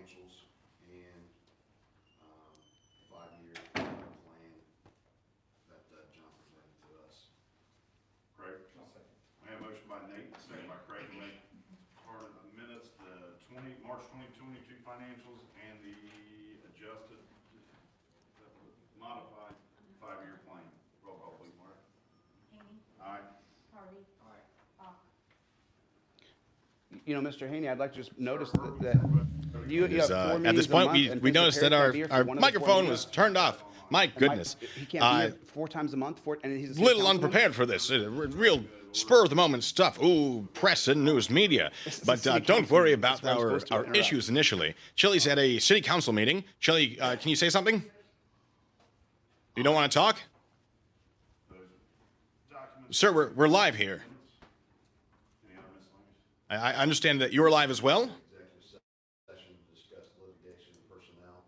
financials and 5-year plan that John presented to us. Craig? I have a motion by Nate, second by Craig to make part of the minutes, the March 2022 financials and the adjusted, modified 5-year plan. Roll call, please, Mark. Haney. Aye. Harvey. Aye. Bach. You know, Mr. Haney, I'd like to just notice that you have 4 meetings At this point, a month, and we Mr. noticed that Perry our, can't be here for our one of the 4 microphone meetings. was turned off. My goodness. He can't be here 4 times a month, and he's a A city little councilman? unprepared for this. Real spur of the moment stuff. Ooh, press and news media. But don't worry about our issues initially. Chille's at a city council meeting. Chille, can you say something? You don't want to talk? Sir, we're live here. Any other miscellaneous? I understand that you're live as well. Executive session to discuss litigation and personnel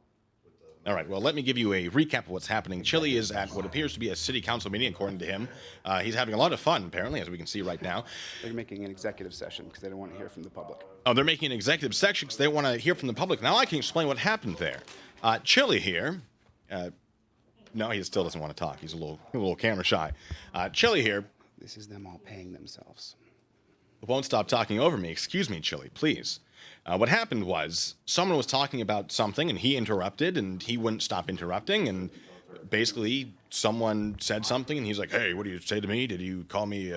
with the. All right, well, let me give you a recap of what's happening. Chille is at what appears to be a city council meeting, according to him. He's having a lot of fun, apparently, as we can see right now. They're making an executive session because they don't want to hear from the public. Oh, they're making an executive section because they want to hear from the public. Now I can explain what happened there. Chille here. No, he still doesn't want to talk. He's a little camera shy. Chille here. This is them all paying themselves. Won't stop talking over me. Excuse me, Chille, please. What happened was someone was talking about something and he interrupted and he wouldn't stop interrupting, and basically someone said something and he's like, hey, what do you say to me? Did you call me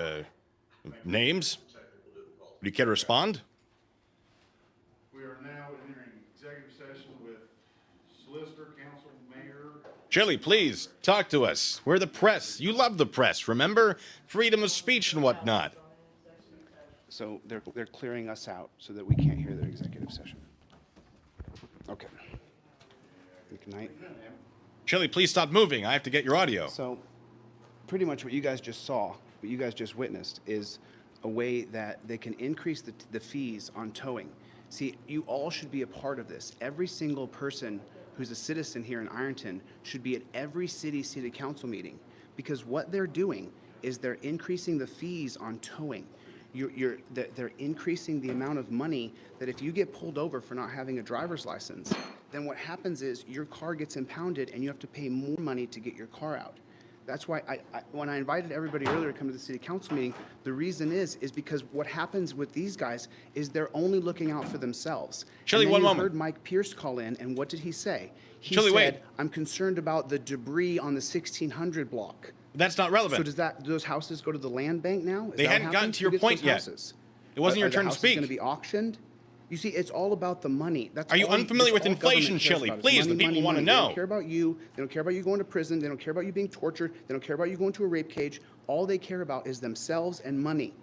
names? Would you care to respond? We are now entering executive session with solicitor, council, mayor. Chille, please talk to us. We're the press. You love the press, remember? Freedom of speech and whatnot. So they're clearing us out so that we can't hear their executive session. Okay. Good night. Chille, please stop moving. I have to get your audio. So pretty much what you guys just saw, what you guys just witnessed, is a way that they can increase the fees on towing. See, you all should be a part of this. Every single person who's a citizen here in Ironton should be at every city council meeting, because what they're doing is they're increasing the fees on towing. They're increasing the amount of money that if you get pulled over for not having a driver's license, then what happens is your car gets impounded and you have to pay more money to get your car out. That's why when I invited everybody earlier to come to the city council meeting, the reason is because what happens with these guys is they're only looking out for themselves. Chille, and then one you moment. heard Mike Pierce call in, and what did he say? He Chille, said, wait. I'm concerned about the debris on the 1600 block. That's not relevant. So do those houses go to the land bank now? Is They that what hadn't gotten happens? to your Who gets point those yet. houses? It wasn't your turn to Are the speak. houses going to be auctioned? You see, it's all about the money. That's Are you all- unfamiliar that's with all inflation, government cares Chille? about is Please, the money, people money, wanna money. They know. don't care about you. They don't care about you going to prison. They don't care about you being tortured. They don't care about you going to a rape cage. All they care about is themselves and money.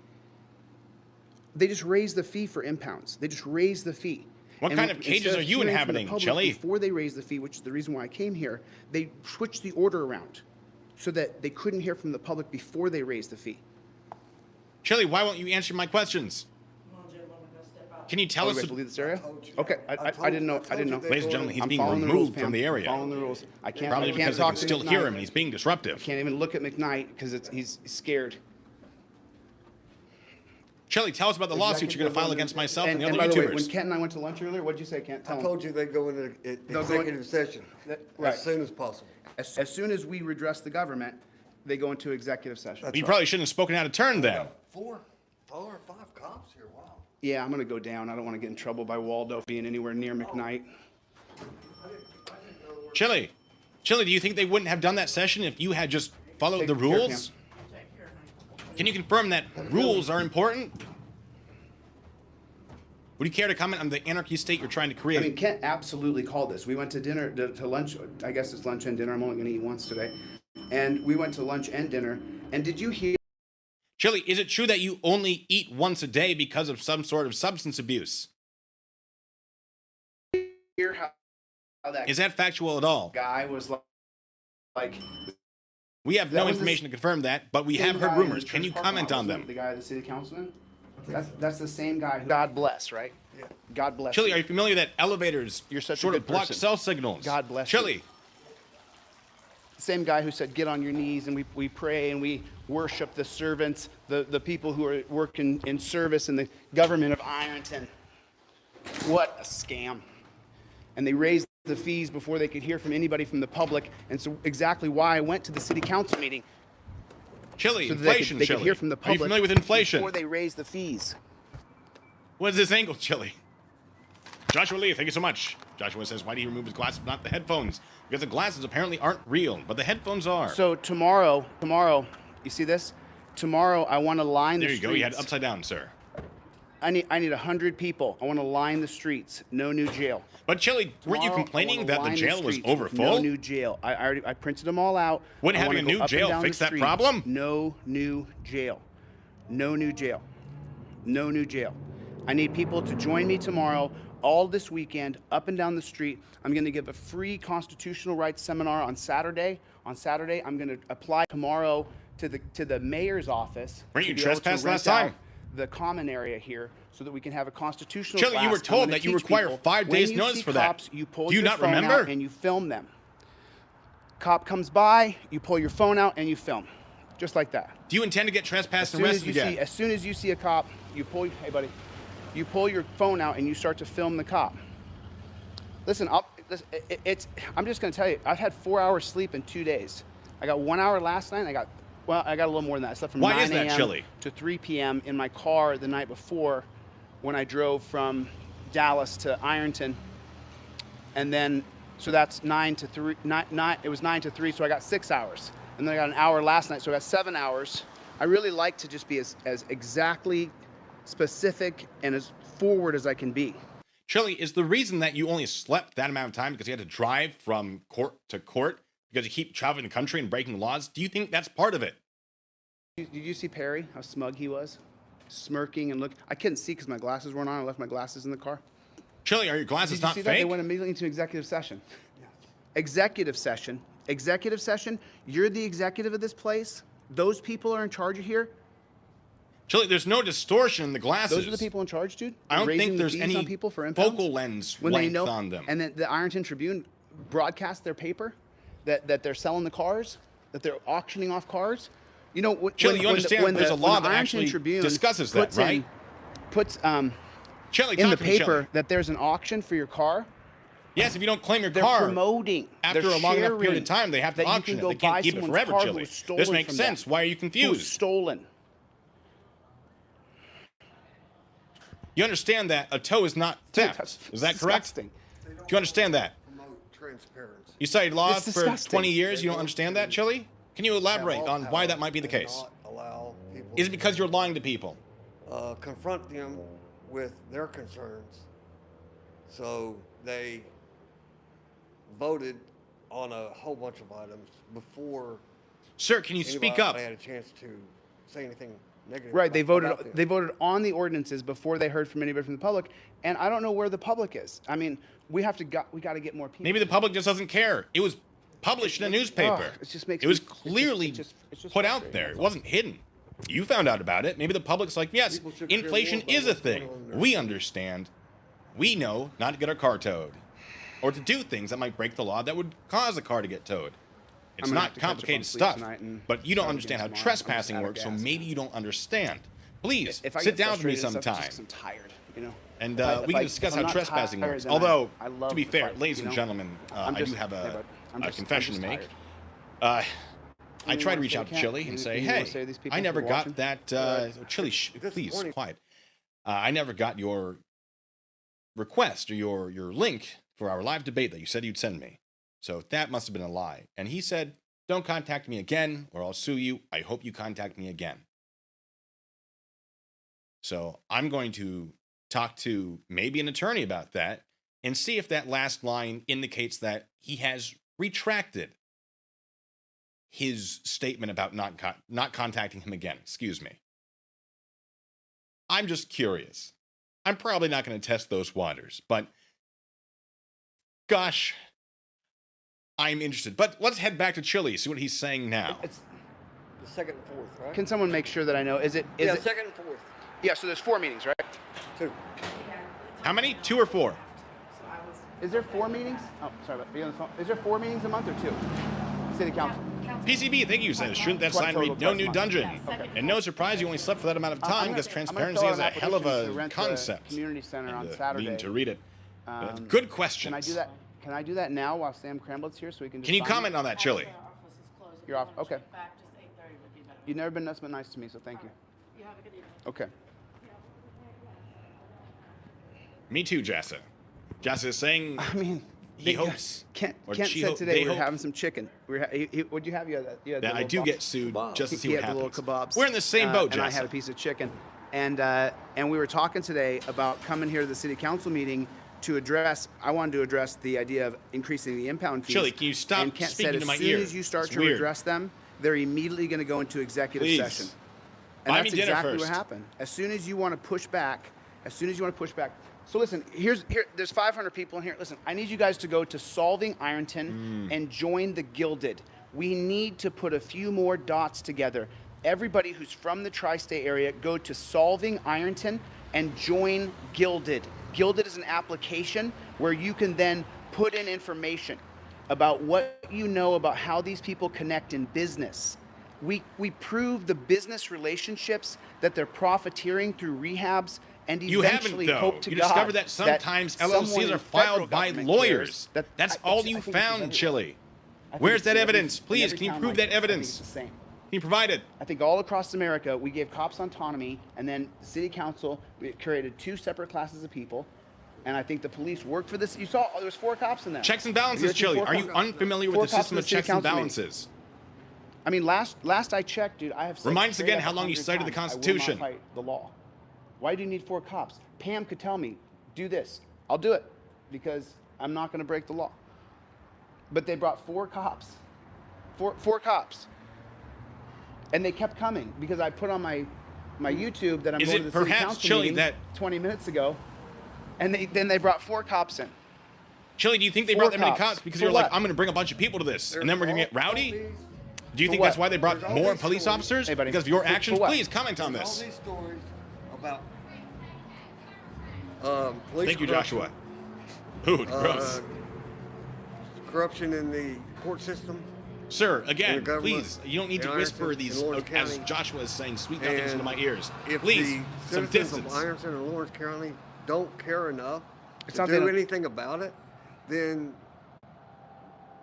They just raise the fee for impounds. They just raise the fee. What And kind of cages instead are you hearing from the inhabiting, public Chille? Before they raise the fee, which is the reason why I came here, they switched the order around so that they couldn't hear from the public before they raised the fee. Chille, why won't you answer my questions? Can you tell Oh, us? you guys to leave this area? Okay, I didn't know. I didn't know. Ladies and gentlemen, he's I'm being following the rules, removed from Pam. the area. I'm following the rules. I can't. Probably I can't because they talk can to still McKnight. hear him and he's being disruptive. Can't even look at McKnight because he's scared. Chille, tell us about the lawsuit you're going to file against myself and, the And other by the way, YouTubers. when Kent and I went to lunch earlier, what'd you say, Kent? Tell I him. told you they go into They'll go in- executive session right. as soon as possible. As soon as we redress the government, they go into executive session. You probably shouldn't have spoken out of turn then. Four or five cops here, wow. Yeah, I'm gonna go down. I don't want to get in trouble by Waldo being anywhere near McKnight. Chille, do you think they wouldn't have done that session if you had just followed Take the care, rules? Can you confirm that rules are important? Would you care to comment on the anarchy state you're trying to create? I mean, Kent absolutely called this. We went to dinner, to lunch. I guess it's lunch and dinner. I'm only gonna eat once today. And we went to lunch and dinner. And did you hear? Chille, is it true that you only eat once a day because of some sort of substance abuse? Hear how that Is that factual at all? guy was like We have That no was the information to confirm that, but we same have heard guy in the rumors. Can church you parking comment lot, on wasn't them? it? The guy, the city councilman. That's the same guy. God bless, right? Yeah. God bless. Chille, you. are you familiar that elevators You're such a sort of good block person. cell signals? God bless Chille, you. Same guy who said, get on your knees and we pray and we worship the servants, the people who are working in service in the government of Ironton. What a scam. and they raised the fees before they could hear from anybody from the public. And so exactly why I went to the city council meeting. Chille, So that inflation, they could Chille. hear from the Are public you familiar with inflation? before they raised the fees. What is this angle, Chille? Joshua Lee, thank you so much. Joshua says, why do you remove his glasses, not the headphones? Because the glasses apparently aren't real, but the headphones are. So tomorrow, you see this? Tomorrow, I want to line the There you streets. go. You had it upside down, sir. I need 100 people. I want to line the streets. No new jail. But Chille, weren't you Tomorrow, complaining I wanna that the line jail was streets. over full? No new jail. I printed them all out. Wouldn't I having wanna a go new up and jail down fix the that street. problem? No new jail. No new jail. No new jail. I need people to join me tomorrow, all this weekend, up and down the street. I'm going to give a free constitutional rights seminar on Saturday. On Saturday, I'm going to apply tomorrow to the mayor's office. Weren't to you be able to trespassed rent last time? out the common area here so that we can have a constitutional Chille, class. you were I'm told gonna that you teach require people, 5 when days you notice see for that. cops, you pull Do you your not phone remember? out and you film them. Cop comes by, you pull your phone out and you film, just like that. Do you intend to get trespassed As and soon arrested again? as soon as you see a cop, you pull. Hey, buddy, you pull your phone out and you start to film the cop. Listen, I'm just going to tell you, I've had 4 hours sleep in 2 days. I got 1 hour last night. I got a little more than that. I slept from Why 9 is that, a.m. Chille? to 3 p.m. in my car the night before when I drove from Dallas to Ironton. And then, so that's 9 to 3, it was 9 to 3, so I got 6 hours. And then I got an hour last night, so I got 7 hours. I really like to just be as exactly specific and as forward as I can be. Chille, is the reason that you only slept that amount of time because you had to drive from court to court because you keep traveling the country and breaking laws? Do you think that's part of it? Did you see Perry, how smug he was? Smirking and looking. I couldn't see because my glasses weren't on. I left my glasses in the car. Chille, are your glasses Did you not see that? They fake? went immediately into executive session. Yes. Executive session. Executive session. You're the executive of this place. Those people are in charge of here. Chille, there's no distortion in the glasses. Those are the people in charge, dude. I don't Raising think the there's fees any on people for impounds? focal lens when length they know, on them. And then the Ironton Tribune broadcast their paper that they're selling the cars, that they're auctioning off cars. You know, Chille, you understand there's a law that Ironton actually Tribune discusses that, puts right? Puts Chille, in the talk to me, paper Chille. that there's an auction for your car. Yes, if you don't claim your They're car promoting. after they're a long enough period sharing of time, they have to that you auction can it. go They can't buy keep it someone's forever, car who Chille. was stolen This makes from sense. them. Why are you Who was confused? stolen. You understand that a tow is not theft. That's Is that correct? disgusting. Do you understand that? Promote transparency. You studied law It's for disgusting. 20 years. You don't understand that, Chille? Can you elaborate Have all on why power that might be the and case? not allow people Is it because you're lying to people? confront them with their concerns. So they voted on a whole bunch of items before Sir, can you speak up? anybody had a chance to say anything negative. Right, they voted. about them. They voted on the ordinances before they heard from anybody from the public, and I don't know where the public is. I mean, we got to get more people. Maybe the public just doesn't care. It was published in a newspaper. Ugh, it just makes It was me- clearly it's just put out frustrating, there. that's It all. wasn't hidden. You found out about it. Maybe the public's like, yes, People should care inflation more about is a what's going thing. on in their We understand. We know not to get our car towed or to do things that might break the law that would cause a car to get towed. It's I'm gonna have not to catch up on complicated sleep stuff, tonight and but you don't try again understand how tomorrow. I'm trespassing just out of works, so gas. maybe you don't understand. Please, If I sit get down with me frustrated and stuff, sometime. it's just 'cause I'm tired, you know. And If we I- can discuss if I'm how not trespassing tired, works. then Although, I love to be the fair, fight, ladies you and know? gentlemen, I'm I do just- have yeah, a but I'm just confession to make. tired. I Anything tried to you reach wanna out to say, Chille Kent? and say, Anything you wanna hey, say to these people I never who are got watching? that. Chille, please, disappointing. quiet. I never got your request or your link for our live debate that you said you'd send me. So that must have been a lie. And he said, don't contact me again or I'll sue you. I hope you contact me again. So I'm going to talk to maybe an attorney about that and see if that last line indicates that he has retracted his statement about not contacting him again. Excuse me. I'm just curious. I'm probably not going to test those waters, but gosh, I'm interested. But let's head back to Chille, see what he's saying now. It's, The second and fourth, right? can someone make sure that I know? Is it? yeah, second and fourth. Yeah. So there's 4 meetings, right? Two. How many? 2 or 4? Is there 4 meetings? Oh, sorry. Are you on the phone? Is there 4 meetings a month or 2? City council. PCB, thank you, says, shouldn't that sign read no new dungeon? And no surprise you only slept for that amount of time because transparency is a hell of a concept. Community center on Meaning Saturday. to read it. Good questions. Can I do that? Can I do that now while Sam Cramblit's here so we can just Can you sign it? comment on that, Chille? Actually, our office is closed. If You're you off. wanna Okay. check back, just 8:30 would be better. You've never been nothing but nice to me, so thank you. You have a good evening. Okay. Me too, Jassa. Jassa is saying I mean, he hopes. Kent or said she today they we were hope having some chicken. What'd you have? You had the that I little do box? get sued just to see He what had the happens. little kebabs. We're in the same boat, and I Jessa. had a piece of chicken, and we were talking today about coming here to the city council meeting to address. I wanted to address the idea of increasing the impound fees. Chille, can you stop and Kent speaking said, to my as soon ear? as you start It's to weird. address them, they're immediately going to go into executive Please. session. And Buy that's me dinner exactly first. what happened. As soon as you want to push back, So listen, there's 500 people in here. Listen, I need you guys to go to Solving Ironton and join the Gilded. We need to put a few more dots together. Everybody who's from the tri-state area, go to Solving Ironton and join Gilded. Gilded is an application where you can then put in information about what you know about how these people connect in business. We prove the business relationships that they're profiteering through rehabs, and You eventually haven't, though. hope to You God discovered that sometimes someone LLCs in are the federal filed by government lawyers. cares. That's I all think you it's found, everywhere. Chille. I think Where's it's that in evidence? in Please, every can you town prove like that this. I think evidence? it's the same. Can you provide it? I think all across America, we gave cops autonomy, and then the city council we created two separate classes of people. And I think the police worked for this. You saw there was 4 cops in there. Checks and Have balances, you ever seen Chille. 4 Are you cops? unfamiliar 4 with the cops system in of city checks and council meeting. balances? I mean, last I checked, dude, I have said Remind us straight again up how long you 100 cited the times, Constitution. I will not fight the law. Why do you need 4 cops? Pam could tell me, do this. I'll do it because I'm not going to break the law. But they brought 4 cops. Four cops. And they kept coming because I put on my YouTube that I'm Is going it to the city perhaps, council Chille, meeting that- 20 minutes ago. And then they brought 4 cops in. Chille, do you think they 4 brought that many cops. cops because For you're like, what? I'm going to bring a bunch of people to this, and then we're going to get rowdy? Do you For think what? that's why they brought There's all more these police stories. officers? Hey, buddy. Because of your For actions? what? Please comment on There's all this. these stories about police Thank you, corruption, Joshua. Ooh, gross. corruption in the court system. Sir, again, the government, please, you don't need to in whisper Ironton, these, in Lawrence as County. Joshua is saying sweet nothings into my ears. If Please, the some citizens of distance. Ironton and Lawrence County don't care enough It's to not they do don't- anything about it, then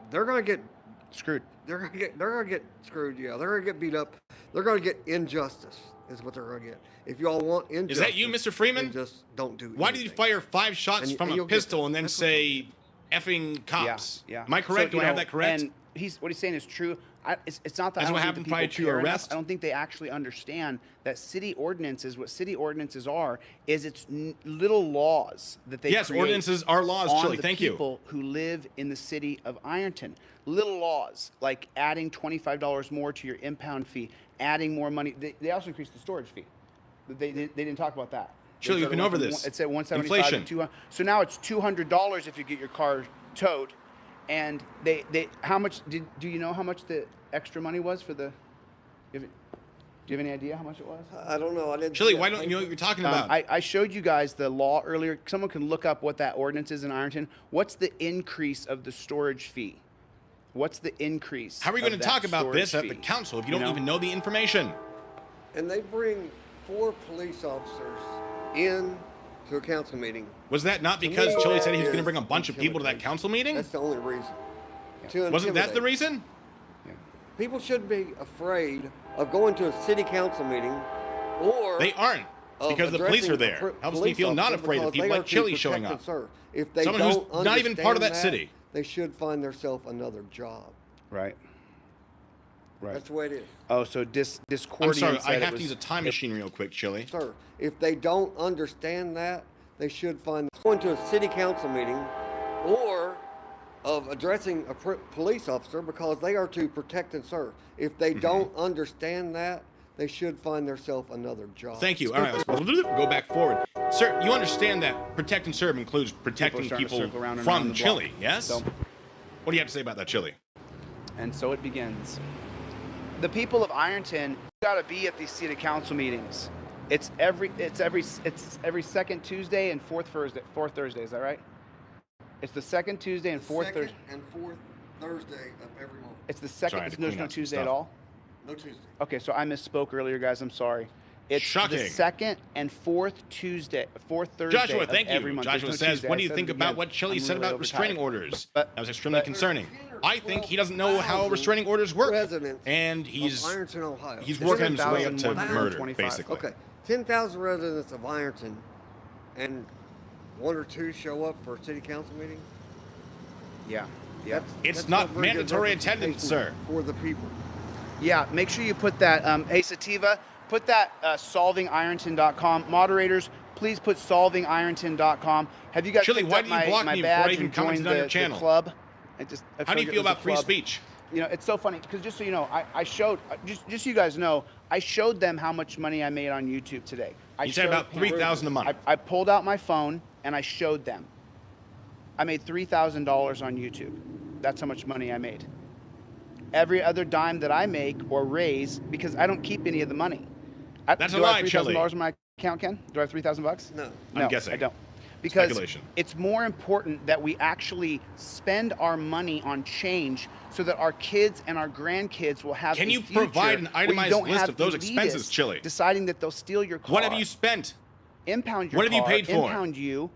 they're going to get Screwed. they're gonna get screwed. Yeah, they're gonna get beat up. They're gonna get injustice. Is what they're gonna get. If y'all want injustice, Is that you, Mr. Freeman? then just don't do. Why did you anything. fire 5 shots And from you'll a get pistol that. and then That's what- say effing cops? Yeah. Am I correct? So, Do I you have know, that correct? And what he's saying is true. It's not that That's I don't what think happened the prior people to your care enough. arrest? I don't think they actually understand that city ordinances. What city ordinances are is it's little laws that they Yes, create ordinances are laws, on Chille. the Thank you. people who live in the city of Ironton. Little laws like adding $25 more to your impound fee, adding more money. They also increased the storage fee. They didn't talk about that. Chille, you've been over this. It's at 175 Inflation. and 200. So now it's $200 if you get your car towed. And they how much do you know how much the extra money was for the? Do you have any idea how much it was? I don't know. I didn't. Chille, see why that don't you know what paper. you're talking about? I showed you guys the law earlier. Someone can look up what that ordinance is in Ironton. What's the increase of the storage fee? What's the increase? How are we of going to that talk about this storage at the fee? council if you don't know? even know the information? And they bring 4 police officers in to a council meeting. Was that not To because me, Chille said he was that going to is bring a bunch of people to that intimidation. council meeting? That's the only reason. To Wasn't that the intimidate. reason? People shouldn't be afraid of going to a city council meeting, or They aren't, of because the police addressing are a there. Helps me police feel not officer afraid of because people they like are to Chille showing protect up. and serve. If they Someone who's don't not even part of that understand city. they should find themselves another job. Right. Right. That's the way it is, Oh, so I'm Discordian sorry, said I it have was, to use a time machine real quick, Chille. sir. If they don't understand that, they should find going to a city council meeting, or of addressing a police officer because they are to protect and serve. If they don't understand that, they should find themselves another job. Thank you. All right, let's go back forward. Sir, you understand that protect and serve includes protecting starting to people circle around and from around the block. Chille, yes? So- What do you have to say about that, Chille? And so it begins. The people of Ironton got to be at these city council meetings. It's every second Tuesday and fourth Thursday. Is that right? It's the second Tuesday and fourth Second Thursday. and fourth Thursday of every month. It's the second. Sorry, I had to There's clean no up some Tuesday stuff. at all. No Tuesday. Okay, so I misspoke earlier, guys. I'm sorry. It's Shocking. the second and fourth Thursday Joshua, of thank every you. month. Joshua There's no says, Tuesday. what do I you said think it about again. what Chille I'm said really about overtired. restraining orders? But- That was extremely but- concerning. I think he doesn't know how restraining orders work. Residents And he's of Ironton, Ohio. he's working his way up to 10,125. murder, basically. Okay, 10,000 residents of Ironton, and 1 or 2 show up for a city council meeting. Yeah, yeah. It's That's not very good mandatory attendance, sir. representation for the people. Yeah, make sure you put that, hey Sativa, put that solvingironton.com. Moderators, please put solvingironton.com. Have you guys Chille, picked why up do you my, block my me before I badge even and commented joined on your the channel? club? I How do you figured feel it was about a free club. speech? You know, it's so funny because just so you know, I showed, just so you guys know, I showed them how much money I made on YouTube today. I You said showed about him- $3,000 a month. I pulled out my phone and I showed them. I made $3,000 on YouTube. That's how much money I made. Every other dime that I make or raise, because I don't keep any of the money. That's a do I lie, have Chille. $3,000 in my account, Ken? Do I have $3,000? No. No, guessing. I don't. Because Speculation. it's more important that we actually spend our money on change so that our kids and our grandkids will have Can a you future provide an where you itemized don't list have of those expenses, elitists Chille? deciding that they'll steal your car. What have you spent? Impound your What have you car, paid for? Impound you.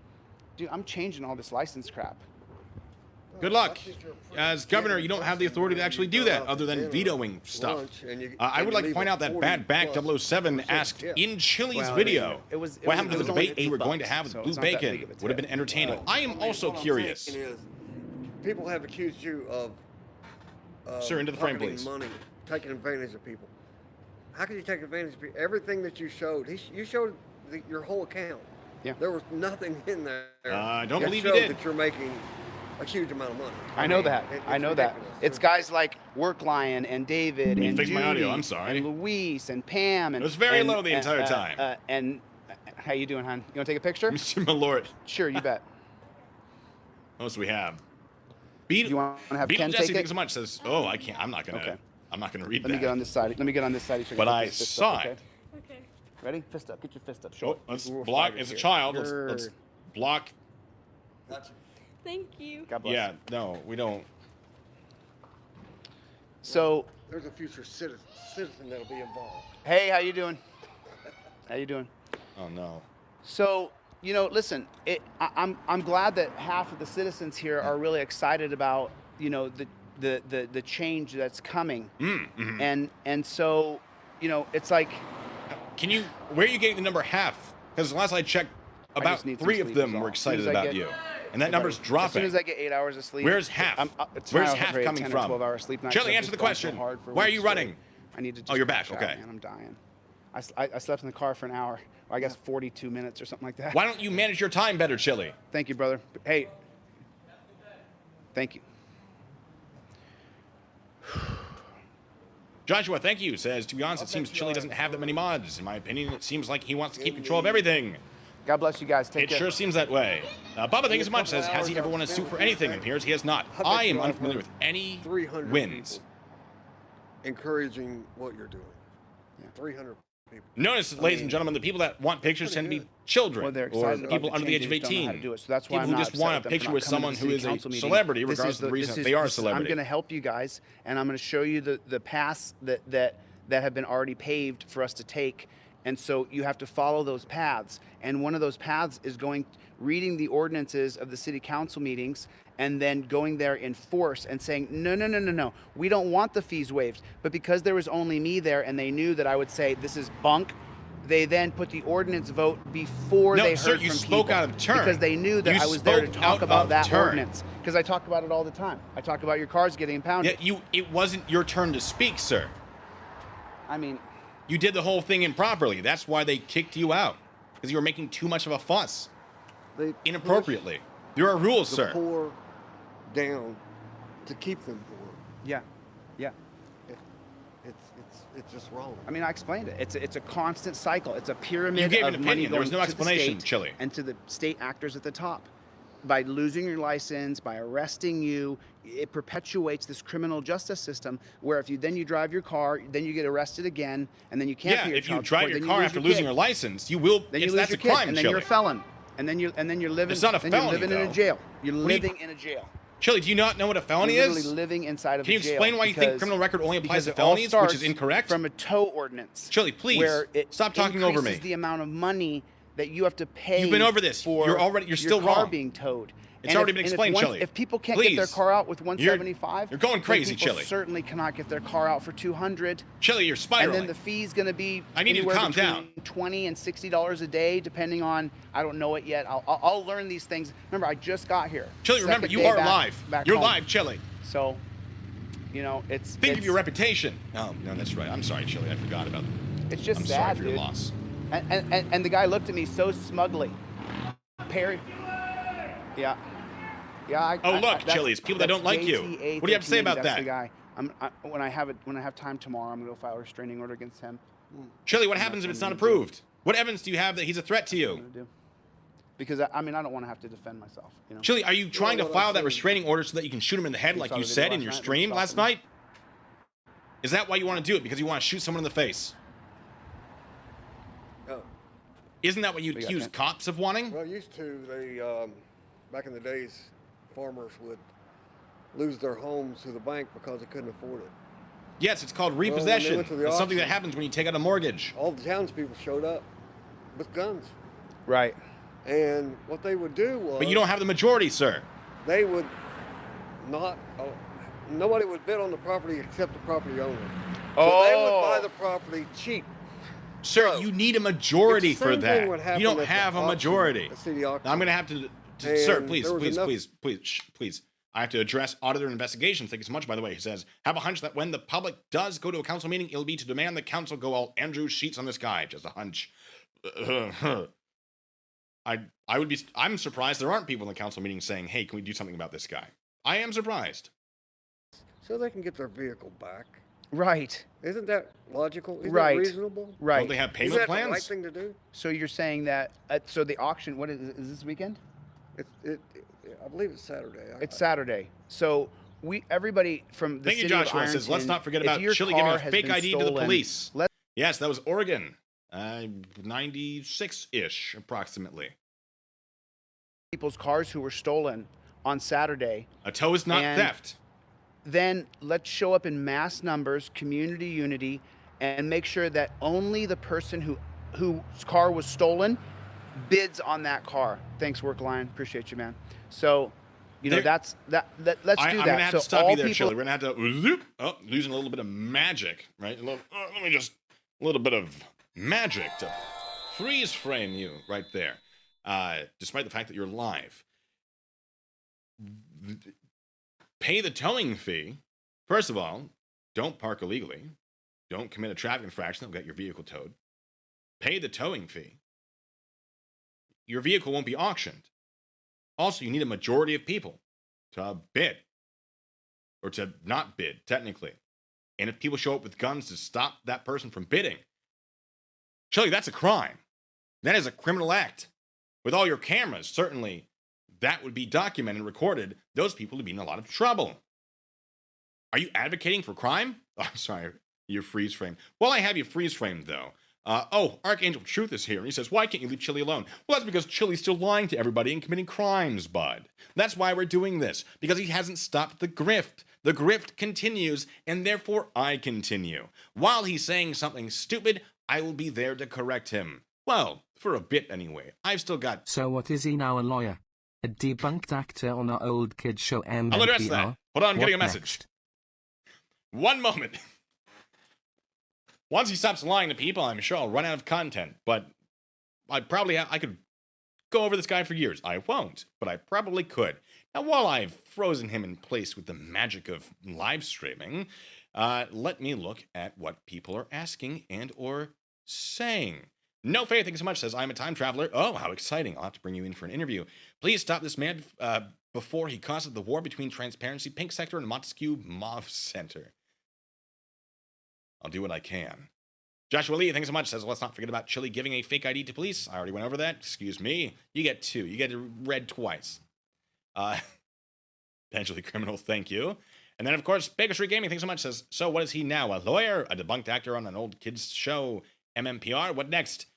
Dude, I'm changing all this license crap. Good luck. As governor, you don't have the authority to actually do that other than vetoing stuff. I would like to point out that Bad Back 007 asked in Chille's Well, video, it was what happened to the only debate you were going to $8, have with so Blue it's not that Bacon? big of a Would have tip. been entertaining. I am also What I'm curious. saying is, people have accused you of Sir, into the frame, pocketing please. money, taking advantage of people. How can you take advantage of people? Everything that you showed, you showed your whole account. Yeah. There was nothing in there. I don't that believe you showed did. that you're making a huge amount of money. I know mean, that. I know that. ridiculous. It's guys like Work Lion and David me and fix Judy my audio, I'm sorry. and Luis and Pam and It was very and- low the entire time. And how you doing, hon? You want to take a picture? Mr. Malort, Sure, you bet. what else do we have? Beetle, You wanna have Beetle Ken Jesse, take thanks it? so much, says, oh, I can't, I'm not gonna Okay. read Let me that. get on this side. Let me get on this side. So you But can put I this fist saw up, it. okay? Okay. Ready? Fist up. Get your fist up. Show Oh, it. let's We're block, fighters as a here. child, let's Grr. block. Gotcha. Thank you. God bless. Yeah, no, we don't. So, There's a future citizen that'll be involved. hey, how you doing? How you doing? Oh, no. So, you know, listen, I'm glad that half of the citizens here are really excited about, you know, the change that's coming. And so, you know, it's like Where are you getting the number half? Because last I checked, about just need some 3 of sleep them is all. were As soon excited as I about get- you. And that number's As soon dropping. as I get 8 hours of sleep. Where's half? Tonight Where's I'll half have a coming 10 from? or 12 hour sleep night. Chille, 'cause I've answer the just gone so question. hard for Why are weeks you straight. running? I need to just Oh, you're crash back, out, okay. Man, I'm dying. I slept in the car for an hour. I guess 42 minutes or something like that. Why don't you manage your time better, Chille? Thank you, brother. Hey. Thank you. Joshua, thank you, says, to be honest, it seems Chille doesn't have that many mods. In my opinion, it seems like he wants to keep control of everything. God bless you guys. Take It care. sure seems that way. Bubba, thank you so much, says, has he ever won a suit for anything? It appears he has not. bet I you am I've unfamiliar heard with any 300 wins. people encouraging what you're doing. Yeah. 300 people. Notice, ladies and gentlemen, the people that want pictures tend to be children Well, they're or excited about people the under the age of changes, don't know how 18. to do it. So that's why People I'm who not just upset want with a them for picture not with coming someone to the who city is a council meeting. celebrity, This regardless is of the reason that they are a celebrity. I'm going to help you guys, and I'm going to show you the paths that have been already paved for us to take. And so you have to follow those paths. And one of those paths is reading the ordinances of the city council meetings and then going there in force and saying, no, we don't want the fees waived. But because there was only me there and they knew that I would say this is bunk, they then put the ordinance vote before No, they sir, heard you from spoke people. out of turn. Because they knew that You I was there to spoke talk out about of that turn. ordinance. Because I talk about it all the time. I talk about your cars getting impounded. Yet it wasn't your turn to speak, sir. I mean, You did the whole thing improperly. That's why they kicked you out. Because you were making too much of a fuss. They Inappropriately. There are rules, push sir. the poor down to keep them poor. yeah. It's just wrong. I mean, I explained it. It's a constant cycle. It's a pyramid You gave of an money opinion. There was going no to the explanation, state Chille. and to the state actors at the top. By losing your license, by arresting you, it perpetuates this criminal justice system where if you drive your car, then you get arrested again, and then you can't Yeah, pay your if you child drive support, your then car lose after your losing kid. your license, you will. Then you lose That's your a kid, crime, and then Chille. you're a felon, and then you're living. It's not a then felony, you're living in though. a jail. You're What do you- living in a jail. Chille, do you not know what a felony You're literally is? living inside of Can you a jail. explain why you think criminal record only applies because to it all felonies, which is starts incorrect? From a tow ordinance. Chille, please, where it stop talking over me. increases the amount of money that you have to pay. You've been over this. For You're still your car wrong. being towed. It's already been explained, Chille. If people can't get their Please. car out with 175, You're going crazy, then people Chille. certainly cannot get their car out for 200. Chille, you're spiraling. And then the fee's going to be I need you to anywhere calm between down. $20 and $60 a day, depending on, I don't know it yet. I'll learn these things. Remember, I just got here. Chille, remember, Second you day are back- live. back You're home. live, Chille. So, you know, it's Think of your reputation. Oh, no, that's right. I'm sorry, Chille. I forgot about that. It's just I'm sad, sorry for your dude. loss. And the guy looked at me so smugly. Perry. Yeah. Yeah. Oh, look, Chille's people that don't like you. JTA What do you have to say about that's that? The guy. When I have time tomorrow, I'm gonna go file a restraining order against him. Chille, what happens if it's not approved? What evidence do you have that he's a threat to I'm you? gonna do. Because I don't want to have to defend myself. You know. Chille, are you trying to what file I'm that saying- restraining order so that you can shoot him in the head You like saw you the said video in your last night? stream It was last awesome. night? Is that why you want to do it? Because you want to shoot someone in the face? Oh. Isn't that what you We got accuse that. cops of wanting? Well, used to, back in the days, farmers would lose their homes to the bank because they couldn't afford it. Yes, it's called when they repossession. went to the It's something that auction- happens when you take out a mortgage. All the townspeople showed up with guns. Right. And what they would do was... But you don't have the majority, sir. They would not... nobody would bid on the property except the property owner. So they would buy the property cheap. Sir, So, you need a majority it's the for same thing what that. happened You don't at the have a auction, majority. the city auction. I'm going to have to sir, And please, there was please, enough- please, shh, please. I have to address auditor investigations. Thank you so much, by the way. He says, have a hunch that when the public does go to a council meeting, it'll be to demand the council go all Andrew Sheets on this guy. Just a hunch. I'm surprised there aren't people in the council meeting saying, hey, can we do something about this guy? I am surprised. So they can get their vehicle back. Right. Isn't that logical? Isn't Right. that reasonable? Right. Don't they have Isn't payment that plans? the right thing to do? So you're saying that? So the auction. What is this weekend? I believe it's Saturday. It's Saturday. So everybody from the Thank you, city of Joshua. It says, let's Ironton, not forget if about your Chille giving car a has fake been ID to the stolen, police. let- Yes, that was Oregon. 96-ish, approximately. people's cars who were stolen on Saturday. A tow is not And- theft. Then let's show up in mass numbers, community unity, and make sure that only the person whose car was stolen bids on that car. Thanks, Work Line. Appreciate you, man. So, you know, There- let's do I'm that. gonna have so to stop all you there, people, Chille. We're gonna have to zoop. Oh, losing a little bit of magic, right? A little bit of magic to freeze frame you right there. Despite the fact that you're live, pay the towing fee. First of all, don't park illegally. Don't commit a traffic infraction that'll get your vehicle towed. Pay the towing fee. Your vehicle won't be auctioned. Also, you need a majority of people to bid. Or to not bid, technically. And if people show up with guns to stop that person from bidding, Chille, that's a crime. That is a criminal act. With all your cameras, certainly that would be documented and recorded. Those people would be in a lot of trouble. Are you advocating for crime? Oh, I'm sorry, you're freeze framed. Well, I have you freeze framed, though. Archangel Truth is here, and he says, why can't you leave Chille alone? Well, that's because Chille's still lying to everybody and committing crimes, bud. That's why we're doing this, because he hasn't stopped the grift. The grift continues, and therefore I continue. While he's saying something stupid, I will be there to correct him. Well, for a bit anyway. I've still got... So what is he now, a lawyer? A debunked actor on our old kid show MNPR? I'll address that. Hold on, I'm getting a What message. next? One moment. Once he stops lying to people, I'm sure I'll run out of content. But I could go over this guy for years. I won't, but I probably could. Now, while I've frozen him in place with the magic of live streaming, let me look at what people are asking and or saying. No Faith, thank you so much, says, I'm a time traveler. Oh, how exciting. I'll have to bring you in for an interview. Please stop this man before he causes the war between Transparency Pink Sector and Montesquieu Mauve Center. I'll do what I can. Joshua Lee, thanks so much, says, let's not forget about Chille giving a fake ID to police. I already went over that. Excuse me. You get 2. You get read twice. Potentially criminal, thank you. And then, of course, Baker Street Gaming, thanks so much, says, so what is he now? A lawyer? A debunked actor on an old kids show? MMPR? What next?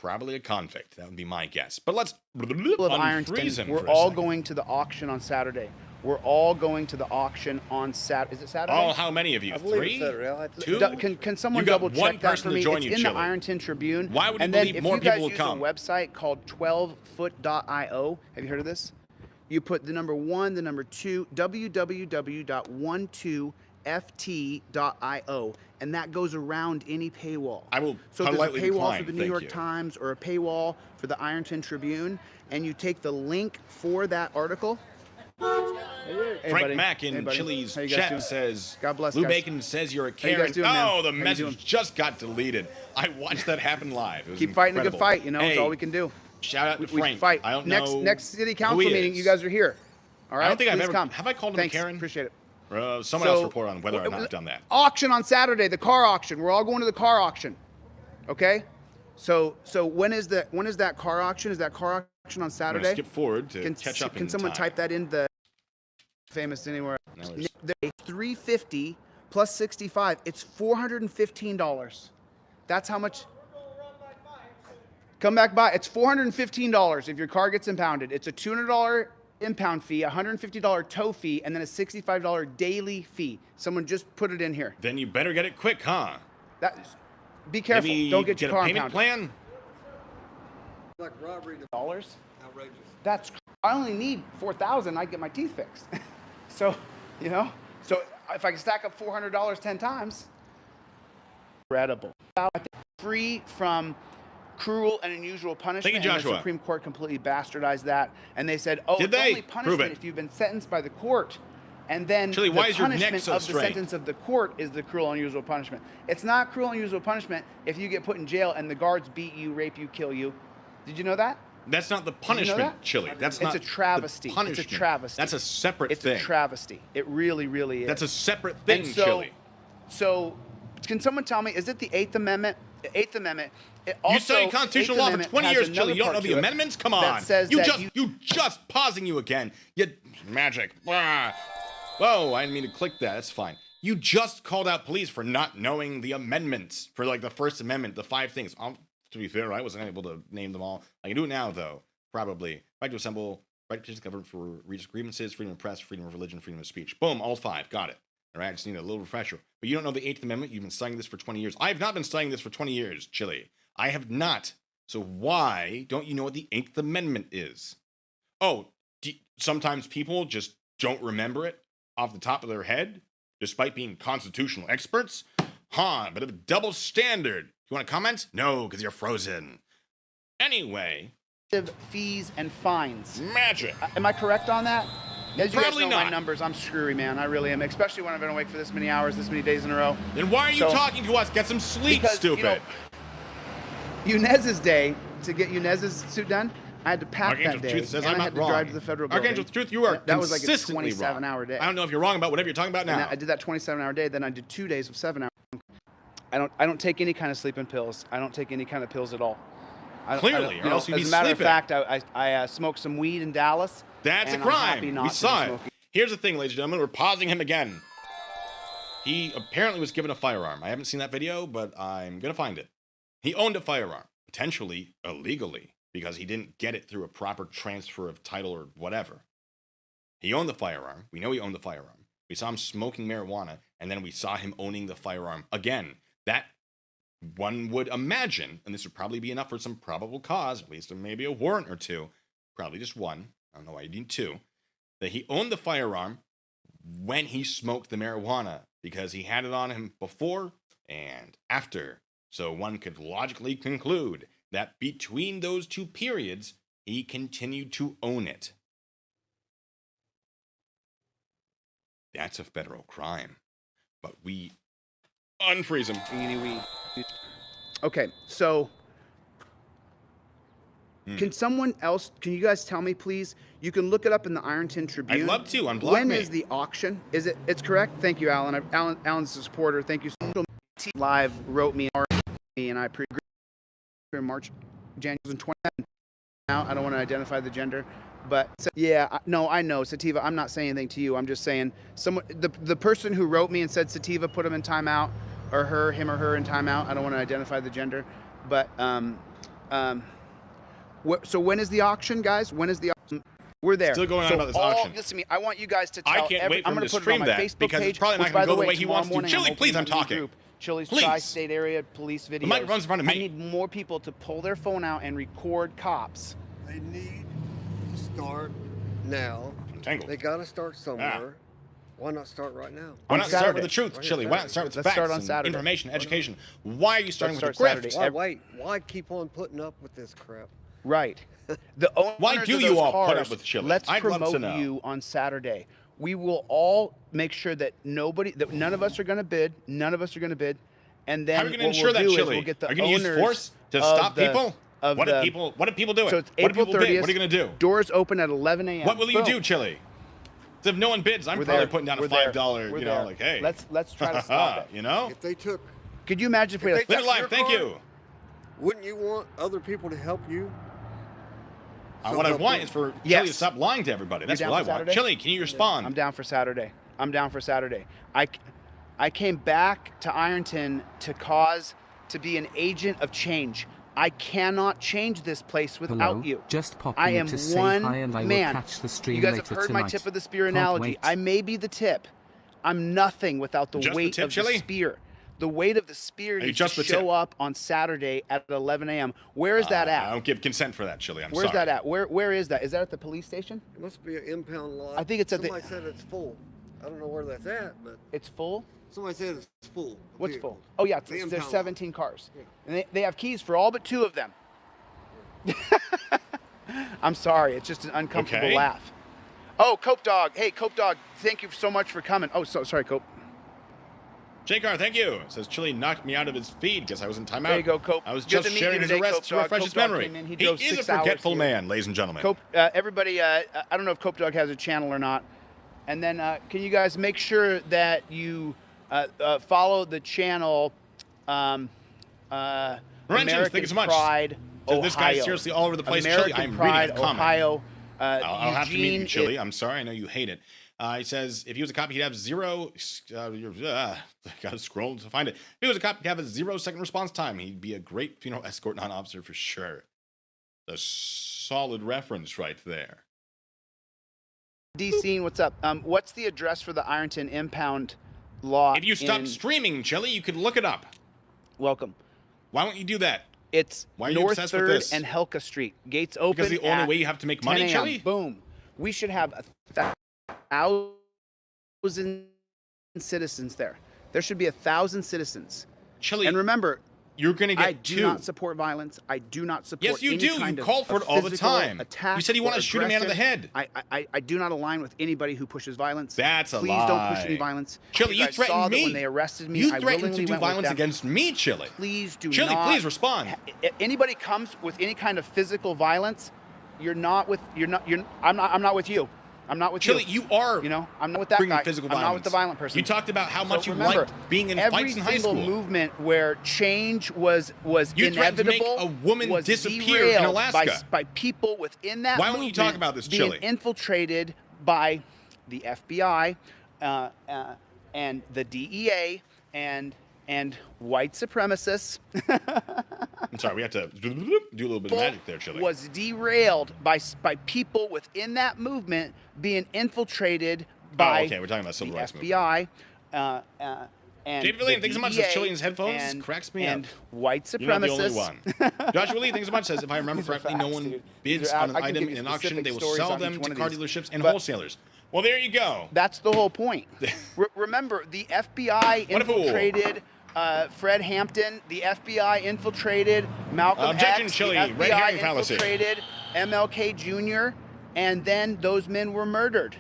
probably a convict. That would be my guess. But let's of unfreeze Ironton, him we're for a all second. going to the auction on Saturday. We're all going to the auction on Saturday. Is it Saturday? Oh, how many of you? I believe it's 3? Saturday. I'll have to- 2? Can someone You got double one check that person for to me? join It's you, in Chille. the Ironton Tribune. Why would you and then believe if more you guys people would use come? a website called 12foot.io, have you heard of this? You put the number 1, the number 2, www.12ft.io, and that goes around any paywall. I will So if there's a politely paywall decline, for the New thank York you. Times or a paywall for the Ironton Tribune, and you take the link for that article. Hey, Frank buddy. Mack in Hey, buddy. Chille's How you guys chat doing? says, God bless, Lou guys. Bacon says you're a How you Karen. guys doing, man? Oh, the How you message doing? just got deleted. I watched that happen live. It was Keep fighting a good incredible. fight, you know, Hey, it's all we can do. shout out to We Frank. fight. I don't next, know Next city who council he meeting, is. you guys are here. All right? I don't think I've Please ever. come. Have I called him Thanks. a Karen? Appreciate it. Someone else report on whether or not I've done that. Auction on Saturday, the car auction. We're all going to the car auction. Okay? So when is that car auction? Is that car auction on I'm Saturday? gonna skip forward to catch up. Can someone type that in the famous anywhere? Now there's- It's $350 plus 65. It's $415. That's how much. Come back by. It's $415 if your car gets impounded. It's a $200 impound fee, a $150 tow fee, and then a $65 daily fee. Someone just put it in here. Then you better get it quick, huh? Be careful. Maybe Don't get your a car payment impounded. plan. Like robbery to Dollars? outrageous. That's. I only need 4,000. I get my teeth fixed. So, you know. So if I can stack up $400 10 times, incredible. I think free from cruel and unusual punishment. Thank you, and Joshua. the Supreme Court completely bastardized that, and they said, "Oh, Did it's they? only Prove punishment it. if you've been sentenced by the court." And then Chille, the why is your neck punishment so of the straight? sentence of the court is the cruel and unusual punishment. It's not cruel and unusual punishment if you get put in jail and the guards beat you, rape you, kill you. Did you know that? That's not the you know punishment, that? Chille. That's It's not a travesty. the punishment. It's a travesty. That's a separate It's thing. a travesty. It really, really is. That's a separate thing, And so, Chille. so, can someone tell me, is it the Eighth Amendment? The Eighth Amendment. It You also, studied constitutional Eighth law for Amendment 20 has years, Chille. another You don't know part the to it amendments? Come that on. says you that just pausing you again. You magic. Blah. Whoa, I didn't mean to click that. That's fine. You just called out police for not knowing the amendments for like the First Amendment, the 5 things. To be fair, I wasn't able to name them all. I can do it now, though. Probably. Right to assemble, right to petition the government for redress of grievances, freedom of press, freedom of religion, freedom of speech. Boom, all 5. Got it. All right, I just need a little refresher. But you don't know the 8th Amendment. You've been studying this for 20 years. I have not been studying this for 20 years, Chille. I have not. So why don't you know what the 8th Amendment is? Oh, sometimes people just don't remember it off the top of their head, despite being constitutional experts? Huh, bit of a double standard. You want to comment? No, because you're frozen. Anyway. fees and fines. Magic. Am I correct on that? As you guys Probably know, my not. numbers, I'm screwy, man. I really am, especially when I've been awake for this many hours, this many days in a row. Then why are you So- talking to us? Get some sleep, Because, stupid. Yunez's day, to get Yunez's suit done, I had to pack Archangel that of day, Truth says and I'm I had not to wrong. drive to the federal building. Archangel of Truth, you are That was like a consistently 27-hour day. I don't know if you're wrong about whatever you're talking about now. And I did that 27-hour day, then I did 2 days of 7 hours. I don't take any kind of sleeping pills. I don't take any kind of pills at all. Clearly, or else you'd as be a matter sleeping. of fact, I smoked some weed in Dallas. That's a and I'm happy crime. not We to be saw it. smoking. Here's the thing, ladies and gentlemen. We're pausing him again. He apparently was given a firearm. I haven't seen that video, but I'm going to find it. He owned a firearm, potentially illegally, because he didn't get it through a proper transfer of title or whatever. He owned the firearm. We know he owned the firearm. We saw him smoking marijuana, and then we saw him owning the firearm again. That one would imagine, and this would probably be enough for some probable cause, at least maybe a warrant or two, probably just one, I don't know why you need 2, that he owned the firearm when he smoked the marijuana, because he had it on him before and after. So one could logically conclude that between those 2 periods, he continued to own it. That's a federal crime. But we unfreeze him. Any weed. Okay, so can someone else? Can you guys tell me, please? You can look it up in the Ironton Tribune. I'd love to. Unblock When me. is the auction? Is it? It's correct. Thank you, Alan. Alan's a supporter. Thank you. Live wrote me and I pre March, January 2020. Now I don't want to identify the gender, but yeah, no, I know Sativa. I'm not saying anything to you. I'm just saying the person who wrote me and said Sativa put him in timeout, or him or her in timeout. I don't want to identify the gender, but So when is the auction, guys? When is the auction? We're there. Still going on So about this all- auction. Listen to me. I want you guys to I tell. can't wait for I'm him going to put it stream on my that, Facebook because it's page, probably not which, gonna by go the way, way he wants to. tomorrow morning, Chille, I'm please, I'm opening a new talking. group, Chille's Please. Tri-State Area Police videos. microphone's in front of me. I need more people to pull their phone out and record cops. They need to start now. I'm tangled. They got to start somewhere. Why not start right now? Why On not start with Saturday. the truth, Right, Chille? Why not start with Let's facts start on and Saturday. information, education? Why are you starting Let's with the start grift? Saturday. Why wait? Why keep on putting up with this crap? Right. The owners Why do of you those all put cars, up with Chille? Let's I'd love to promote know. you on Saturday. We will all make sure that none of us are going to bid. None of us are going to bid. And then How are we going to what ensure we'll that, do is Chille? we'll get the Are you going to use owners force to of stop the- people? of What the- did people do? So it's What did April people bid? 30th. What are you going to do? Doors open at 11 a.m. What will you Boom. do, Chille? So if no one bids, I'm We're probably there. putting down a We're there. $5, We're you know, there. like, hey. Let's try to stop it. You know? If they took, Could you imagine if we had If they a Live it live, your thank car? you. wouldn't you want other people to help you? So What I help want them. is for Chille Yes. to stop lying to everybody. That's down what I for want. Saturday? Chille, can you respond? I'm down for Saturday. I'm down for Saturday. I came back to Ironton to be an agent of change. I cannot change this place without Hello, you. just popping I in am to say one hi and I will man. catch the stream You guys later have heard my tonight. tip of the spear Can't analogy. wait. I may be the tip. I'm nothing without the Just the weight tip, of Chille? the spear. The weight of the spear you needs just to the show tip? up on Saturday at 11 a.m. Where is that I at? don't give consent for that, Chille. I'm Where's sorry. that at? Where is that? Is that at the police station? It must be an impound lot. I think it's at the- Somebody said it's full. I don't know where that's at, but It's full. somebody said it's full. What's Vehicle. full? Oh yeah, The there's impound lot. 17 cars, Yeah. and they have keys for all but 2 of them. I'm sorry, it's just an uncomfortable Okay. laugh. Oh, Cope Dog. Hey, Cope Dog, thank you so much for coming. Oh, so sorry, Cope. J-Car, thank you. It says Chille knocked me out of his feed because I was in timeout. There you go, Cope. I was Good just to meet sharing you his today, arrest Cope to Dog. refresh Cope his Dog memory. came in. He He drove is a 6 hours forgetful here. man, ladies and gentlemen. Cope, everybody, I don't know if Cope Dog has a channel or not. And then can you guys make sure that you follow the channel Lorenzo, American thank you so much. Pride, So Ohio. this guy's seriously all over the place. American Chille, I'm Pride, reading a comment. Ohio. I'll have to meet you, Eugene, Chille. I'm sorry. I know you hate it. He says if he was a cop, he'd have zero. Gotta scroll to find it. If he was a cop, he'd have a 0-second response time. He'd be a great funeral escort, non-officer for sure. A solid reference right there. D Scene, what's up? What's the address for the Ironton impound lot? If you stop streaming, Chille, you could look it up. Welcome. Why won't you do that? It's Why are you North obsessed with 3rd this? and Helka Street. Gates open Because the only at way you have to make 10 money, a.m. Chille? Boom. We should have 1,000 citizens there. There should be 1,000 citizens. Chille, And remember, you're going to I get do 2. not support violence. I do not support Yes, you any do. You kind call for of it all the physical time. attack You said you want or to shoot a man in the aggression. head. I do not align with anybody who pushes violence. That's a Please don't push any lie. violence. Chille, you you guys threatened saw me. that when they arrested me. You I threatened to willingly do went with violence them. against me, Chille. Please do Chille, not. please respond. Anybody comes with any kind of physical violence, I'm not with you. I'm not with Chille, you. you are You know, I'm not with that bringing guy. physical I'm violence. not with the violent person. You talked about how much you remember, liked being in every fights in high school. single movement where change was You threatened to make inevitable a woman was disappear in derailed Alaska. by people within that Why won't you talk movement about this, being Chille? infiltrated by the FBI and the DEA and white supremacists. I'm sorry, we have to do a little bit of magic there, Chille. Was derailed by people within that movement being infiltrated by okay, we're talking about civil the rights FBI and David Villian, the thanks so much. DEA Says Chille in his headphones and, cracks me and up. white You're not the only supremacists. one. Joshua Lee, thanks so much. Says if I remember These are correctly, no facts, one dude. bids These are on an I can item give you in an auction. specific They will stories sell on them each to one of car these. dealerships and But wholesalers. Well, there you go. That's the whole point. Remember, the FBI What a fool. infiltrated Fred Hampton. The FBI infiltrated Malcolm Objection, X. Chille. The Red FBI herring fallacy. infiltrated MLK Jr. And then those men were murdered.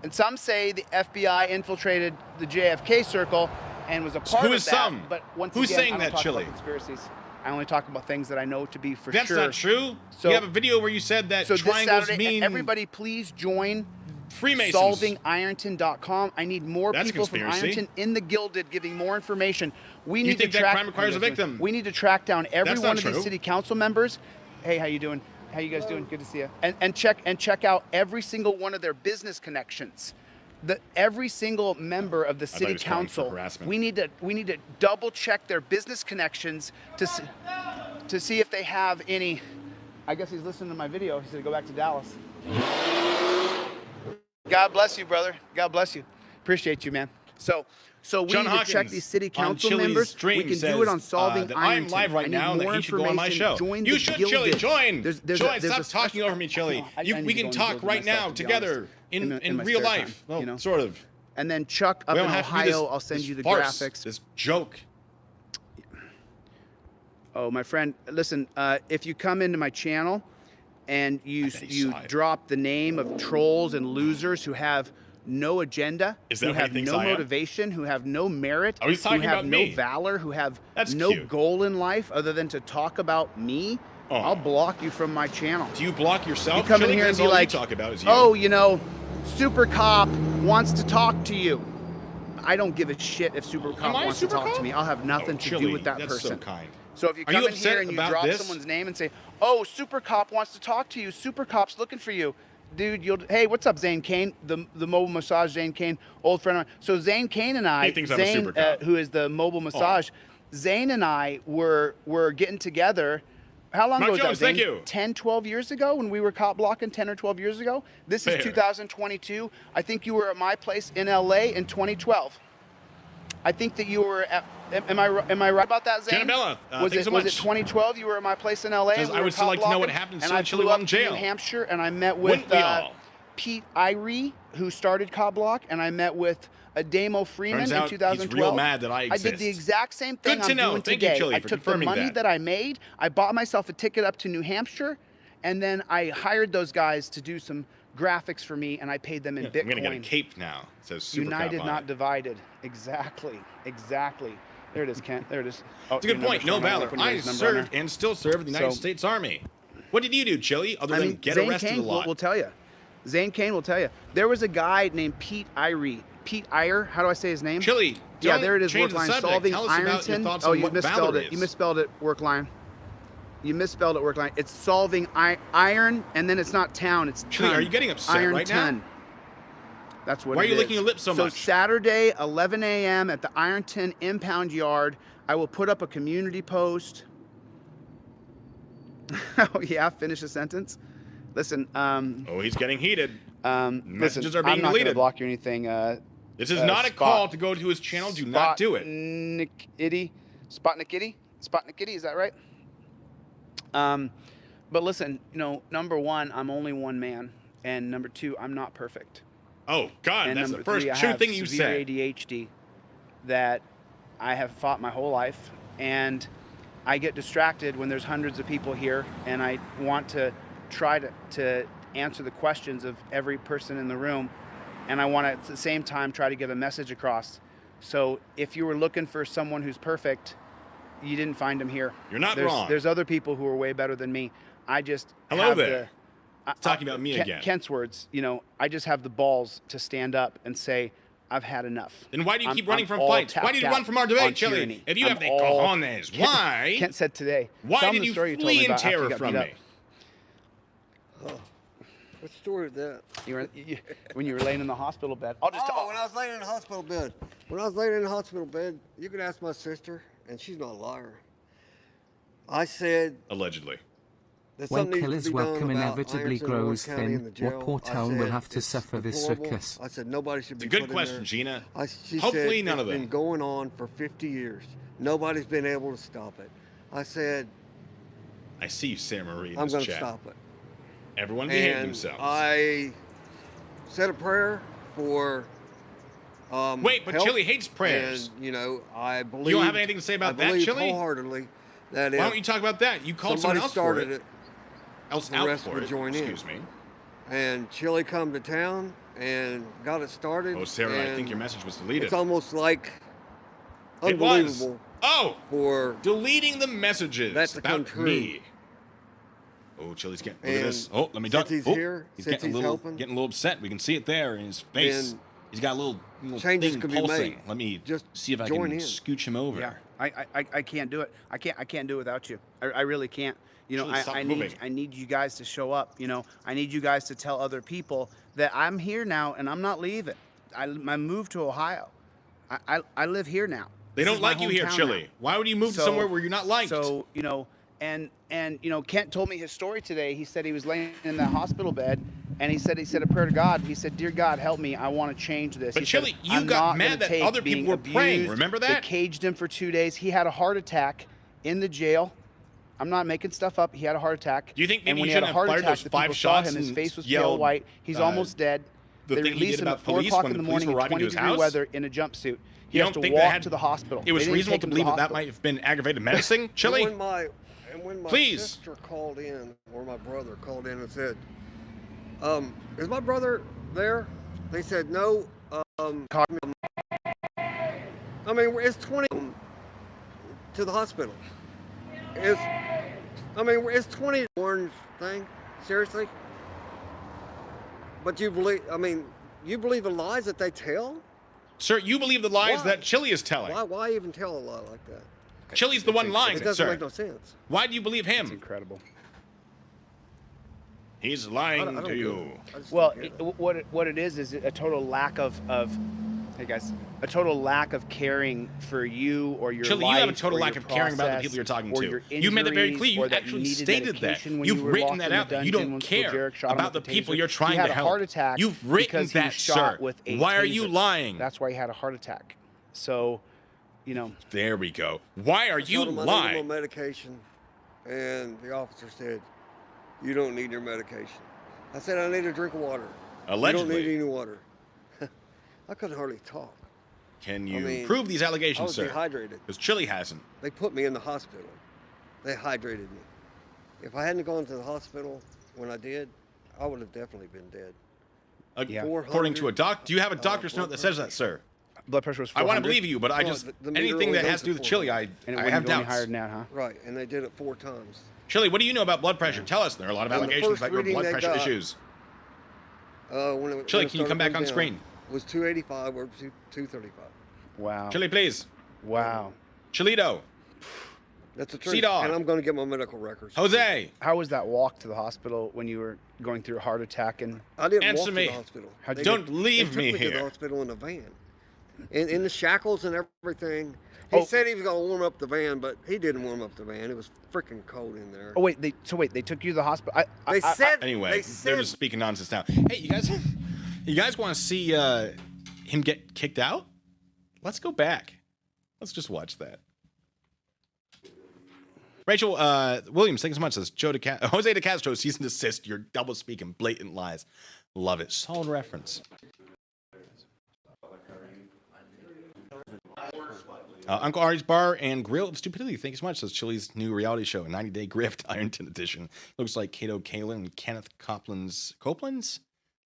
And some say the FBI infiltrated the JFK circle and was a part Who of is that. some? But once Who's again, saying I don't that, talk about Chille? conspiracies. I only talk about things that I know to be for That's sure. not true. So- you have a video where you said that So this triangles Saturday, mean everybody please join Freemasons. solvingironton.com. I need more That's people from conspiracy. Ironton in the Gilded giving more information. We You need think to that track crime requires a victim? We need to track down every That's one not of true. these city council members. Hey, how you doing? How you guys doing? Good to see you. And check out every single one of their business connections. Every single member of the thought city he was calling for council. harassment. We need to double check their business connections to see. to see if they have any. I guess he's listening to my video. He said go back to Dallas. God bless you, brother. God bless you. Appreciate you, man. So we John need to check Hawkins these city on council Chille's members. stream We can says, do it on solving that I am Ironton. live right I need now and that more he should go on my information. show. Join You the should, Gilded. Chille. Join. There's Join. a Stop special- talking over me, Chille. I need We to can go talk and build right myself, now to be together honest, in my real spare life. time, Well, you know? sort of. And then Chuck up We in don't have to do Ohio, this- I'll send this you the farce, graphics. This joke. Oh, my friend, listen, if you come into my channel and you bet he saw it. drop the name of trolls and losers who have no agenda, Is that who what he have thinks no I am? motivation, who have no merit, Oh, he's talking who have about no me. valor, who have That's no cute. goal in life other than to talk about me, Oh. I'll block you from my channel. Do you block yourself? You come in Chille? here and That's be all like, you talk about is you. oh, you know, Super Cop wants to talk to you. I don't give a shit if Super Cop Am I wants Super to talk Cop? to me. I'll have nothing Oh, to Chille, do with that that's person. so kind. So if you Are come you in upset here and you about drop this? someone's name and say, "Oh, Super Cop wants to talk to you. Super Cop's looking for you." Dude, hey, what's up, Zane Kane? The mobile massage, Zane Kane, old friend of mine. So Zane Kane and I, He thinks I'm a Zane, super cop. who is the mobile massage, Zane and I were getting together. How long Mark ago was Jones, that, Zane? thank you. 10, 12 years ago when we were cop blocking, 10 or 12 years ago? This is Fair. 2022. I think you were at my place in LA in 2012. I think that you were at, am I right about that, Zane? Janabella, was thanks it so was much. it 2012 you were at my place in LA? Says, we I were would still cop like to know what blocking, happened and so I Chille flew went up in to jail. New Hampshire and I met with Wouldn't we all? Pete Iyer, who started Cop Block, and I met with Adamo Freeman Turns in out he's 2012. real mad that I I did the exist. exact same thing Good to I'm know. doing Thank you, today. Chille, I for took the confirming money that. that I made, I bought myself a ticket up to New Hampshire, and then I hired those guys to do some graphics for me, and I paid them in Bitcoin. I'm gonna get a cape now. It says Super United, Cop on not it. divided. Exactly. There it is, Kent. There it is. Oh, It's a good point. No valor. I served and still serve in the United So- States Army. What did you do, Chille, other I than mean, get Zane arrested Kane a lot? will tell you. Zane Kane will tell you. There was a guy named Pete Iyer. Pete Iyer. How do I say his name? Chille, Yeah, don't there it is. change Work the line. subject. Solving Tell us about your Ironton. thoughts Oh, on you what misspelled valor it. You is. misspelled it. Work line. You misspelled it. Work line. It's solving iron, and then it's not town. It's Chille, ton. are you getting upset Iron right now? ton. That's what Why it are you is. licking your lips so much? So Saturday, 11 a.m. at the Ironton impound yard, I will put up a community post. Oh yeah, finish the sentence. Listen, Oh, he's getting heated. Messages listen, are being I'm not going to deleted. block you or anything. This is not a call to go to his channel. Do not do it. Spotnikitty, is that right? But listen, you know, number one, I'm only one man, and number two, I'm not perfect. Oh, God, And that's the number first three, I true have thing you severe said. ADHD that I have fought my whole life, and I get distracted when there's hundreds of people here, and I want to try to answer the questions of every person in the room, and I want to at the same time try to get a message across. So if you were looking for someone who's perfect, you didn't find him here. You're not there's, wrong. There's other people who are way better than me. I just Hello have there. Talking about me Ken- again. Kent's words, you know, I just have the balls to stand up and say, I've had enough. Then why do you keep I'm running from all fights? Why tapped do you out run from our on debate, Chille? tyranny. If you I'm have the all- cojones, why? Kent said today. Why Tell him did the you story told me flee in about after you terror got from beat me? up. What story is that? When you were laying in the hospital bed. I'll just When I was laying in the hospital bed. When I was laying in the hospital bed, you can ask my sister, and she's not a liar. I said Allegedly. that When something needs Chille's to be done welcome about inevitably Ironton, Warren grows County, and the thin, what jail. poor I town will said have to it's suffer this deplorable. circus? I said nobody should It's be a good put in question, there. Gina. She Hopefully said none of it's them. been going on for 50 years. Nobody's been able to stop it. I said I see you, Sarah Marie, in I'm this going to chat. stop it. Everyone behave And themselves. I said a prayer for Wait, but help, Chille hates prayers. And, you know, I believe... You don't have anything to say about that, I believe Chille? wholeheartedly that Why if don't you talk about that? You called someone somebody else for started it. it Else the out rest for would it. join in. Excuse me. and Chille come to town and got it started. Oh, Sarah, I think and your message was deleted. It's almost like It was. unbelievable Oh, for deleting the messages that to come about true. me. Oh, Chille's getting. Look at And this. Oh, let me duck. since he's Oh, here, he's since getting a he's little, helping, getting a little upset. We can see it there in his face. then He's got a little changes thing can be pulsing. made. Let me Just see if I join can in. scooch him over. Yeah, I can't do it. I can't do it without you. I really can't. You know, Chille, stop I moving. need you guys to show up. You know, I need you guys to tell other people that I'm here now and I'm not leaving. I moved to Ohio. I live here now. They This don't is my like you here, hometown Chille. now. Why would you move to So- somewhere where you're not liked? So, you know, And you know, Kent told me his story today. He said he was laying in the hospital bed, and he said a prayer to God. He said, "Dear God, help me. I want to change this." But He said, Chille, you "I'm got not mad gonna that take other people being were praying. abused." Remember They that? caged him for 2 days. He had a heart attack in the jail. I'm not making stuff up. He had a heart attack. Do you think maybe and when you he had a shouldn't heart have fired attack, those the 5 people saw shots him. His and face was pale yelled, white. He's almost dead. the They thing he released did him at about 4 police o'clock when in the the police morning were in arriving to his 20-degree house? weather in a jumpsuit. He You has don't to think walk that to the hospital. it was They didn't reasonable take to him believe the that hospital. might have been aggravated menacing, And Chille? when my Please. sister called in, or my brother called in and said, "Is my brother there?" They said, "No." I mean, it's 20 to the hospital. It's 20 orange thing. Seriously? But you believe the lies that they tell? Sir, you believe the lies Why? that Chille is telling. Why even tell a lie like that? Chille's the one lying, It doesn't sir. make no sense. Why do you believe It's him? incredible. He's I lying don't to get you. it. I just Well, don't get it. what it is a total lack of hey guys, a total lack of caring for you or your Chille, life. you have a total or lack your of caring about the process, people you're talking or to. your You made it very injuries, clear. You or that actually needed stated that. medication when You've you were written locked that in the out. You dungeon don't when Uncle care Jarek shot him about with the a people taser. you're trying he had to a help. heart attack. You've written because he that, was shot sir. with a Why are you taser. lying? That's why he had a heart attack. So, you know, There we go. Why are you I told him I needed lying? more medication, and the officer said, "You don't need your medication." I said, "I need a drink of water." You don't Allegedly. need any water. I couldn't hardly talk. Can you I mean, prove these I allegations, was sir? dehydrated. Because Chille hasn't. They put me in the hospital. They hydrated me. If I hadn't gone to the hospital when I did, I would have definitely been dead. Yeah. According to a doc, do you have a blood doctor's note that says that, sir? blood pressure was I 400. want to believe you, but I Well, just the meter anything only that goes has to do to with Chille, 400. and it I wouldn't have go any doubts. higher than that, huh? Right, and they did it 4 times. Chille, what do you know about blood pressure? Tell us. There are a lot of And the allegations first about your reading blood they pressure got- issues. When Chille, it can you come started back going on down, screen? It was 285 or 235. Wow. Chille, please. Wow. Chillito. That's the truth. C-Dog. And I'm going to get my medical records. Jose. How was that walk to the hospital when you were going through a heart attack? And I didn't Answer walk me. to the hospital. How'd you Don't they leave took me to the here. hospital in a van. In the shackles and everything. He Oh. said he was going to warm up the van, but he didn't warm up the van. It was freaking cold in there. oh wait, they took you to the hospital. They said. Anyway, they they're said, just speaking nonsense now. Hey, you guys want to see him get kicked out? Let's go back. Let's just watch that. Rachel Williams, thanks so much. Says Jose de Castro, cease and desist. You're double speaking, blatant lies. Love it. Solid reference. Uncle Ari's Bar and Grill of Stupidity. Thank you so much. Says Chille's new reality show, 90-Day Grift, Ironton Edition. Looks like Cato Kalin and Kenneth Copeland's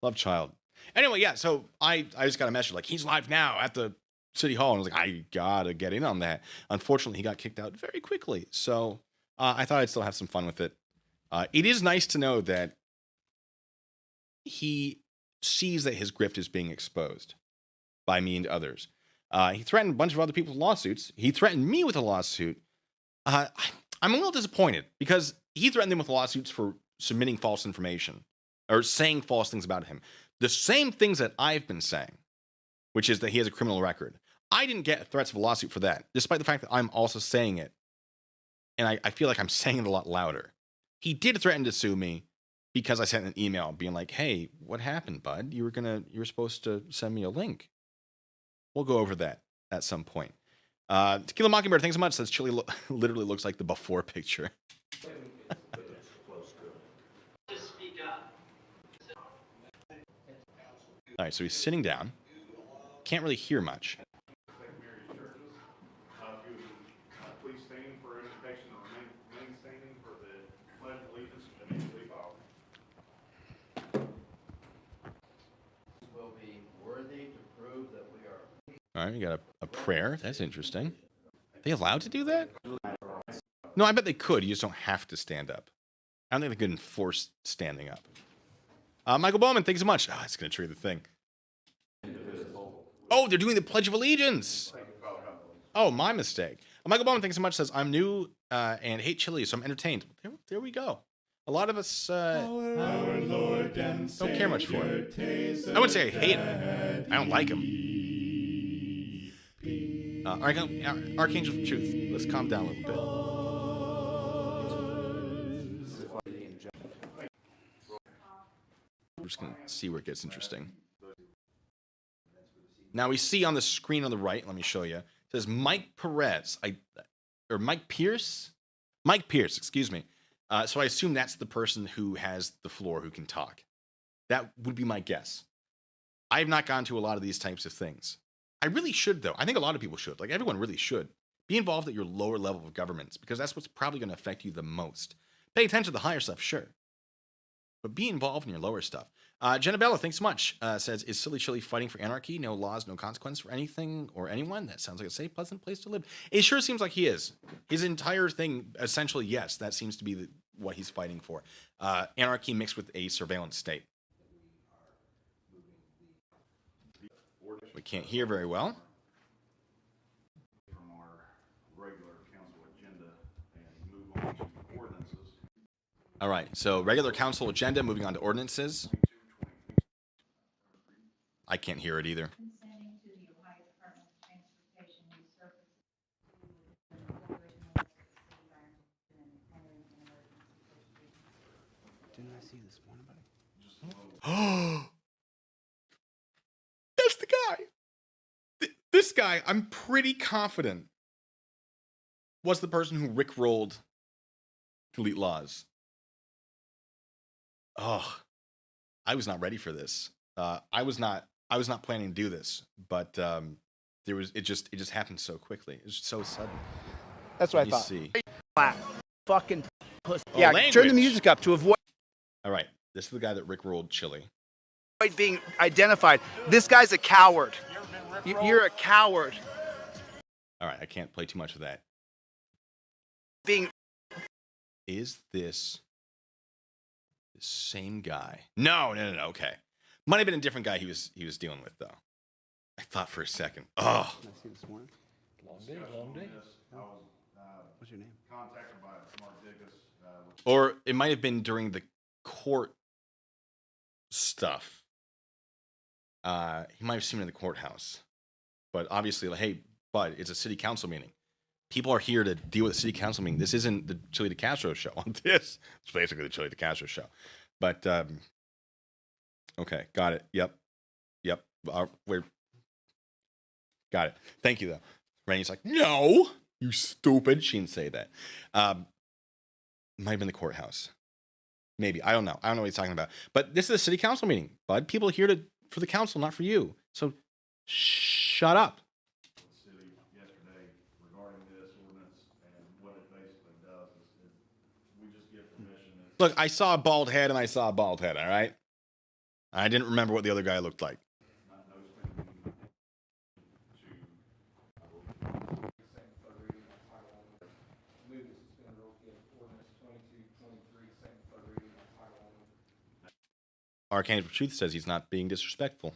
love child. Anyway, yeah. So I just got a message like he's live now at the City Hall, and I was like, I gotta get in on that. Unfortunately, he got kicked out very quickly. So I thought I'd still have some fun with it. It is nice to know that he sees that his grift is being exposed by me and others. He threatened a bunch of other people with lawsuits. He threatened me with a lawsuit. I'm a little disappointed because he threatened them with lawsuits for submitting false information or saying false things about him. The same things that I've been saying, which is that he has a criminal record. I didn't get threats of a lawsuit for that, despite the fact that I'm also saying it. And I feel like I'm saying it a lot louder. He did threaten to sue me because I sent an email being like, hey, what happened, bud? You were supposed to send me a link. We'll go over that at some point. Tequila Mockingbird, thanks so much. Says Chille literally looks like the before picture. All right, so he's sitting down. Can't really hear much. Please stand for invitation to remain standing for the pledge of allegiance immediately following. Will be worthy to prove that we are. All right, we got a prayer. That's interesting. Are they allowed to do that? No, I bet they could. You just don't have to stand up. I don't think they could enforce standing up. Michael Bowman, thanks so much. Oh, it's going to trigger the thing. Oh, they're doing the Pledge of Allegiance. Oh, my mistake. Michael Bowman, thanks so much. Says, I'm new and hate Chille, so I'm entertained. There we go. A lot of us don't care much for him. I wouldn't say I hate him. I don't like him. Archangel of Truth, let's calm down a little bit. We're just going to see where it gets interesting. Now we see on the screen on the right, let me show you. It says Mike Perez, or Mike Pierce? Mike Pierce, excuse me. So I assume that's the person who has the floor, who can talk. That would be my guess. I have not gone to a lot of these types of things. I really should, though. I think a lot of people should. Like, everyone really should. Be involved at your lower level of governments, because that's what's probably going to affect you the most. Pay attention to the higher stuff, sure. But be involved in your lower stuff. Jenabella, thanks so much. Says, is Silly Chille fighting for anarchy? No laws, no consequence for anything or anyone? That sounds like a safe, pleasant place to live. It sure seems like he is. His entire thing, essentially, yes, that seems to be what he's fighting for. Anarchy mixed with a surveillance state. We can't hear very well. From our regular council agenda and move on to ordinances. All right, so regular council agenda, moving on to ordinances. I can't hear it either. Consenting to the Ohio Department of Transportation resurfacing Didn't I see this morning, buddy? That's the guy. This guy, I'm pretty confident, was the person who rickrolled delete laws. Oh, I was not ready for this. I was not planning to do this, but it just happened so quickly. It was so sudden. That's what Let I me thought. see. Fucking pussy. Oh, Yeah, turn the language. music up to avoid All right, this is the guy that rickrolled Chille. being identified. This guy's a coward. You're a coward. All right, I can't play too much of that. Being Is this the same guy? No. Okay, might have been a different guy he was dealing with though. I thought for a second. Oh, Did I see this morning? Long day. I was What's your name? contacted by Mark Dickus. or it might have been during the court stuff. He might have seen me in the courthouse, but obviously, like, hey, bud, it's a city council meeting. People are here to deal with a city council meeting. This isn't the Chille DeCastro show. It's basically the Chille DeCastro show. But okay, got it. Yep. We're got it. Thank you, though. Rainey's like, no, you stupid. She didn't say that. Might have been the courthouse. Maybe. I don't know. I don't know what he's talking about. But this is a city council meeting, bud. People are here for the council, not for you. So shut up. The city yesterday regarding this ordinance, and what it basically does is we just give permission. Look, I saw a bald head and I saw a bald head, all right? I didn't remember what the other guy looked like. Not no spending Arcane for Truth says he's not being disrespectful.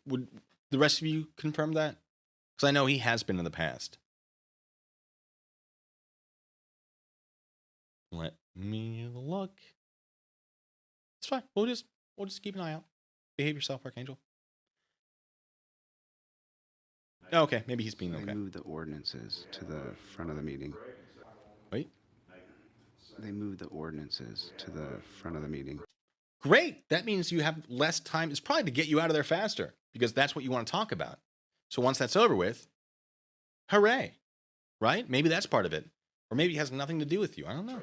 Would the rest of you confirm that? Because I know he has been in the past. Let me look. It's fine. We'll just keep an eye out. Behave yourself, Archangel. Okay, maybe he's being They okay. moved the ordinances to the front of the meeting. Wait. They moved the ordinances to the front of the meeting. Great. That means you have less time. It's probably to get you out of there faster because that's what you want to talk about. So once that's over with, hooray, right? Maybe that's part of it. Or maybe it has nothing to do with you. I don't know.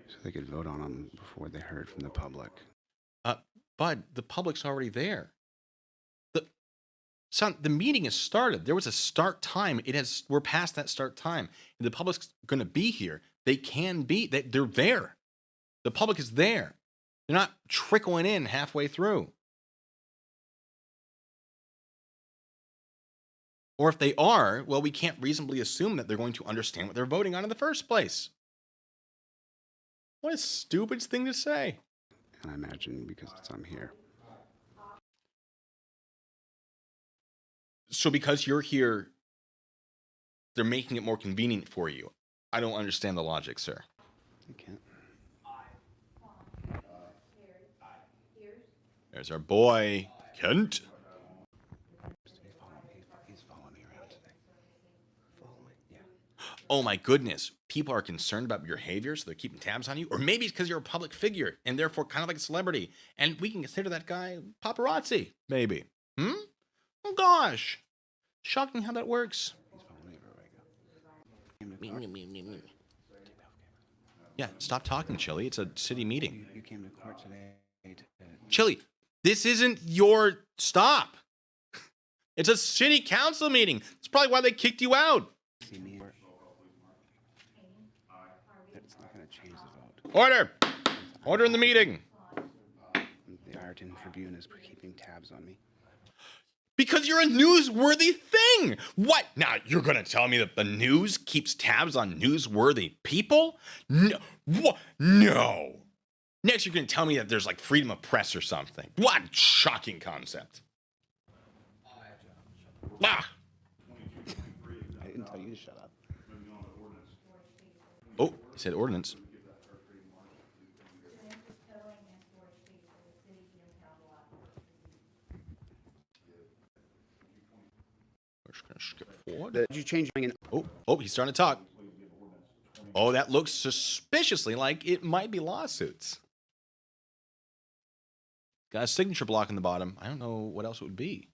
So they could vote on them before they heard from the public. Bud, the public's already there. The meeting has started. There was a start time. We're past that start time. And the public's going to be here. They can be. They're there. The public is there. They're not trickling in halfway through. Or if they are, well, we can't reasonably assume that they're going to understand what they're voting on in the first place. What a stupid thing to say. And I imagine because I'm here. So because you're here, they're making it more convenient for you. I don't understand the logic, sir. I can't. There's our boy, Kent. He's following me around today. Follow me? Yeah. oh my goodness, people are concerned about your behavior, so they're keeping tabs on you. Or maybe it's because you're a public figure and therefore kind of like a celebrity. And we can consider that guy paparazzi, maybe. Oh gosh. Shocking how that works. Yeah, stop talking, Chille. It's a city meeting. You came to court today. Chille, this isn't your stop. It's a city council meeting. That's probably why they kicked you out. That's not going to change the vote. Order. Order in the meeting. The Ireton Tribune is keeping tabs on me. Because you're a newsworthy thing. What? Now, you're going to tell me that the news keeps tabs on newsworthy people? No. What? No. Next, you're going to tell me that there's like freedom of press or something. What shocking concept. Ah. I didn't tell you to shut up. Oh, he said ordinance. We're just going to skip forward. Did you change your mind? Oh, he's starting to talk. Oh, that looks suspiciously like it might be lawsuits. Got a signature block in the bottom. I don't know what else it would be.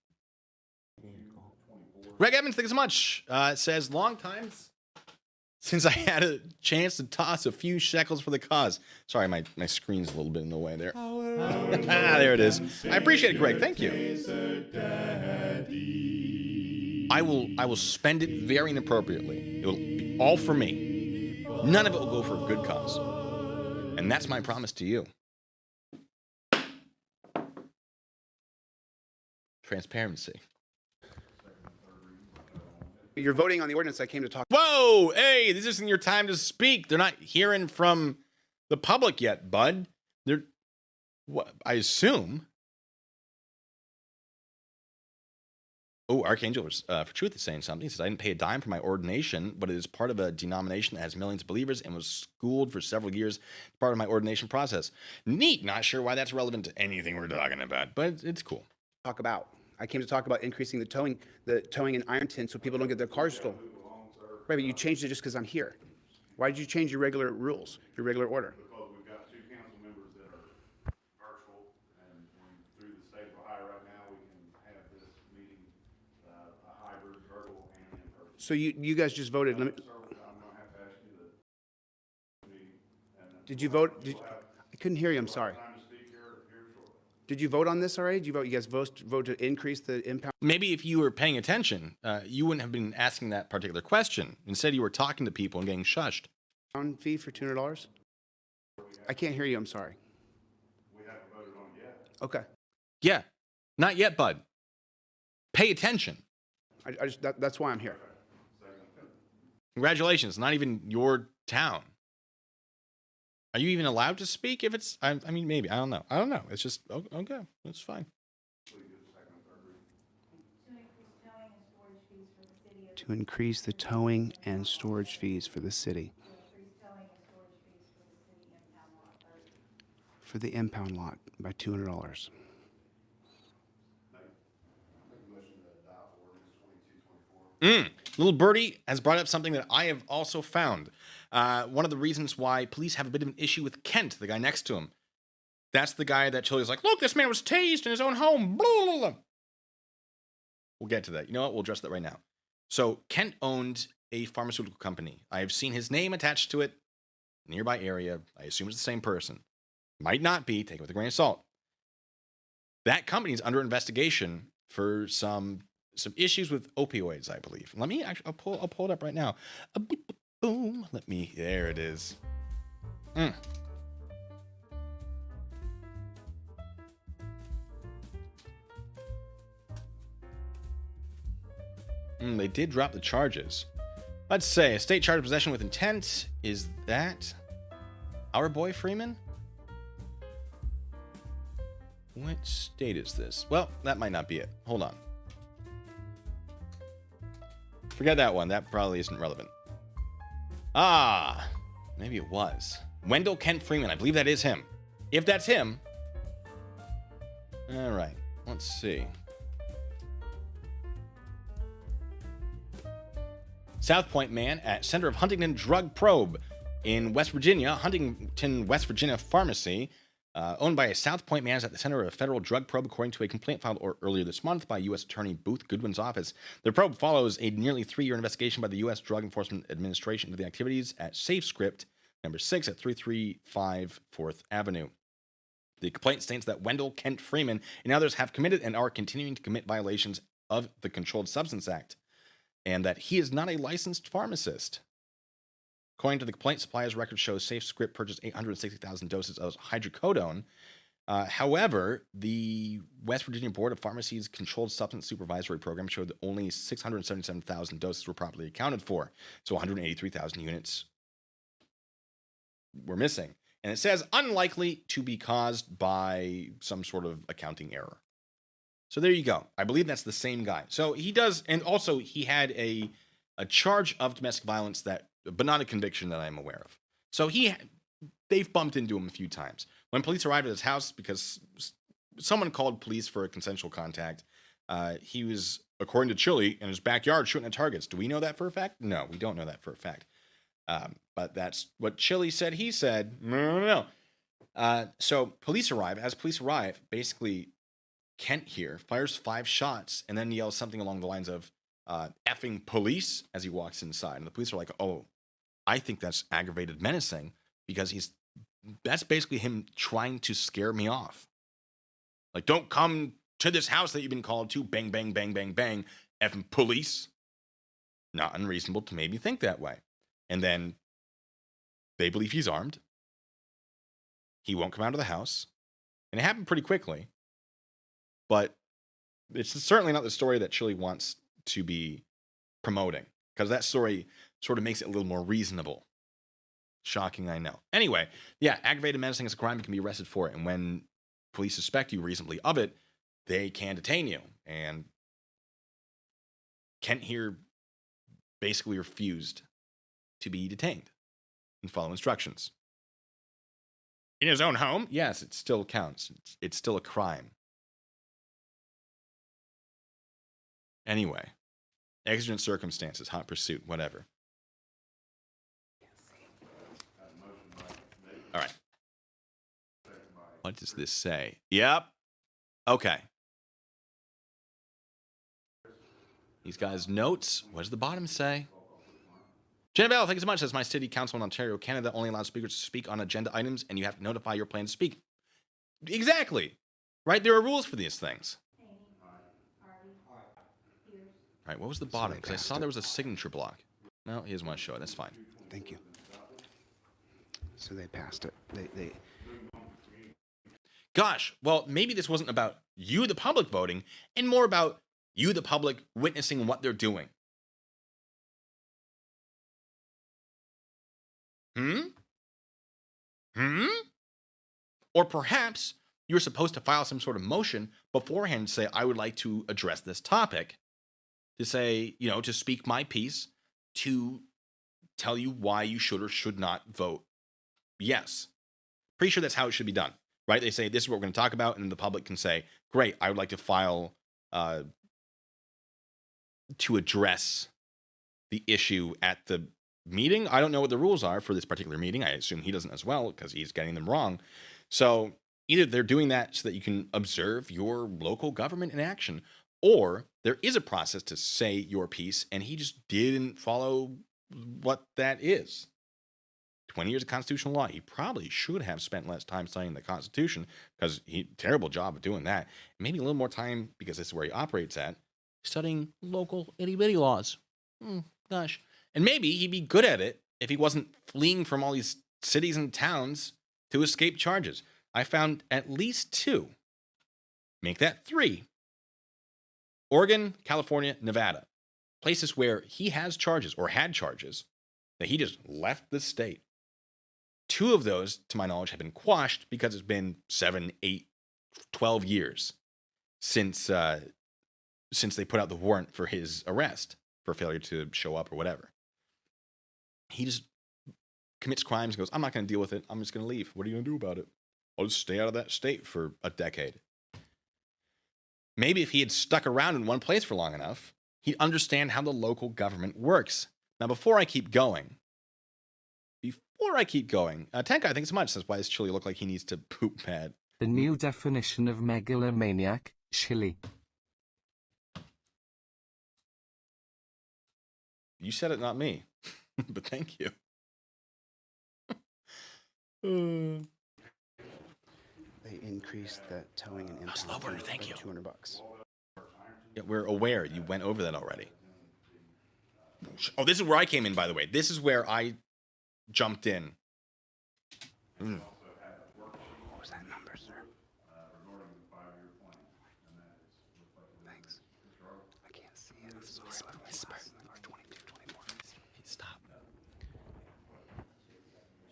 Greg Evans, thank you so much. It says, long time since I had a chance to toss a few shekels for the cause. Sorry, my screen's a little bit in the way there. There it is. I appreciate it, Greg. Thank you. I will spend it very inappropriately. It will be all for me. None of it will go for a good cause. And that's my promise to you. Transparency. You're voting on the ordinance I came to talk. Whoa! Hey, this isn't your time to speak. They're not hearing from the public yet, bud. They're, what? I assume. Oh, Archangel for Truth is saying something. He says, I didn't pay a dime for my ordination, but it is part of a denomination that has millions of believers and was schooled for several years, part of my ordination process. Neat. Not sure why that's relevant to anything we're talking about, but it's cool. Talk about. I came to talk about increasing the towing in Ironton so people don't get their cars stolen. Right, but you changed it just because I'm here. Why did you change your regular rules, your regular order? Because we've got two council members that are virtual, and through the state of Ohio right now, we can have this meeting, a hybrid, virtual, and in person. So you guys just voted. Sir, I'm gonna have to ask you the meeting. Did you vote? I couldn't hear you. I'm sorry. Time to speak here shortly. Did you vote on this already? Did you vote? You guys vote to increase the impound? Maybe if you were paying attention, you wouldn't have been asking that particular question. Instead, you were talking to people and getting shushed. Fee for $200? I can't hear you. I'm sorry. We haven't voted on it yet. Okay. Yeah, not yet, bud. Pay attention. That's why I'm here. Congratulations. Not even your town. Are you even allowed to speak if it's, I mean, maybe. I don't know. It's just, okay. That's fine. To increase the towing and storage fees for the city. For the impound lot by $200. Little Birdie has brought up something that I have also found. One of the reasons why police have a bit of an issue with Kent, the guy next to him. That's the guy that Chille's like, look, this man was tased in his own home. Blah, blah, blah. We'll get to that. You know what? We'll address that right now. So Kent owned a pharmaceutical company. I have seen his name attached to it. Nearby area. I assume it's the same person. Might not be. Take it with a grain of salt. That company is under investigation for some issues with opioids, I believe. Let me actually, I'll pull it up right now. Boom. There it is. They did drop the charges. Let's say a state charge of possession with intent. Is that our boy Freeman? What state is this? Well, that might not be it. Hold on. Forget that one. That probably isn't relevant. Maybe it was. Wendell Kent Freeman. I believe that is him. If that's him. All right. Let's see. South Point man at center of Huntington drug probe in West Virginia. Huntington, West Virginia pharmacy owned by a South Point man is at the center of a federal drug probe, according to a complaint filed earlier this month by U.S. Attorney Booth Goodwin's office. The probe follows a nearly 3-year investigation by the U.S. Drug Enforcement Administration into the activities at SafeScript number 6 at 335 4th Avenue. The complaint states that Wendell Kent Freeman and others have committed and are continuing to commit violations of the Controlled Substance Act, and that he is not a licensed pharmacist. According to the complaint, supplier's record shows SafeScript purchased 860,000 doses of hydrocodone. However, the West Virginia Board of Pharmacy's Controlled Substance Supervisory Program showed that only 677,000 doses were properly accounted for, so 183,000 units were missing. And it says unlikely to be caused by some sort of accounting error. So there you go. I believe that's the same guy. So he does, and also he had a charge of domestic violence but not a conviction that I'm aware of. So they've bumped into him a few times. When police arrived at his house, because someone called police for a consensual contact, he was, according to Chille, in his backyard shooting at targets. Do we know that for a fact? No, we don't know that for a fact. But that's what Chille said. He said, no. So police arrive. As police arrive, basically, Kent here fires 5 shots and then yells something along the lines of effing police as he walks inside. And the police are like, oh, I think that's aggravated menacing, because that's basically him trying to scare me off. Like, don't come to this house that you've been called to. Bang, bang, bang, bang, bang. Effing police. Not unreasonable to maybe think that way. And then they believe he's armed. He won't come out of the house. And it happened pretty quickly. But it's certainly not the story that Chille wants to be promoting, because that story sort of makes it a little more reasonable. Shocking, I know. Anyway, yeah, aggravated menacing is a crime. You can be arrested for it. And when police suspect you reasonably of it, they can detain you. And Kent here basically refused to be detained and follow instructions. In his own home, yes, it still counts. It's still a crime. Anyway, exigent circumstances, hot pursuit, whatever. All right. What does this say? Yep. Okay. These guys' notes. What does the bottom say? Jenna Bell, thank you so much. Says my city council in Ontario, Canada only allows speakers to speak on agenda items, and you have to notify your plan to speak. Exactly. Right? There are rules for these things. All right, what was the bottom? Because I saw there was a signature block. No, he doesn't want to show it. That's fine. Thank you. So they passed it. They. Gosh, well, maybe this wasn't about you, the public, voting, and more about you, the public, witnessing what they're doing. Or perhaps you're supposed to file some sort of motion beforehand and say, I would like to address this topic. To say, to speak my piece, to tell you why you should or should not vote yes. Pretty sure that's how it should be done, right? They say, this is what we're going to talk about, and then the public can say, great, I would like to file to address the issue at the meeting. I don't know what the rules are for this particular meeting. I assume he doesn't as well, because he's getting them wrong. So either they're doing that so that you can observe your local government in action, or there is a process to say your piece, and he just didn't follow what that is. 20 years of constitutional law. He probably should have spent less time studying the Constitution, because terrible job of doing that. Maybe a little more time, because this is where he operates at, studying local itty-bitty laws. Gosh. And maybe he'd be good at it if he wasn't fleeing from all these cities and towns to escape charges. I found at least 2. Make that 3. Oregon, California, Nevada. Places where he has charges, or had charges, that he just left the state. 2 of those, to my knowledge, have been quashed because it's been 7, 8, 12 years since they put out the warrant for his arrest for failure to show up or whatever. He just commits crimes and goes, I'm not going to deal with it. I'm just going to leave. What are you going to do about it? I'll just stay out of that state for a decade. Maybe if he had stuck around in one place for long enough, he'd understand how the local government works. Now, before I keep going, Tenka, thanks so much. Says, why does Chille look like he needs to poop bad? The new definition of megalomaniac, Chille. You said it, not me. But thank you. They increased that towing and impound slow burner, fee thank by you. $200. Yeah, we're aware. You went over that already. Oh, this is where I came in, by the way. This is where I jumped in. What was that number, sir? Thanks. I can't see it. I'm sorry. Whisper. 22, 24. Stop.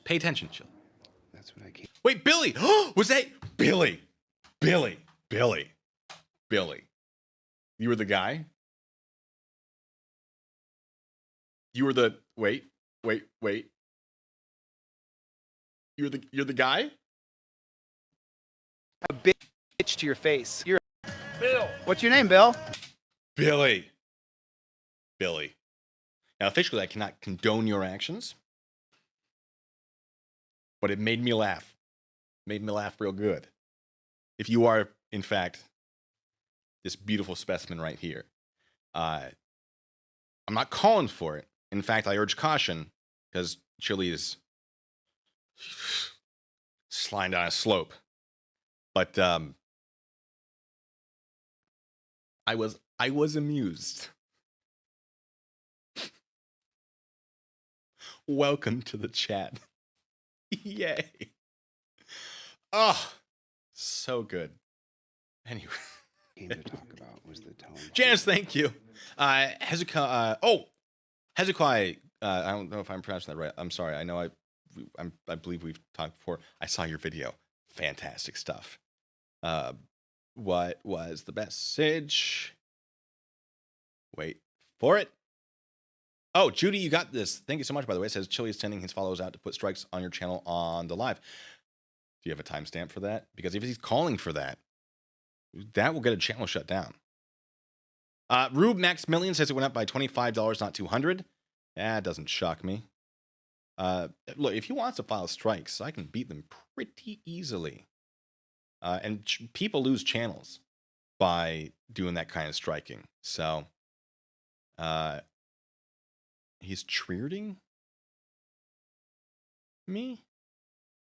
Pay attention, Chille. That's what I came. Wait, Billy! Was that Billy? Billy. You were the guy? You were the wait. You're the guy? A bitch to your face. You're Bill. What's your name, Bill? Billy. Now, officially, I cannot condone your actions, but it made me laugh. Made me laugh real good. If you are, in fact, this beautiful specimen right here, I'm not calling for it. In fact, I urge caution because Chille is sliding down a slope. But I was amused. Welcome to the chat. Yay. Oh, so good. Anyway. Came to talk about was the towing. Janice, thank you. Hezekiah, Hezekiah, I don't know if I'm pronouncing that right. I'm sorry. I know I believe we've talked before. I saw your video. Fantastic stuff. What was the message? Wait for it. Oh, Judy, you got this. Thank you so much, by the way. It says Chille is sending his followers out to put strikes on your channel on the live. Do you have a timestamp for that? Because if he's calling for that, that will get a channel shut down. Rube Max Million says it went up by $25, not $200. That doesn't shock me. Look, if he wants to file strikes, I can beat them pretty easily. And people lose channels by doing that kind of striking. So, he's treating me?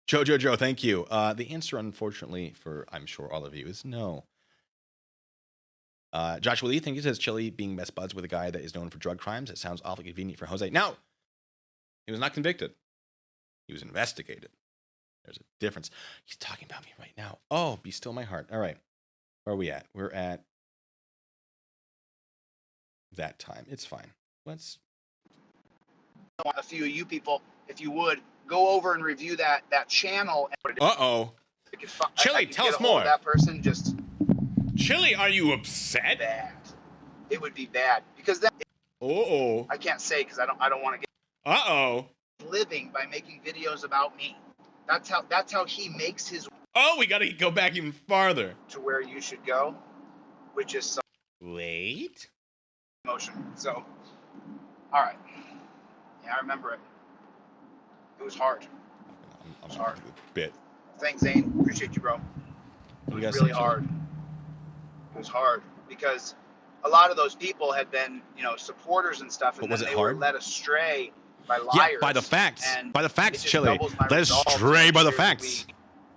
Joe, thank you. The answer, unfortunately, for I'm sure all of you, is no. Joshua Lee, thank you, says Chille being best buds with a guy that is known for drug crimes. It sounds awfully convenient for Jose. Now, he was not convicted. He was investigated. There's a difference. He's talking about me right now. Oh, be still my heart. All right. Where are we at? We're at that time. It's fine. Let's. A few of you people, if you would, go over and review that channel. Uh-oh. Chille, tell us more. That person just Chille, are you upset? bad. It would be bad because then Uh-oh. I can't say because I don't want to get Uh-oh. living by making videos about me. That's how he makes his Oh, we got to go back even farther. to where you should go, which is some Wait. emotion. So, all right. Yeah, I remember it. It was hard. I'm Hard. a bit. Thanks, Zane. Appreciate you, bro. It What do was you guys really think, Chille? hard. It was hard because a lot of those people had been, supporters and stuff, and But was then it they were hard? led astray by liars. Yeah, by the facts. And By the facts, it just Chille. doubles my Led resolve to astray make by the sure that facts.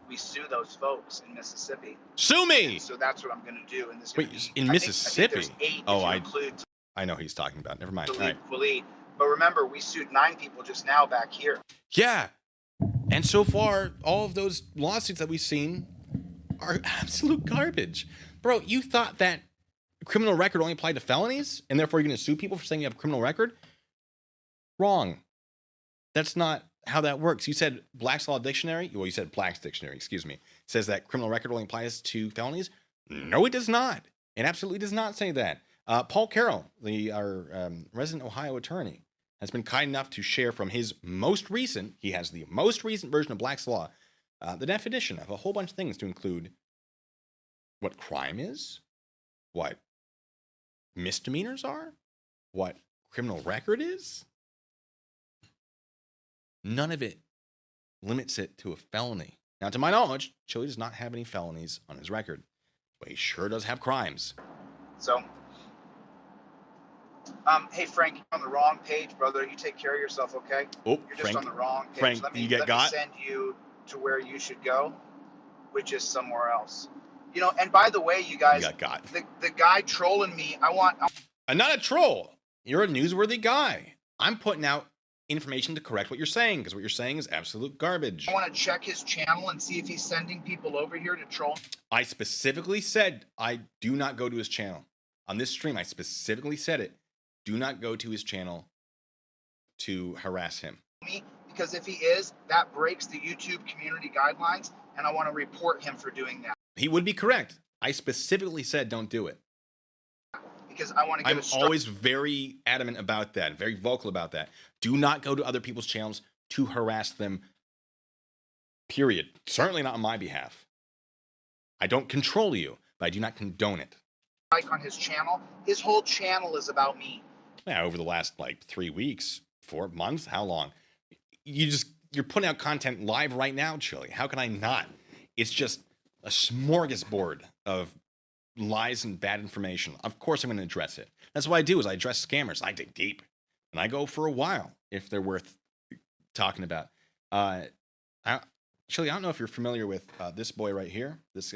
We sue those folks in Mississippi. Sue me. So that's what I'm going to do. And this is Wait, gonna be, in I think Mississippi? there's 8 Oh, if you I include I know who he's talking about. Never mind. All Khalid. right. But remember, we sued 9 people just now back here. Yeah. And so far, all of those lawsuits that we've seen are absolute garbage. Bro, you thought that criminal record only applied to felonies, and therefore you're going to sue people for saying you have a criminal record? Wrong. That's not how that works. You said Black's Law Dictionary. Well, you said Black's Dictionary, excuse me. Says that criminal record only applies to felonies. No, it does not. It absolutely does not say that. Paul Carroll, our resident Ohio attorney, has been kind enough to share from his most recent, he has the most recent version of Black's Law, the definition of a whole bunch of things to include what crime is, what misdemeanors are, what criminal record is, none of it limits it to a felony. Now, to my knowledge, Chille does not have any felonies on his record, but he sure does have crimes. So, hey Frank, you're on the wrong page, brother. You take care of yourself, okay? Oh, You're just on the wrong page. Frank, let me, you get let got? me send you to where you should go, which is somewhere else. You know, and by the way, you guys, You got. the guy trolling me, I'm not a troll. You're a newsworthy guy. I'm putting out information to correct what you're saying, because what you're saying is absolute garbage. I want to check his channel and see if he's sending people over here to troll. I specifically said I do not go to his channel. On this stream, I specifically said it. Do not go to his channel to harass him. Me, because if he is, that breaks the YouTube community guidelines, and I want to report him for doing that. He would be correct. I specifically said don't do it. Because I want to get I'm always very adamant about that, very vocal about that. Do not go to other people's channels to harass them, period. Certainly not on my behalf. I don't control you, but I do not condone it. Like on his channel. His whole channel is about me. Yeah, over the last, 3 weeks, 4 months, how long? You're putting out content live right now, Chille. How can I not? It's just a smorgasbord of lies and bad information. Of course I'm going to address it. That's what I do, is I address scammers. I dig deep. And I go for a while if they're worth talking about. Chille, I don't know if you're familiar with this boy right here, this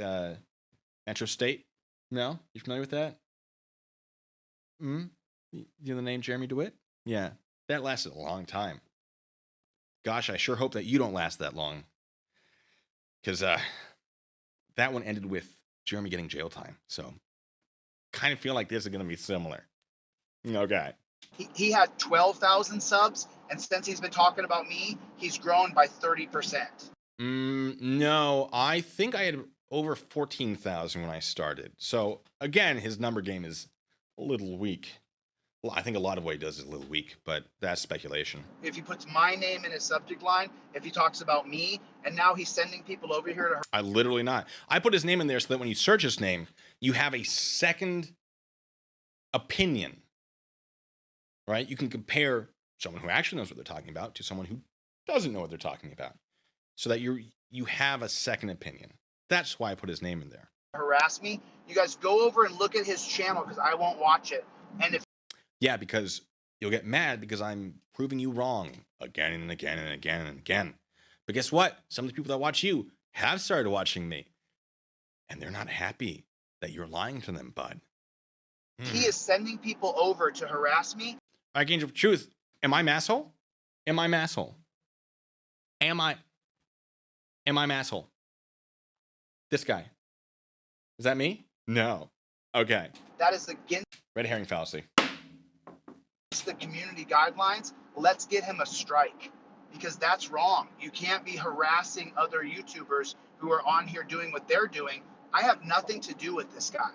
Metro State. No? You familiar with that? You know the name Jeremy DeWitt? Yeah. That lasted a long time. Gosh, I sure hope that you don't last that long. Because that one ended with Jeremy getting jail time. So, kind of feel like this is going to be similar. Okay. He had 12,000 subs, and since he's been talking about me, he's grown by 30%. No, I think I had over 14,000 when I started. So, again, his number game is a little weak. Well, I think a lot of what he does is a little weak, but that's speculation. If he puts my name in his subject line, if he talks about me, and now he's sending people over here to I literally not. I put his name in there so that when you search his name, you have a second opinion, right? You can compare someone who actually knows what they're talking about to someone who doesn't know what they're talking about, so that you have a second opinion. That's why I put his name in there. harass me. You guys go over and look at his channel, because I won't watch it. And if Yeah, because you'll get mad because I'm proving you wrong again and again and again and again. But guess what? Some of the people that watch you have started watching me, and they're not happy that you're lying to them, bud. he is sending people over to harass me, Archangel of Truth, am I an asshole? Am I an asshole? Am I an asshole? This guy. Is that me? No. Okay. that is against Red herring fallacy. the community guidelines. Let's get him a strike, because that's wrong. You can't be harassing other YouTubers who are on here doing what they're doing. I have nothing to do with this guy.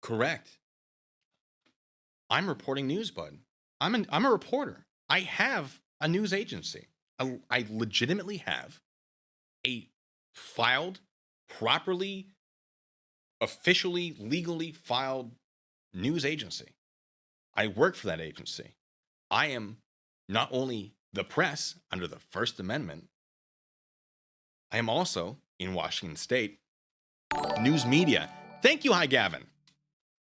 Correct. I'm reporting news, bud. I'm a reporter. I have a news agency. I legitimately have a filed, properly, officially, legally filed news agency. I work for that agency. I am not only the press under the First Amendment, I am also, in Washington State, news media. Thank you, Hi Gavin.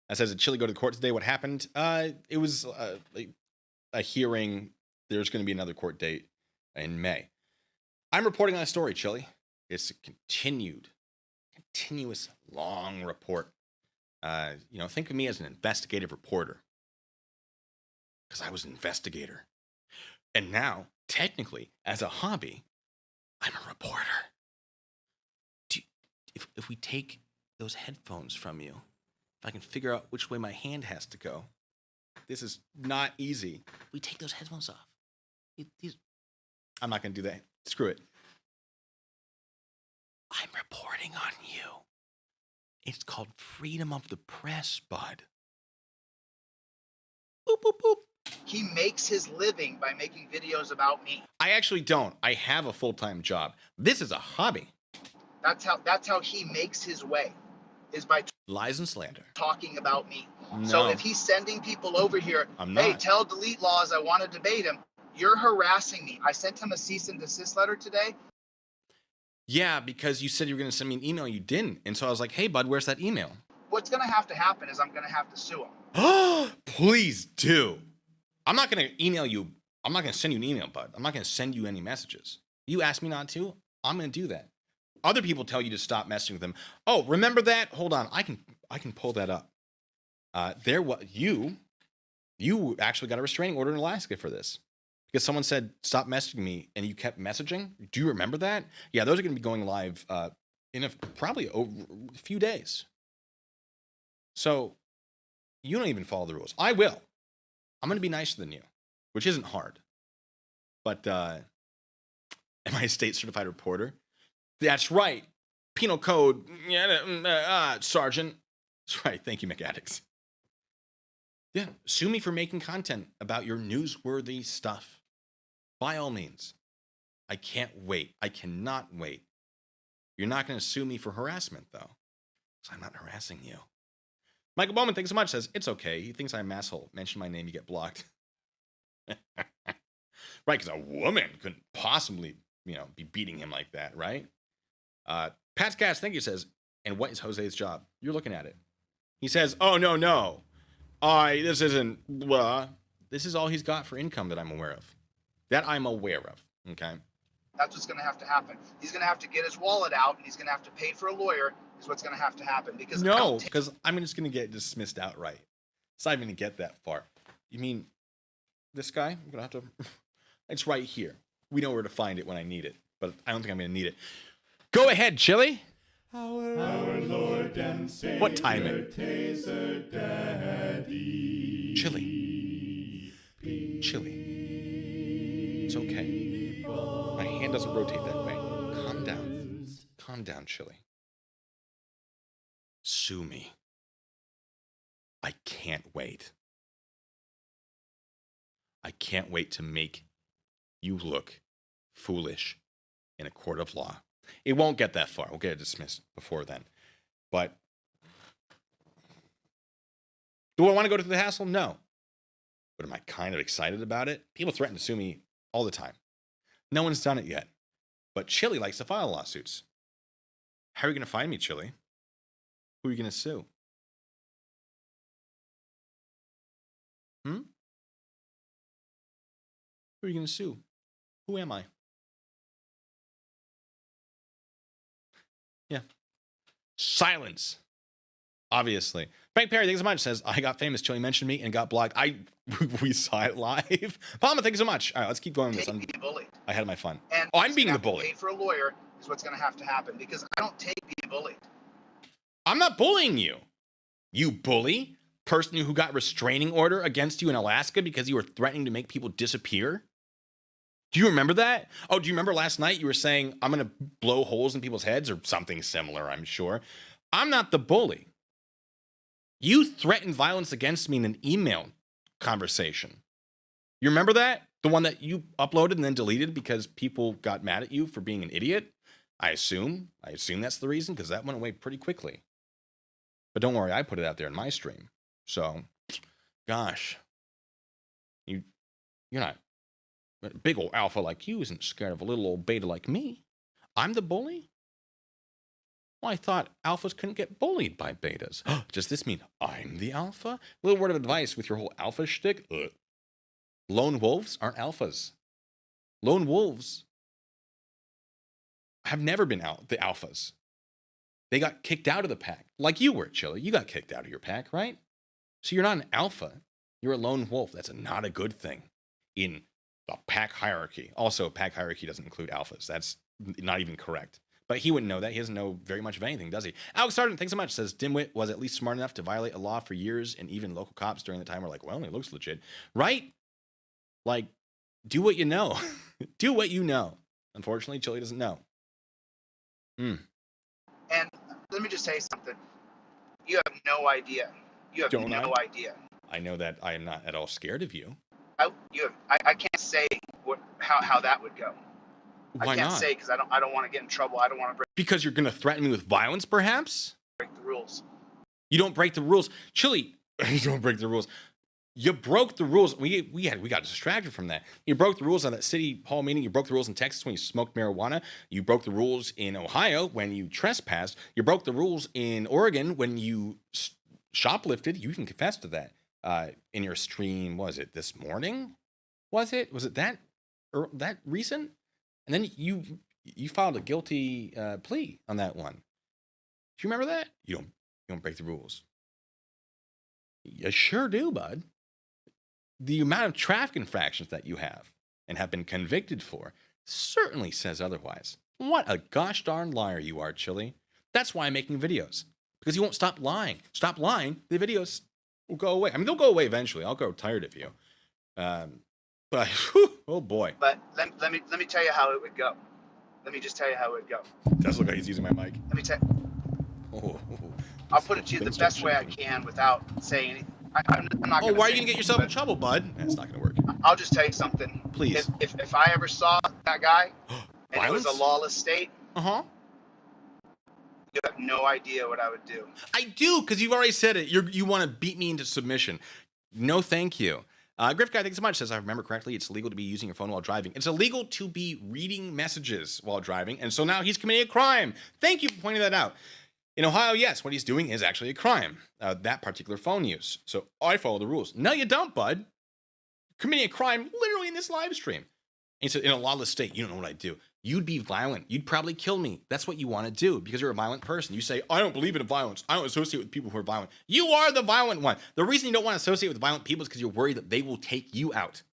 That says, did Chille go to the court today? What happened? It was a hearing. There's going to be another court date in May. I'm reporting on a story, Chille. It's a continuous, long report. Think of me as an investigative reporter, because I was an investigator. And now, technically, as a hobby, I'm a reporter. If we take those headphones from you, if I can figure out which way my hand has to go, this is not easy. We take those headphones off. I'm not going to do that. Screw it. I'm reporting on you. It's called freedom of the press, bud. Boop, boop, boop. He makes his living by making videos about me. I actually don't. I have a full-time job. This is a hobby. That's how he makes his way, is by Lies and slander. talking about me. No. So if he's sending people over here, I'm hey, not. tell Delete Laws I want to debate him, You're harassing me. I sent him a cease and desist letter today. Yeah, because you said you were going to send me an email. You didn't. And so I was like, hey, bud, where's that email? What's going to happen is I'm going to have to sue him. Please do. I'm not going to email you. I'm not going to send you an email, bud. I'm not going to send you any messages. You asked me not to. I'm going to do that. Other people tell you to stop messing with them. Oh, remember that? Hold on. I can pull that up. You actually got a restraining order in Alaska for this. Because someone said, stop messaging me, and you kept messaging. Do you remember that? Yeah, those are going to be going live in probably over a few days. So you don't even follow the rules. I will. I'm going to be nicer than you, which isn't hard. But am I a state certified reporter? That's right. Penal code, Sergeant. That's right. Thank you, McAddicts. Yeah, sue me for making content about your newsworthy stuff. By all means. I can't wait. I cannot wait. You're not going to sue me for harassment, though. Because I'm not harassing you. Michael Bowman, thanks so much, says, it's okay. He thinks I'm an asshole. Mention my name, you get blocked. Right, because a woman couldn't possibly, be beating him like that, right? Pat's Cast, thank you, says, and what is Jose's job? You're looking at it. He says, oh, no. This isn't, this is all he's got for income that I'm aware of. That I'm aware of, okay? That's what's going to happen. He's going to have to get his wallet out, and he's going to have to pay for a lawyer, is what's going to happen. Because no, because I'm just going to get dismissed outright. It's not even going to get that far. You mean this guy? I'm going to have to... It's right here. We know where to find it when I need it, but I don't think I'm going to need it. Go ahead, Chille. Our Lord and Savior, what timing? Taser Daddy. Chille. It's okay. My hand doesn't rotate that way. Calm down. Calm down, Chille. Sue me. I can't wait. I can't wait to make you look foolish in a court of law. It won't get that far. We'll get it dismissed before then. But do I want to go through the hassle? No. But am I kind of excited about it? People threaten to sue me all the time. No one's done it yet. But Chille likes to file lawsuits. How are you going to find me, Chille? Who are you going to sue? Who are you going to sue? Who am I? Yeah. Silence. Obviously. Frank Perry, thanks so much, says, I got famous. Chille mentioned me and got blocked. We saw it live. Palma, thanks so much. All right, let's keep going with this. Being bullied. I had my fun. And I'm being the bully. Pay for a lawyer is what's going to happen because I don't take being bullied. I'm not bullying you. You bully. Person who got restraining order against you in Alaska because you were threatening to make people disappear. Do you remember that? Oh, do you remember last night you were saying, I'm going to blow holes in people's heads or something similar, I'm sure. I'm not the bully. You threatened violence against me in an email conversation. You remember that? The one that you uploaded and then deleted because people got mad at you for being an idiot? I assume that's the reason because that went away pretty quickly. But don't worry, I put it out there in my stream. So, gosh, you're not. A big old alpha like you isn't scared of a little old beta like me. I'm the bully? Well, I thought alphas couldn't get bullied by betas. Does this mean I'm the alpha? A little word of advice with your whole alpha shtick. Lone wolves aren't alphas. Lone wolves have never been the alphas. They got kicked out of the pack. Like you were, Chille. You got kicked out of your pack, right? So you're not an alpha. You're a lone wolf. That's not a good thing in the pack hierarchy. Also, pack hierarchy doesn't include alphas. That's not even correct. But he wouldn't know that. He doesn't know very much of anything, does he? Alex Sargent, thanks so much, says, Dimwit was at least smart enough to violate a law for years, and even local cops during the time were like, well, it looks legit. Right? Like, do what you know. Do what you know. Unfortunately, Chille doesn't know. And let me just say something. You have no idea. You have no idea. I know that I am not at all scared of you. I can't say how that would go. Why I can't not? say because I don't want to get in trouble. I don't want to Because you're going to threaten me with violence, perhaps? break the rules. You don't break the rules. Chille, you don't break the rules. You broke the rules. We got distracted from that. You broke the rules on that city hall meeting. You broke the rules in Texas when you smoked marijuana. You broke the rules in Ohio when you trespassed. You broke the rules in Oregon when you shoplifted. You even confessed to that in your stream. Was it this morning? Was it that recent? And then you filed a guilty plea on that one. Do you remember that? You don't break the rules. You sure do, bud. The amount of traffic infractions that you have and have been convicted for certainly says otherwise. What a gosh darn liar you are, Chille. That's why I'm making videos. Because you won't stop lying. Stop lying, the videos will go away. I mean, they'll go away eventually. I'll grow tired of you. But, whew, oh boy. But let me tell you how it would go. Let me just tell you how it would go. Does look like he's using my mic. Let me tell Oh, I'll put it to you the best way I can without saying anything. I'm not why are you going to get yourself in trouble, bud? That's not going to work. I'll just tell you something. Please. If I ever saw that guy and it was Violence? a lawless state, Uh-huh. you have no idea what I would do. I do, because you've already said it. You want to beat me into submission. No, thank you. Griff Guy, thanks so much. Says, I remember correctly, it's illegal to be using your phone while driving. It's illegal to be reading messages while driving, and so now he's committing a crime. Thank you for pointing that out. In Ohio, yes, what he's doing is actually a crime, that particular phone use. So I follow the rules. No, you don't, bud. Committing a crime literally in this live stream. And he said, in a lawless state, you don't know what I'd do. You'd be violent. You'd probably kill me. That's what you want to do because you're a violent person. You say, I don't believe in violence. I don't associate with people who are violent. You are the violent one. The reason you don't want to associate with violent people is because you're worried that they will take you out.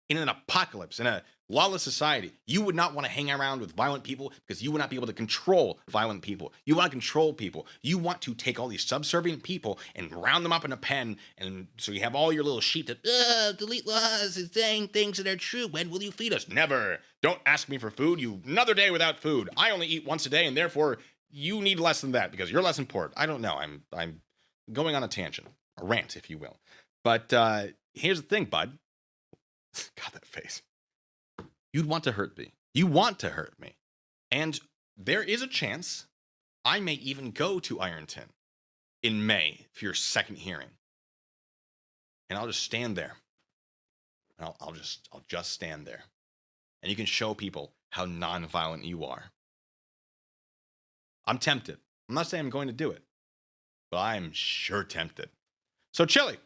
In an apocalypse, in a lawless society, you would not want to hang around with violent people because you would not be able to control violent people. You want to control people. You want to take all these subservient people and round them up in a pen, and so you have all your little sheep that, delete laws and saying things that are true. When will you feed us? Never. Don't ask me for food. Another day without food. I only eat once a day, and therefore you need less than that because you're less important. I don't know. I'm going on a tangent, a rant, if you will. But here's the thing, bud. God, that face. You'd want to hurt me. You want to hurt me. And there is a chance I may even go to Ironton in May for your second hearing. And I'll just stand there. I'll just stand there. And you can show people how non-violent you are. I'm tempted. I'm not saying I'm going to do it, but I'm sure tempted. So, Chille,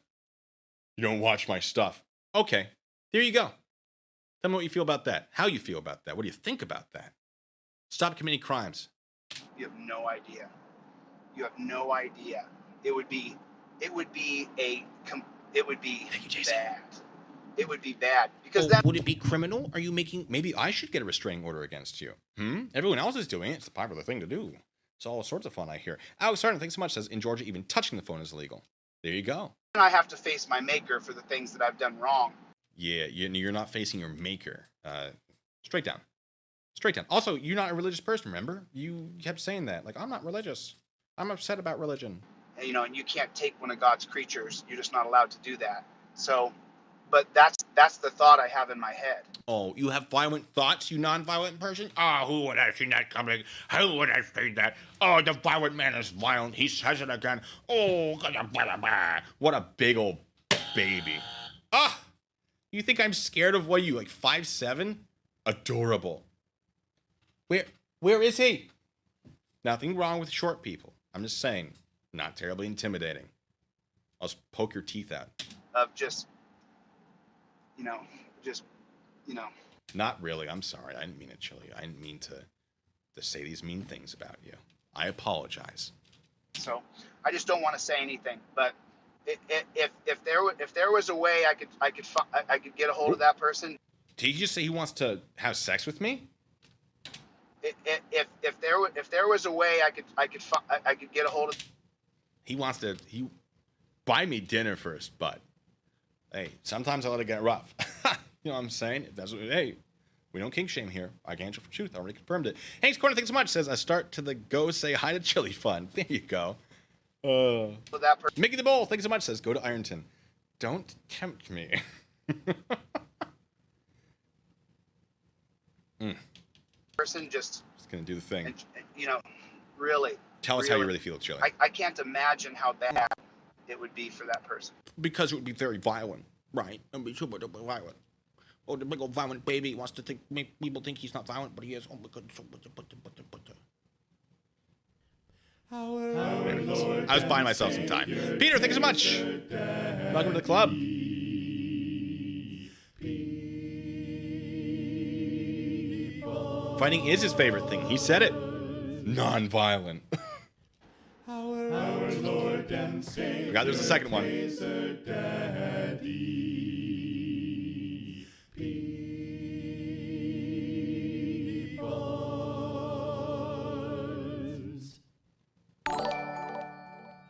you don't watch my stuff. Okay. There you go. Tell me what you feel about that. How you feel about that. What do you think about that? Stop committing crimes. You have no idea. You have no idea. It would be Thank you, Jason. Bad. It would be bad because would it be criminal? Are you making? Maybe I should get a restraining order against you. Everyone else is doing it. It's a popular thing to do. It's all sorts of fun, I hear. Alex Sargent, thanks so much. Says in Georgia, even touching the phone is illegal. There you go. I have to face my maker for the things that I've done wrong. Yeah, you're not facing your maker. Straight down. Straight down. Also, you're not a religious person, remember? You kept saying that. Like, I'm not religious. I'm upset about religion. And, and you can't take one of God's creatures. You're just not allowed to do that. So, but that's the thought I have in my head. Oh, you have violent thoughts, you non-violent person? Oh, who would have seen that coming? Who would have seen that? Oh, the violent man is violent. He says it again. Oh, what a big old baby. Ah! You think I'm scared of what are you, like 5'7"? Adorable. Where is he? Nothing wrong with short people. I'm just saying, not terribly intimidating. I'll just poke your teeth out. Of just. Not really. I'm sorry. I didn't mean it, Chille. I didn't mean to say these mean things about you. I apologize. So I just don't want to say anything, but. If there was a way I could get a hold of that person. Did he just say he wants to have sex with me? If there was a way I could get a hold of. He wants to buy me dinner first, but hey, sometimes I let it get rough. You know what I'm saying? If that's what, hey, we don't kink shame here. I can answer for truth. I already confirmed it. Hank's Corner, thanks so much. Says I start to the go say hi to Chille fun. There you go. Mickey the Bowl, thanks so much. Says go to Ironton. Don't tempt me. Person just gonna do the thing. And, really. Tell us how you really feel, Chille. I can't imagine how bad it would be for that person. Because it would be very violent, right? It would be super duper violent. Oh, the big old violent baby wants to make people think he's not violent, but he is. Oh my goodness. I was buying myself some time. Peter, thank you so much. Welcome to the club. Fighting is his favorite thing. He said it. Non-violent. Our Lord and Savior. Forgot there's a second one.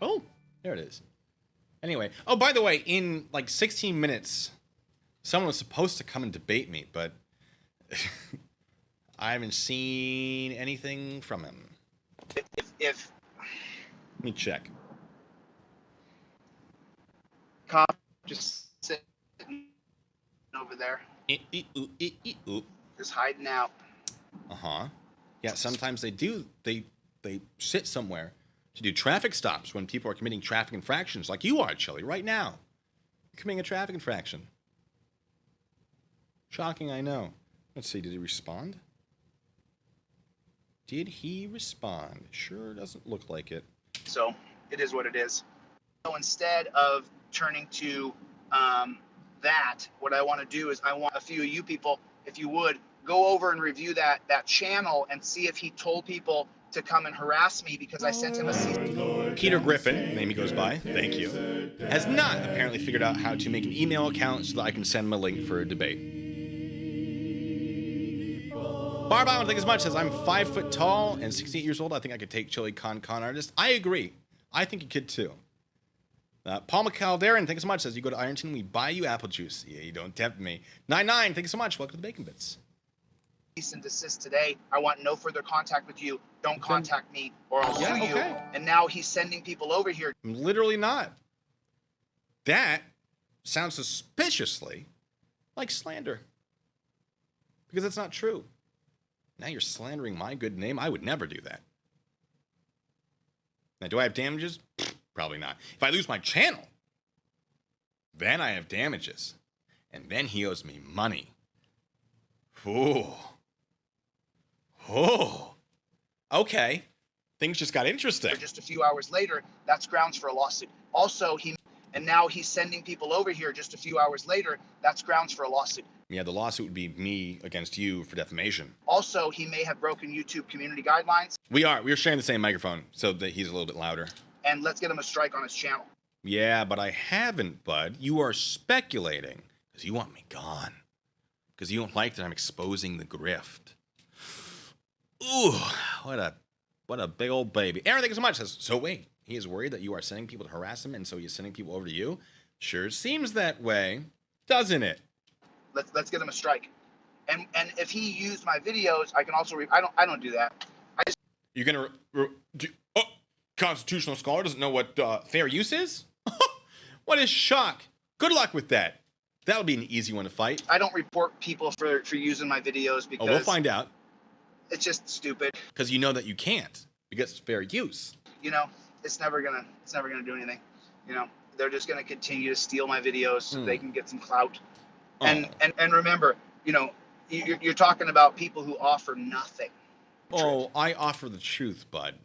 Oh, there it is. Anyway, oh, by the way, in like 16 minutes, someone was supposed to come and debate me, but I haven't seen anything from him. If Let me check. cop just sitting over there, just hiding out. Uh-huh. Yeah, sometimes they do. They sit somewhere to do traffic stops when people are committing traffic infractions, like you are, Chille, right now. You're committing a traffic infraction. Shocking, I know. Let's see, did he respond? Did he respond? Sure doesn't look like it. So it is what it is. So instead of turning to that, what I want to do is I want a few of you people, if you would, go over and review that channel and see if he told people to come and harass me because I sent him a cease. Peter Griffin, name he goes by, thank you, has not apparently figured out how to make an email account so that I can send him a link for a debate. Barbon, thank you so much, says, I'm 5 foot tall and 68 years old. I think I could take Chille con artist. I agree. I think you could too. Paul McCalderin, thank you so much, says, you go to Ironton, we buy you apple juice. Yeah, you don't tempt me. 99, thank you so much. Welcome to the Bacon Bits. Cease and desist today. I want no further contact with you. Don't contact me or I'll sue you. And now he's sending people over here. Literally not. That sounds suspiciously like slander. Because it's not true. Now you're slandering my good name. I would never do that. Now, do I have damages? Probably not. If I lose my channel, then I have damages. And then he owes me money. Ooh. Oh. Okay. Things just got interesting. Just a few hours later, that's grounds for a lawsuit. Also, now he's sending people over here just a few hours later. That's grounds for a lawsuit. Yeah, the lawsuit would be me against you for defamation. Also, he may have broken YouTube community guidelines. We're sharing the same microphone so that he's a little bit louder. And let's get him a strike on his channel. Yeah, but I haven't, bud. You are speculating because you want me gone. Because you don't like that I'm exposing the grift. Ooh, what a big old baby. Aaron, thank you so much. Says, so wait, he is worried that you are sending people to harass him, and so he's sending people over to you? Sure seems that way, doesn't it? Let's get him a strike. And if he used my videos, I can also I don't do that. You're gonna constitutional scholar doesn't know what fair use is? What a shock. Good luck with that. That'll be an easy one to fight. I don't report people for using my videos because we'll find out. It's just stupid. Because you know that you can't because it's fair use. You know, it's never gonna do anything. You know, they're just gonna continue to steal my videos so they can get some clout. And remember, you know, you're talking about people who offer nothing. Oh, I offer the truth, bud.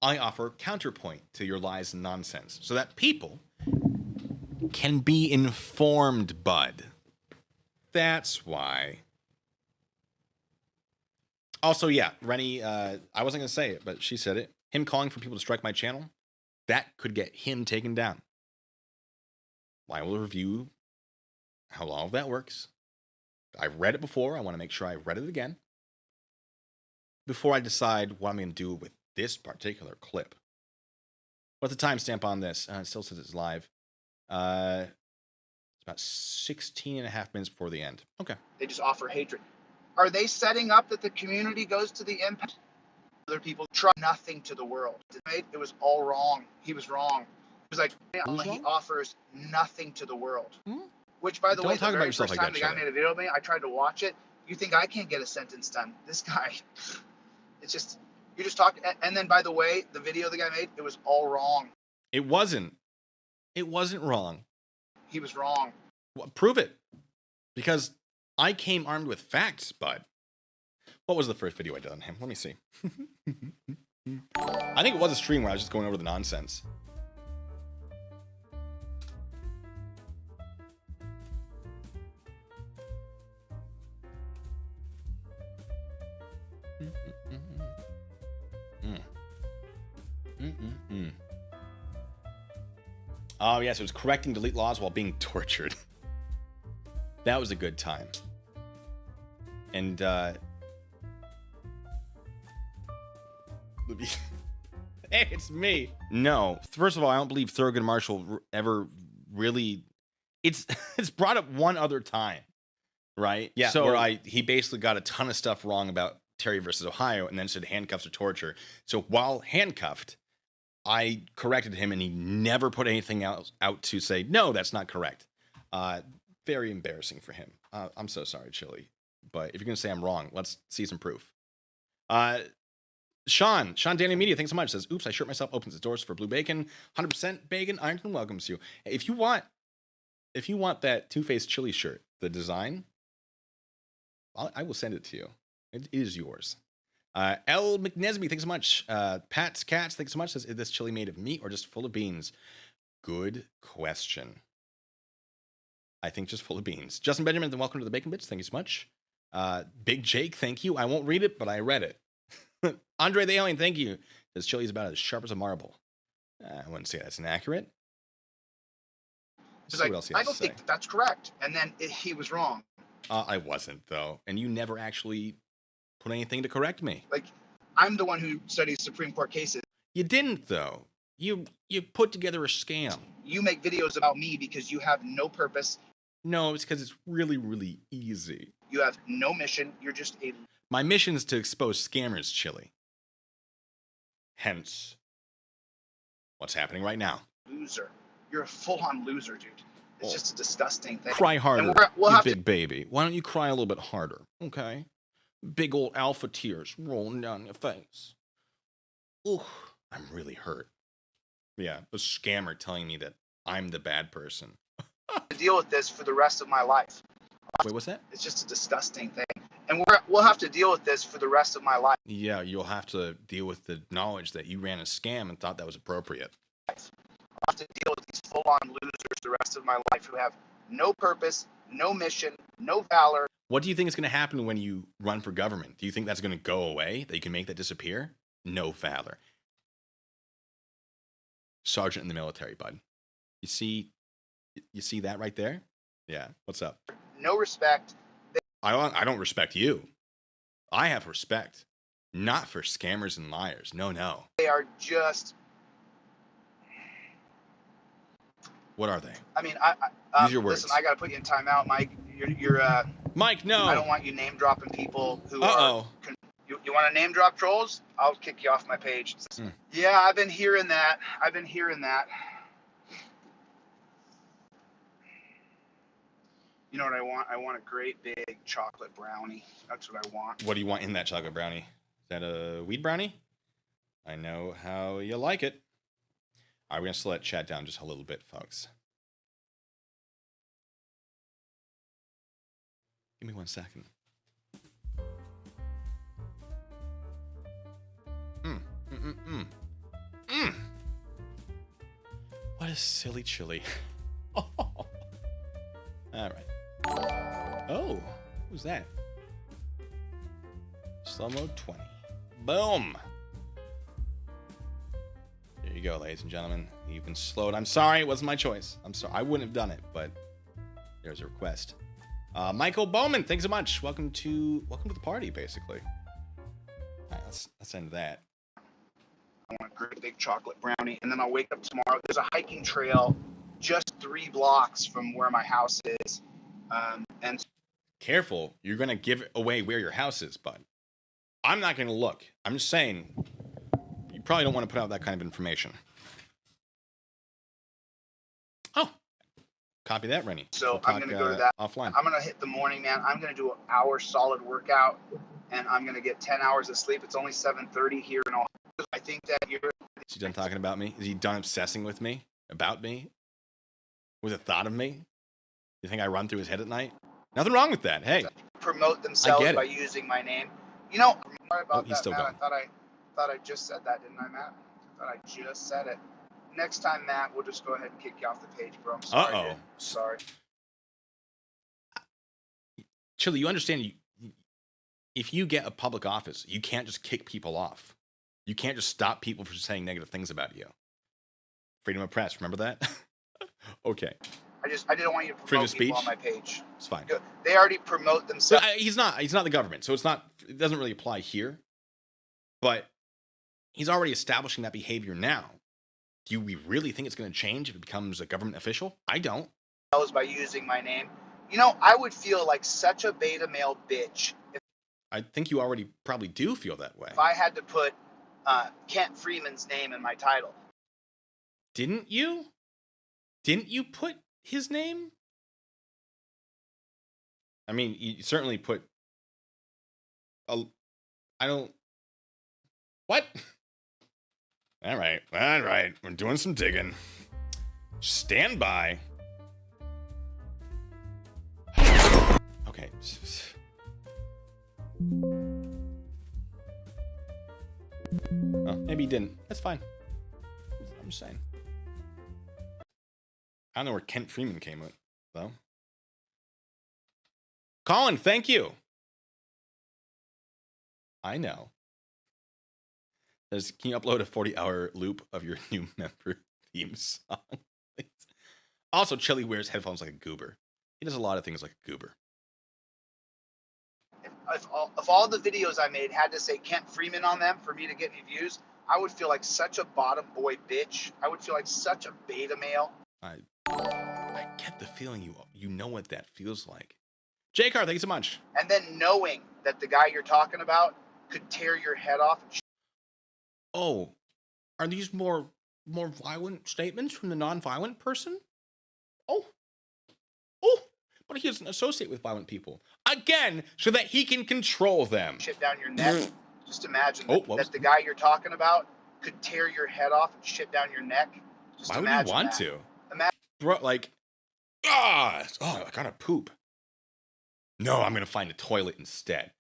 I offer counterpoint to your lies and nonsense so that people can be informed, bud. That's why. Also, yeah, Rennie, I wasn't going to say it, but she said it. Him calling for people to strike my channel, that could get him taken down. I will review how all of that works. I've read it before. I want to make sure I read it again before I decide what I'm going to do with this particular clip. What's the timestamp on this? It still says it's live. It's about 16 and a half minutes before the end. Okay. They just offer hatred. Are they setting up that the community goes to the impact? Other people try nothing to the world. It was all wrong. He was wrong. It was like, he offers nothing to the world. Mm-hmm. Which, by the way, the very first time the guy made a video of me, I tried to watch it. You think I can't get a sentence done? This guy, it's just, you just talk. And then, by the way, the video the guy made, it was all wrong. It wasn't. It wasn't wrong. He was wrong. Well, prove it. Because I came armed with facts, bud. What was the first video I did on him? Let me see. I think it was a stream where I was just going over the nonsense. Oh, yes, it was correcting delete laws while being tortured. That was a good time. And, hey, it's me. No, first of all, I don't believe Thurgood Marshall ever really... It's brought up one other time, right? Yeah, so where he basically got a ton of stuff wrong about Terry versus Ohio and then said handcuffs are torture. So while handcuffed, I corrected him and he never put anything else out to say, no, that's not correct. Very embarrassing for him. I'm so sorry, Chille. But if you're going to say I'm wrong, let's see some proof. Sean Daniel Media, thanks so much. Says, oops, I shirt myself, opens its doors for blue bacon. 100% bacon. Ironton welcomes you. If you want that Two-Faced Chille shirt, the design, I will send it to you. It is yours. L. McNesby, thanks so much. Pat's Cats, thanks so much. Says, is this chili made of meat or just full of beans? Good question. I think just full of beans. Justin Benjamin, then welcome to the Bacon Bits. Thank you so much. Big Jake, thank you. I won't read it, but I read it. Andre the Alien, thank you. This chili is about as sharp as a marble. I wouldn't say that's inaccurate. He's like, I don't think that's correct. And then he was wrong. I wasn't, though. And you never actually put anything to correct me. Like, I'm the one who studies Supreme Court cases. You didn't, though. You put together a scam. You make videos about me because you have no purpose. No, it's because it's really, really easy. You have no mission. You're just a... My mission is to expose scammers, Chille. Hence, what's happening right now. Loser. You're a full-on loser, dude. It's just a disgusting thing. Cry harder, we'll you big baby. Why don't you cry a little bit harder, okay? Big old alpha tears rolling down your face. Ooh, I'm really hurt. Yeah, a scammer telling me that I'm the bad person. To deal with this for the rest of my life. Wait, what's that? It's just a disgusting thing. And we'll have to deal with this for the rest of my life. Yeah, you'll have to deal with the knowledge that you ran a scam and thought that was appropriate. I'll have to deal with these full-on losers the rest of my life who have no purpose, no mission, no valor. What do you think is going to happen when you run for government? Do you think that's going to go away? That you can make that disappear? No valor. Sergeant in the military, bud. You see that right there? Yeah. What's up? No respect. I don't respect you. I have respect. Not for scammers and liars. No. They are just... What are they? I mean, Use your words. Listen, I got to put you in timeout, Mike. You're Mike, no. I don't want you name dropping people who are... You want to name drop trolls? I'll kick you off my page. Yeah, I've been hearing that. You know what I want? I want a great big chocolate brownie. That's what I want. What do you want in that chocolate brownie? Is that a weed brownie? I know how you like it. All right, we're going to slow that chat down just a little bit, folks. Give me 1 second. What a silly chili. All right. Oh, who's that? Slow mode 20. Boom. There you go, ladies and gentlemen. You've been slowed. I'm sorry, it wasn't my choice. I'm sorry. I wouldn't have done it, but there's a request. Michael Bowman, thanks so much. Welcome to the party, basically. All right, let's end that. I want a great big chocolate brownie, and then I'll wake up tomorrow. There's a hiking trail just 3 blocks from where my house is. And careful, you're gonna give away where your house is, bud. I'm not gonna look. I'm just saying, you probably don't want to put out that kind of information. Oh, copy that, Rennie. So I'm gonna go to that offline. I'm gonna hit the morning, man. I'm gonna do an hour solid workout, and I'm gonna get 10 hours of sleep. It's only 7:30 here in Ohio. I think that you're... Is he done talking about me? Is he done obsessing with me? About me? with a thought of me? You think I run through his head at night? Nothing wrong with that. Hey, Promote themselves get it. by using my name. You know, sorry about he's that, still Matt. going. I thought I just said that, didn't I, Matt? I thought I just said it. Next time, Matt, we'll just go ahead and kick you off the page, bro. I'm sorry. Uh-oh. Dude. Sorry. Chille, you understand, if you get a public office, you can't just kick people off. You can't just stop people from saying negative things about you. Freedom of press, remember that? Okay. I didn't want you to Freedom of promote people speech? on my page. It's fine. They already promote So, themselves. he's not the government, so it doesn't really apply here. But he's already establishing that behavior now. Do we really think it's going to change if it becomes a government official? I don't. By using my name. You know, I would feel like such a beta male bitch I think you already probably do feel that way. if I had to put Kent Freeman's name in my title. Didn't you? Didn't you put his name? I mean, you certainly put I don't. What? All right. We're doing some digging. Stand by. Okay. Well, maybe he didn't. That's fine. I'm just saying. I don't know where Kent Freeman came with, though. Colin, thank you. I know. Can you upload a 40-hour loop of your new member theme song? Also, Chille wears headphones like a goober. He does a lot of things like a goober. If all the videos I made had to say Kent Freeman on them for me to get any views, I would feel like such a bottom boy bitch. I would feel like such a beta male. I get the feeling you know what that feels like. J-Car, thank you so much. And then knowing that the guy you're talking about could tear your head off. Oh, are these more violent statements from the non-violent person? Oh, but he doesn't associate with violent people. Again, so that he can control them. Shit down your neck. Just imagine that the guy you're talking about could tear your head off and shit down your neck. Just Why would you want to? Imagine. Bro, like, I gotta poop. No, I'm gonna find a toilet instead.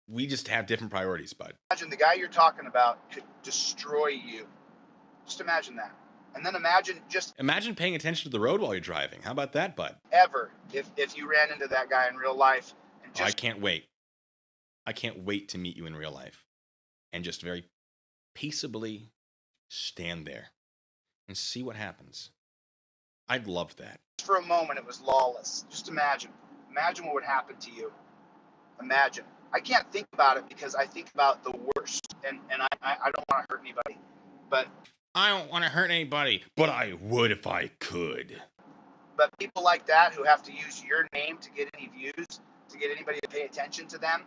We just have different priorities, bud. Imagine the guy you're talking about could destroy you. Just imagine that. And then imagine paying attention to the road while you're driving. How about that, bud? Ever, if you ran into that guy in real life. And I can't wait. I can't wait to meet you in real life. And just very peaceably stand there and see what happens. I'd love that. For a moment, it was lawless. Just imagine. Imagine what would happen to you. Imagine. I can't think about it because I think about the worst. And I don't want to hurt anybody. But I don't want to hurt anybody, but I would if I could. But people like that who have to use your name to get any views, to get anybody to pay attention to them,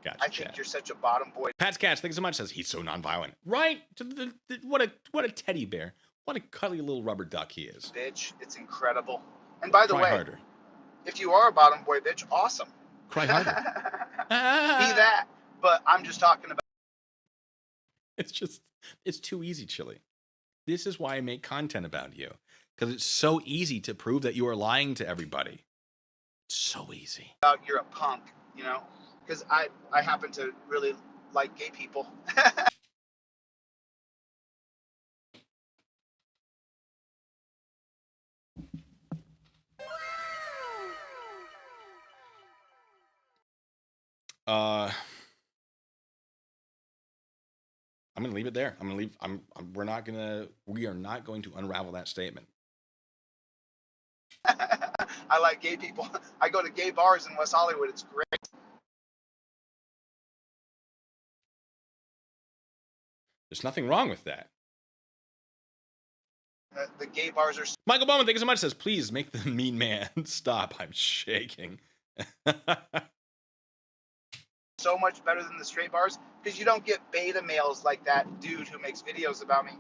gotcha, I think you're such a bottom boy. Pat's Cats, thanks so much, says he's so nonviolent. Right? What a teddy bear. What a cuddly little rubber duck he is. Bitch, it's incredible. And by the way, harder. If you are a bottom boy bitch, awesome. Cry harder. Be that. But I'm just talking about. It's too easy, Chille. This is why I make content about you. Because it's so easy to prove that you are lying to everybody. It's so easy. You're a punk, you know? Because I happen to really like gay people. I'm gonna leave it there. I'm gonna leave. We are not going to unravel that statement. I like gay people. I go to gay bars in West Hollywood. It's great. There's nothing wrong with that. The gay bars are. Michael Bowman, thank you so much. Says, please make the mean man stop. I'm shaking. So much better than the straight bars because you don't get beta males like that dude who makes videos about me.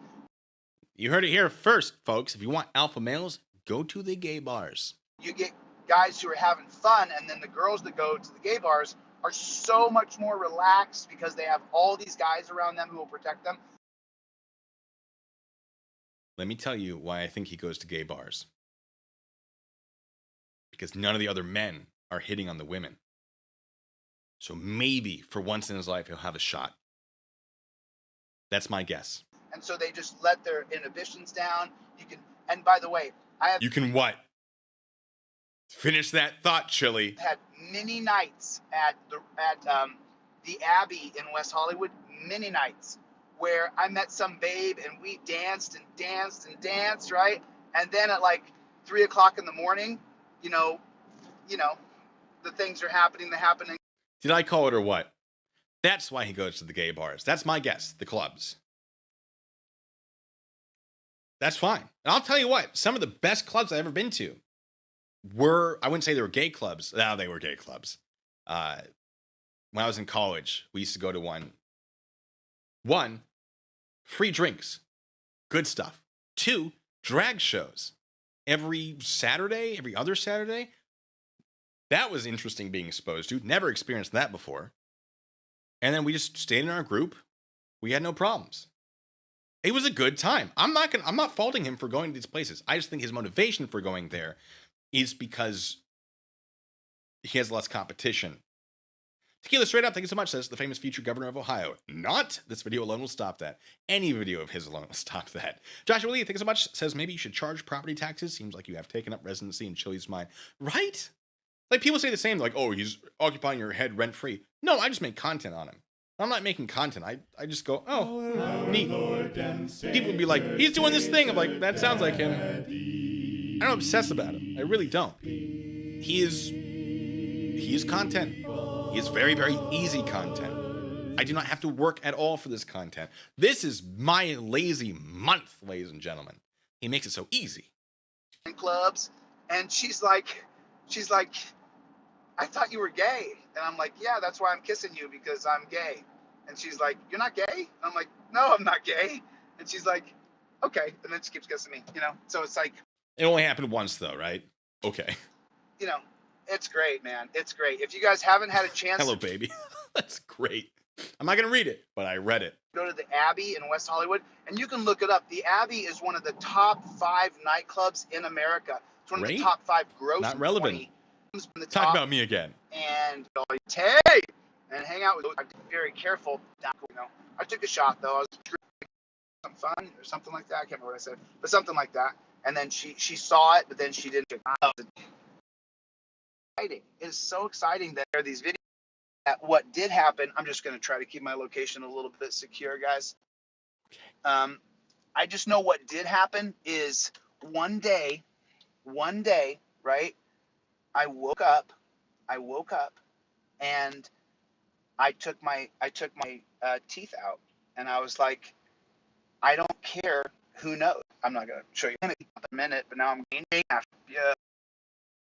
You heard it here first, folks. If you want alpha males, go to the gay bars. You get guys who are having fun, and then the girls that go to the gay bars are so much more relaxed because they have all these guys around them who will protect them. Let me tell you why I think he goes to gay bars. Because none of the other men are hitting on the women. So maybe for once in his life, he'll have a shot. That's my guess. And so they just let their inhibitions down. You can, and by the way, I have You can what? Finish that thought, Chille. had many nights at the Abbey in West Hollywood, many nights where I met some babe and we danced and danced and danced, right? And then at like 3 o'clock in the morning, you know, the things are happening, they're happening. Did I call it or what? That's why he goes to the gay bars. That's my guess, the clubs. That's fine. And I'll tell you what, some of the best clubs I've ever been to were, I wouldn't say they were gay clubs. No, they were gay clubs. When I was in college, we used to go to one. One, free drinks. Good stuff. Two, drag shows. Every Saturday, every other Saturday. That was interesting being exposed to. Never experienced that before. And then we just stayed in our group. We had no problems. It was a good time. I'm not faulting him for going to these places. I just think his motivation for going there is because he has less competition. Tequila Straight Up, thank you so much, says the famous future governor of Ohio. Not this video alone will stop that. Any video of his alone will stop that. Joshua Lee, thank you so much, says maybe you should charge property taxes. Seems like you have taken up residency in Chille's mind. Right? Like people say the same, like, oh, he's occupying your head rent free. No, I just make content on him. I'm not making content. I just go, oh, neat. People would be like, he's doing this thing. I'm like, that sounds like him. I don't obsess about him. I really don't. He is content. He is very, very easy content. I do not have to work at all for this content. This is my lazy month, ladies and gentlemen. He makes it so easy. Clubs, and she's like, I thought you were gay. And I'm like, yeah, that's why I'm kissing you, because I'm gay. And she's like, you're not gay? And I'm like, no, I'm not gay. And she's like, okay. And then she keeps kissing me, So it's like. It only happened once though, right? Okay. It's great, man. It's great. If you guys haven't had a chance. Hello, baby. That's great. I'm not going to read it, but I read it. Go to the Abbey in West Hollywood, and you can look it up. The Abbey is one of the top 5 nightclubs in America. It's one of the top 5 gross. Not relevant. Talk about me again. And take and hang out with those. I'm very careful. I took a shot though. I was some fun or something like that. I can't remember what I said, but something like that. And then she saw it, but then she didn't. Exciting. It is so exciting that there are these videos. At what did happen? I'm just going to try to keep my location a little bit secure, guys. I just know what did happen is one day, right? I woke up and I took my teeth out, and I was like, I don't care who knows. I'm not going to show you in a minute, but now I'm gaining after.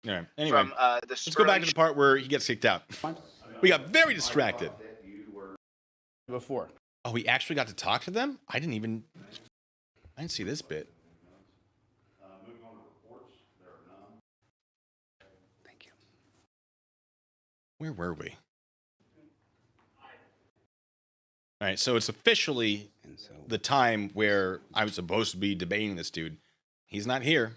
All right. Anyway, from, let's go back to the part where he gets kicked out. We got very distracted. Before. Oh, we actually got to talk to them? I didn't see this bit. Moving on to reports, there are none. Thank you. Where were we? All right, so it's officially the time where I was supposed to be debating this dude. He's not here.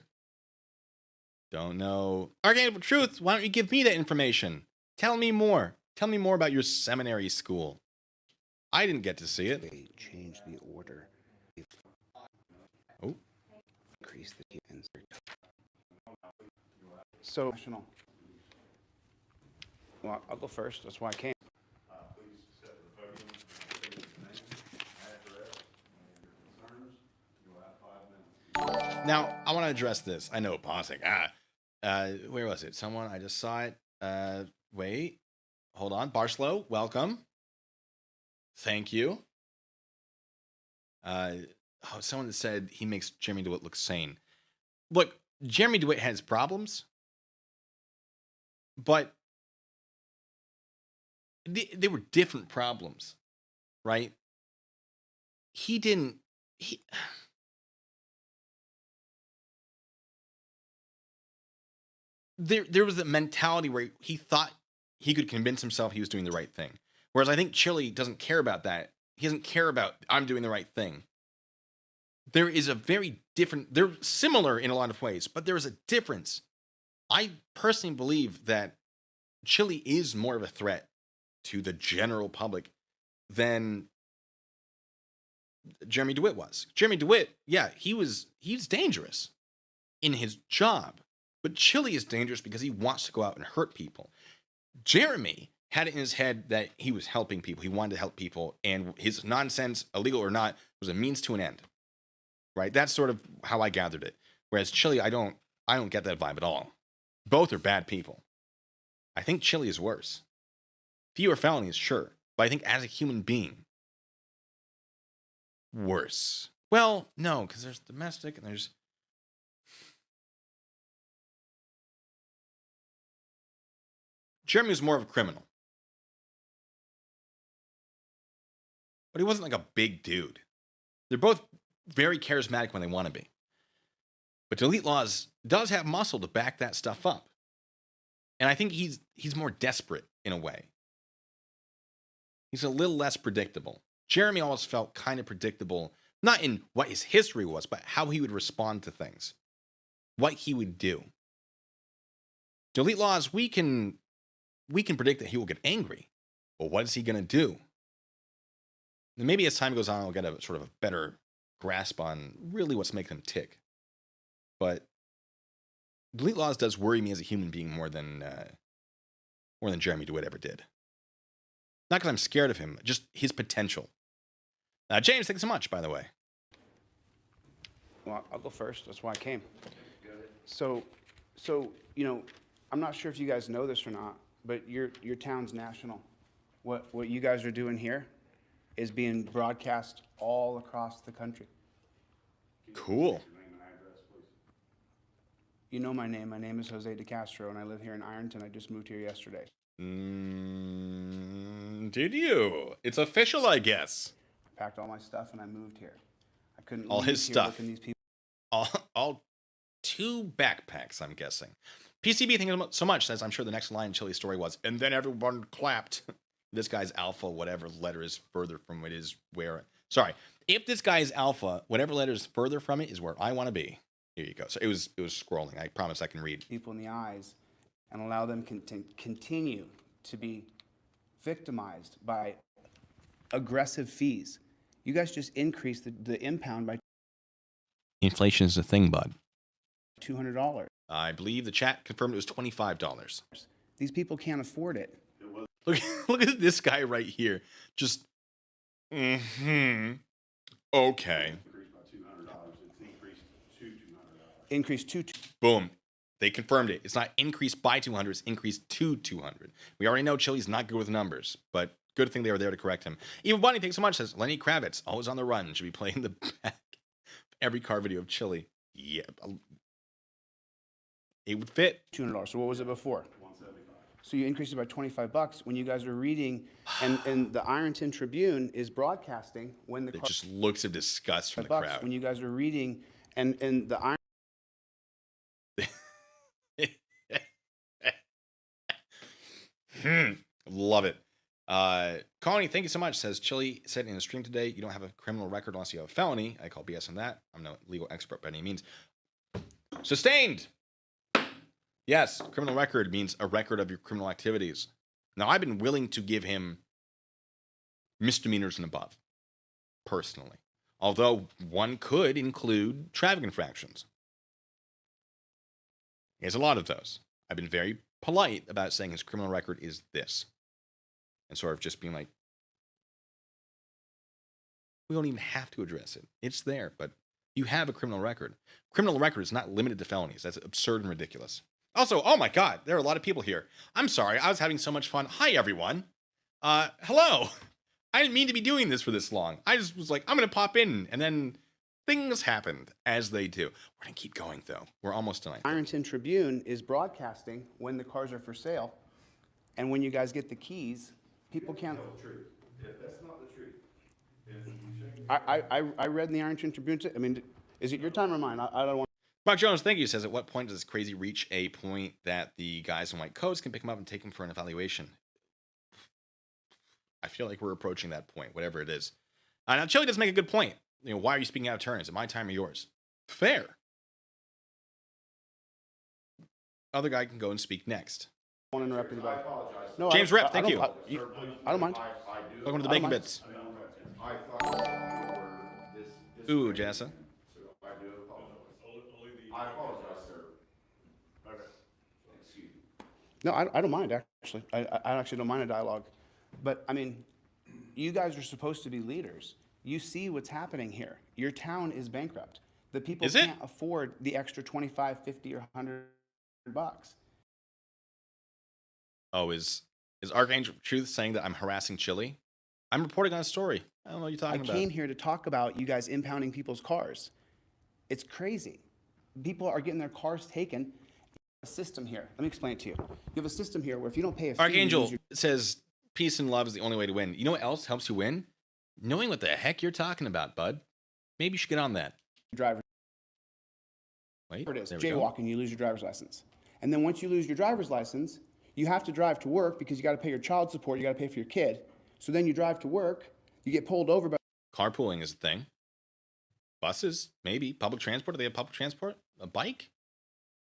Don't know. Arcane of Truth, why don't you give me that information? Tell me more. Tell me more about your seminary school. I didn't get to see it. They changed the order. Oh. Increase the insert. So, well, I'll go first. That's why I came. Please step to the podium, state your name, address, and your concerns. You will have 5 minutes. Now, I want to address this. I know, pausing. Where was it? Someone, I just saw it. Wait. Hold on. Barslow, welcome. Thank you. Someone that said he makes Jeremy DeWitt look sane. Look, Jeremy DeWitt has problems, but they were different problems, right? There was a mentality where he thought he could convince himself he was doing the right thing. Whereas I think Chille doesn't care about that. He doesn't care about, I'm doing the right thing. there is a very different, they're similar in a lot of ways, but there is a difference. I personally believe that Chille is more of a threat to the general public than Jeremy DeWitt was. Jeremy DeWitt, yeah, he's dangerous in his job, but Chille is dangerous because he wants to go out and hurt people. Jeremy had it in his head that he was helping people. He wanted to help people, and his nonsense, illegal or not, was a means to an end. Right? That's sort of how I gathered it. Whereas Chille, I don't get that vibe at all. Both are bad people. I think Chille is worse. Fewer felonies, sure, but I think as a human being, worse. Well, no, because there's domestic and there's... Jeremy was more of a criminal. But he wasn't like a big dude. They're both very charismatic when they want to be. But Delete Laws does have muscle to back that stuff up. And I think he's more desperate in a way. He's a little less predictable. Jeremy always felt kind of predictable, not in what his history was, but how he would respond to things. What he would do. Delete Laws, we can predict that he will get angry. But what is he going to do? And maybe as time goes on, we'll get a sort of a better grasp on really what's making him tick. But Delete Laws does worry me as a human being more than Jeremy DeWitt ever did. Not because I'm scared of him, just his potential. James, thanks so much, by the way. Well, I'll go first. That's why I came. So, you know, I'm not sure if you guys know this or not, but your town's national. What you guys are doing here is being broadcast all across the country. Cool. You know my name. My name is Jose DeCastro, and I live here in Ironton. I just moved here yesterday. Did you? It's official, I guess. I packed all my stuff, and I moved here. I couldn't all leave his here stuff. These people. All 2 backpacks, I'm guessing. PCB, thank you so much, says, I'm sure the next line in Chille's story was, and then everyone clapped. This guy's alpha, whatever letter is further from it is where... Sorry. If this guy is alpha, whatever letter is further from it is where I want to be. Here you go. So it was scrolling. I promise I can read. People in the eyes and allow them to continue to be victimized by aggressive fees. You guys just increased the impound by Inflation is a thing, bud. $200. I believe the chat confirmed it was $25. These people can't afford it. Look at this guy right here. Just, okay. Increased to Boom. They confirmed it. It's not increased by 200, it's increased to 200. We already know Chille's not good with numbers, but good thing they were there to correct him. Even Bunny, thanks so much, says, Lenny Kravitz, always on the run, should be playing the back. Every car video of Chille. Yeah. It would fit. $200. So what was it before? $175. So you increased it by $25 when you guys are reading, and the Ironton Tribune is broadcasting when the It just looks of disgust from the crowd. When you guys are reading, and the Iron. Love it. Connie, thank you so much. Says Chille said in a stream today, you don't have a criminal record unless you have a felony. I call BS on that. I'm no legal expert by any means. Sustained. Yes, criminal record means a record of your criminal activities. Now, I've been willing to give him misdemeanors and above, personally. Although one could include traffic infractions. He has a lot of those. I've been very polite about saying his criminal record is this. And sort of just being like, we don't even have to address it. It's there, but you have a criminal record. Criminal record is not limited to felonies. That's absurd and ridiculous. Also, oh my God, there are a lot of people here. I'm sorry, I was having so much fun. Hi, everyone. Hello. I didn't mean to be doing this for this long. I just was like, I'm going to pop in, and then things happened, as they do. We're going to keep going, though. We're almost done. Ironton Tribune is broadcasting when the cars are for sale, and when you guys get the keys, people can't... Tell the truth. If that's not the truth, if you I read in the Ironton Tribune, I mean, is it your time or mine? I don't want... Mark Jones, thank you, says, at what point does this crazy reach a point that the guys in white coats can pick him up and take him for an evaluation? I feel like we're approaching that point, whatever it is. Now, Chille does make a good point. why are you speaking out of turn? Is it my time or yours? Fair. Other guy can go and speak next. I want to interrupt anybody. No, James Rep, thank you. I don't mind. Welcome to the Bacon Bits. I thought this. Ooh, Jessa. I do apologize. I apologize, sir. Okay. Excuse me. No, I don't mind, actually. I actually don't mind a dialogue. But, I mean, you guys are supposed to be leaders. You see what's happening here. Your town is bankrupt. The people Is it? can't afford the extra 25, 50, or 100 bucks. Oh, is Archangel Truth saying that I'm harassing Chille? I'm reporting on a story. I don't know what you're I talking about. came here to talk about you guys impounding people's cars. It's crazy. People are getting their cars taken. A system here. Let me explain it to you. You have a system here where if you don't pay a fee, you Archangel lose your says peace and love is the only way to win. You know what else helps you win? Knowing what the heck you're talking about, bud. Maybe you should get on that. driver's Wait, Here it is. there we go. Jaywalking, you lose your driver's license. And then once you lose your driver's license, you have to drive to work because you got to pay your child support, you got to pay for your kid. So then you drive to work, you get pulled over by Carpooling is a thing. Buses, maybe. Public transport. Do they have public transport? A bike?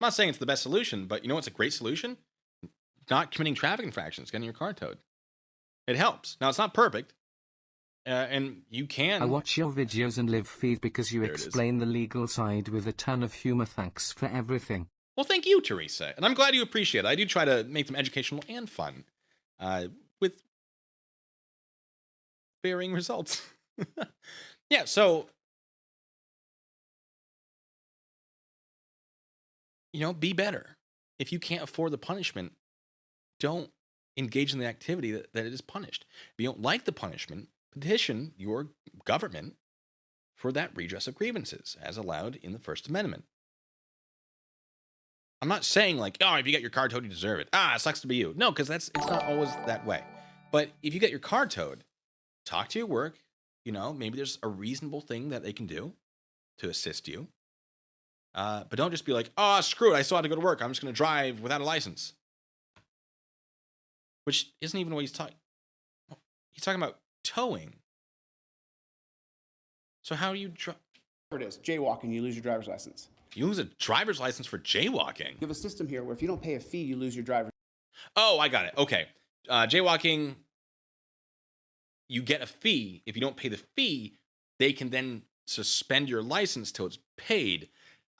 I'm not saying it's the best solution, but you know what's a great solution? Not committing traffic infractions, getting your car towed. It helps. Now, it's not perfect. And you can... I watch your videos and live feed because you There it is. explain the legal side with a ton of humor. Thanks for everything. Well, thank you, Teresa. And I'm glad you appreciate it. I do try to make them educational and fun with varying results. Yeah, so, be better. If you can't afford the punishment, don't engage in the activity that it is punished. If you don't like the punishment, petition your government for that redress of grievances, as allowed in the First Amendment. I'm not saying like, oh, if you get your car towed, you deserve it. It sucks to be you. No, because it's not always that way. But if you get your car towed, talk to your work. Maybe there's a reasonable thing that they can do to assist you. But don't just be like, oh, screw it, I still have to go to work. I'm just going to drive without a license. Which isn't even what he's talking. He's talking about towing. So how do you drive? Here it is. Jaywalking, you lose your driver's license. You lose a driver's license for jaywalking. You have a system here where if you don't pay a fee, you lose your driver's Oh, I got it. Okay. Jaywalking, you get a fee. If you don't pay the fee, they can then suspend your license till it's paid.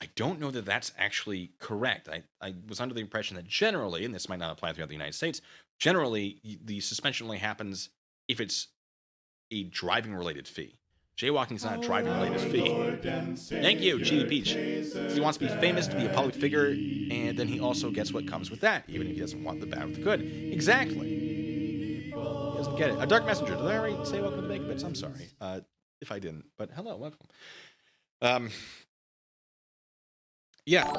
I don't know that that's actually correct. I was under the impression that generally, and this might not apply throughout the United States, generally the suspension only happens if it's a driving-related fee. Jaywalking is not a driving-related fee. Thank you, Chille Peach. He wants to be famous, to be a public figure, and then he also gets what comes with that, even if he doesn't want the bad with the good. Exactly. He doesn't get it. A Dark Messenger. Did I already say welcome to the Bacon Bits? I'm sorry if I didn't, but hello, welcome. Yeah,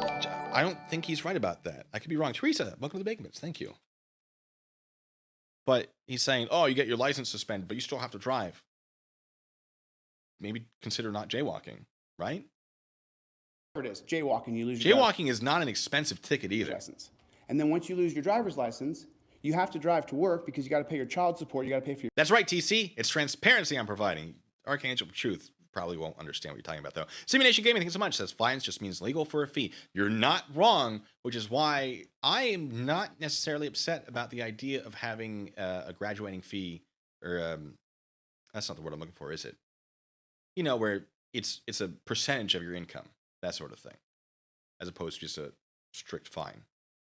I don't think he's right about that. I could be wrong. Teresa, welcome to the Bacon Bits. Thank you. But he's saying, oh, you get your license suspended, but you still have to drive. Maybe consider not jaywalking, right? Here it is. Jaywalking, you lose your Jaywalking is not an expensive ticket either. license. And then once you lose your driver's license, you have to drive to work because you got to pay your child support, you got to pay for your That's right, TC. It's transparency I'm providing. Archangel Truth probably won't understand what you're talking about, though. Simulation Gaming, thank you so much. Says fines just means legal for a fee. You're not wrong, which is why I am not necessarily upset about the idea of having a graduating fee, or that's not the word I'm looking for, is it? Where it's a percentage of your income, that sort of thing, as opposed to just a strict fine.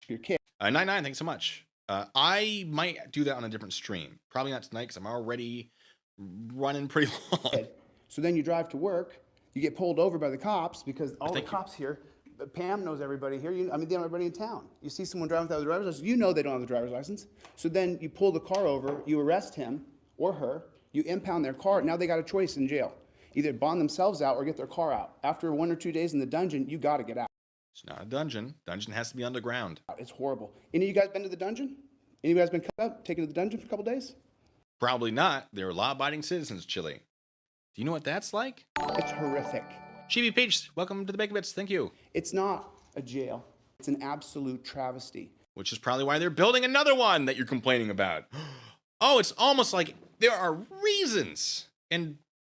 your kid. 99, thanks so much. I might do that on a different stream. Probably not tonight because I'm already running pretty long. So then you drive to work, you get pulled over by the cops because all the Thank you. cops here, Pam knows everybody here, they know everybody in town. You see someone driving without a driver's license, you know they don't have a driver's license. So then you pull the car over, you arrest him or her, you impound their car, now they got a choice in jail. Either bond themselves out or get their car out. After 1 or 2 days in the dungeon, you got to get out. It's not a dungeon. Dungeon has to be underground. It's horrible. Any of you guys been to the dungeon? Any of you guys been cut up, taken to the dungeon for a couple days? Probably not. They're law-abiding citizens, Chille. Do you know what that's like? It's horrific. Chibi Peach, welcome to the Bacon Bits. Thank you. It's not a jail. It's an absolute travesty. Which is probably why they're building another one that you're complaining about. Oh, it's almost like there are reasons. And,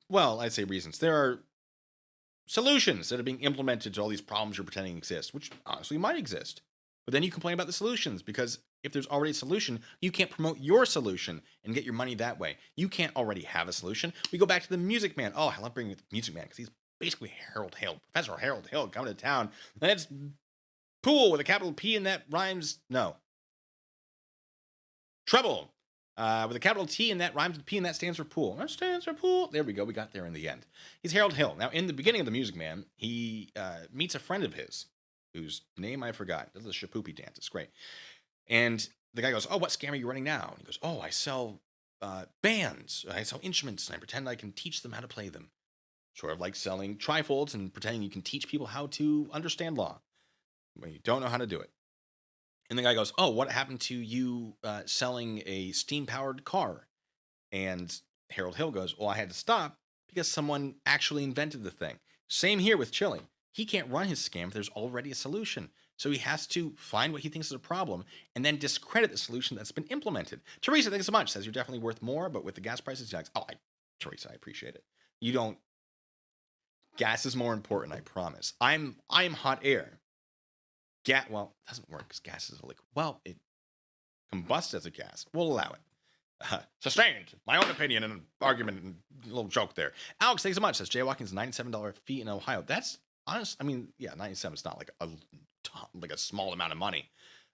well, I'd say reasons. There are solutions that are being implemented to all these problems you're pretending exist, which honestly might exist. But then you complain about the solutions because if there's already a solution, you can't promote your solution and get your money that way. You can't already have a solution. We go back to the Music Man. Oh, I love bringing the Music Man because he's basically Harold Hill, Professor Harold Hill coming to town. And it's pool with a capital P and that rhymes. No. Trouble with a capital T and that rhymes with P and that stands for pool. That stands for pool. There we go. We got there in the end. He's Harold Hill. Now, in the beginning of the Music Man, he meets a friend of his whose name I forgot. Does the shapoopy dance. It's great. And the guy goes, oh, what scam are you running now? And he goes, oh, I sell bands. I sell instruments and I pretend I can teach them how to play them. Sort of like selling trifolds and pretending you can teach people how to understand law when you don't know how to do it. And the guy goes, oh, what happened to you selling a steam-powered car? And Harold Hill goes, well, I had to stop because someone actually invented the thing. Same here with Chille. He can't run his scam if there's already a solution. So he has to find what he thinks is a problem and then discredit the solution that's been implemented. Teresa, thanks so much. Says you're definitely worth more, but with the gas prices, Teresa, I appreciate it. You don't. Gas is more important, I promise. I'm hot air. Well, it doesn't work because gas is a liquid. Well, it combusts as a gas. We'll allow it. Sustained. My own opinion and an argument and a little joke there. Alex, thanks so much. Says jaywalking's $97 fee in Ohio. That's honest. I mean, yeah, 97 is not like a small amount of money.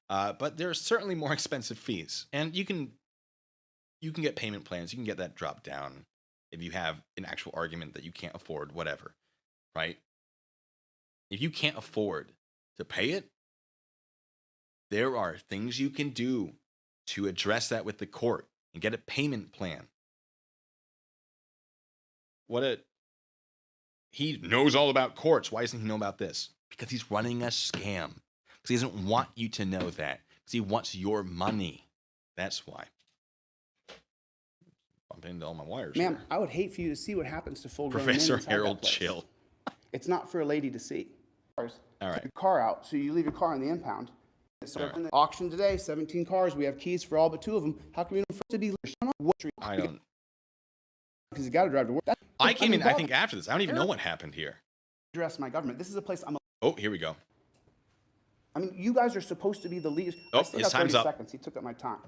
But there are certainly more expensive fees. And you can get payment plans. You can get that dropped down if you have an actual argument that you can't afford, whatever. Right? If you can't afford to pay it, there are things you can do to address that with the court and get a payment plan. He knows all about courts. Why doesn't he know about this? Because he's running a scam. Because he doesn't want you to know that. Because he wants your money. That's why. Bump into all my wires. Ma'am, here. I would hate for you to see what happens to full-grown men Professor inside Harold that place. Chill. It's not for a lady to see. All right. Your car out, so you leave your car in the impound. So in the auction today, 17 cars. We have keys for all but 2 of them. How come you don't to be? I don't. Because you got to drive to work. I came in, I think, after this. I don't even know what happened here. Address my government. This is a place I'm. Oh, here we go. I mean, you guys are supposed to be the leaders. Oh, I still his got 30 time's up. seconds. He took up my time.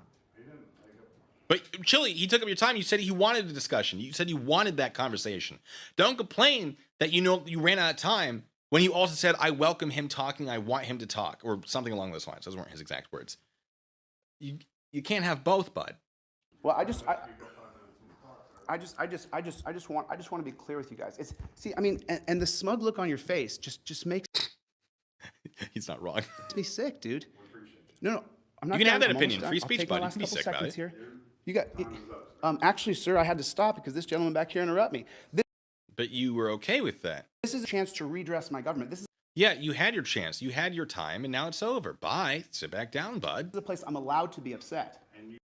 But Chille, he took up your time. You said he wanted a discussion. You said you wanted that conversation. Don't complain that you ran out of time when you also said, I welcome him talking. I want him to talk, or something along those lines. Those weren't his exact words. You can't have both, bud. Well, I just want to be clear with you guys. And the smug look on your face just makes He's not wrong. me sick, dude. No, I'm not. You can have done. that I'm opinion. almost Free done. I'll speech, take my bud. You last can be couple sick about seconds it. here. You got. Actually, sir, I had to stop because this gentleman back here interrupted me. But you were okay with that. This is a chance to redress my government. This is Yeah, you had your chance. You had your time, and now it's over. Bye. Sit back down, bud. a place I'm allowed to be upset.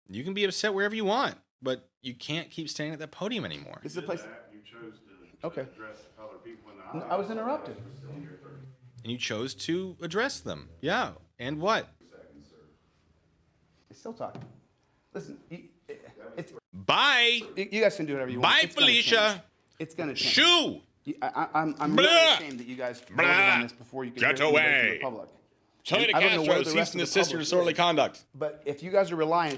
You can be upset wherever you want, but you can't keep standing at that podium anymore. This is a place. You chose to Okay. address other people in the I was interrupted. And you chose to address them. Yeah. And what? He's still talking. Listen, Bye. you guys can do whatever you want. Bye, It's gonna Felicia. change. It's gonna change. Shoo. I'm Blah. really ashamed that you guys voted Blah. on this before you could Get hear it from away. the public. Chille I don't know where Castro, the cease rest and of the desist your public disorderly is. conduct. But if you guys are relying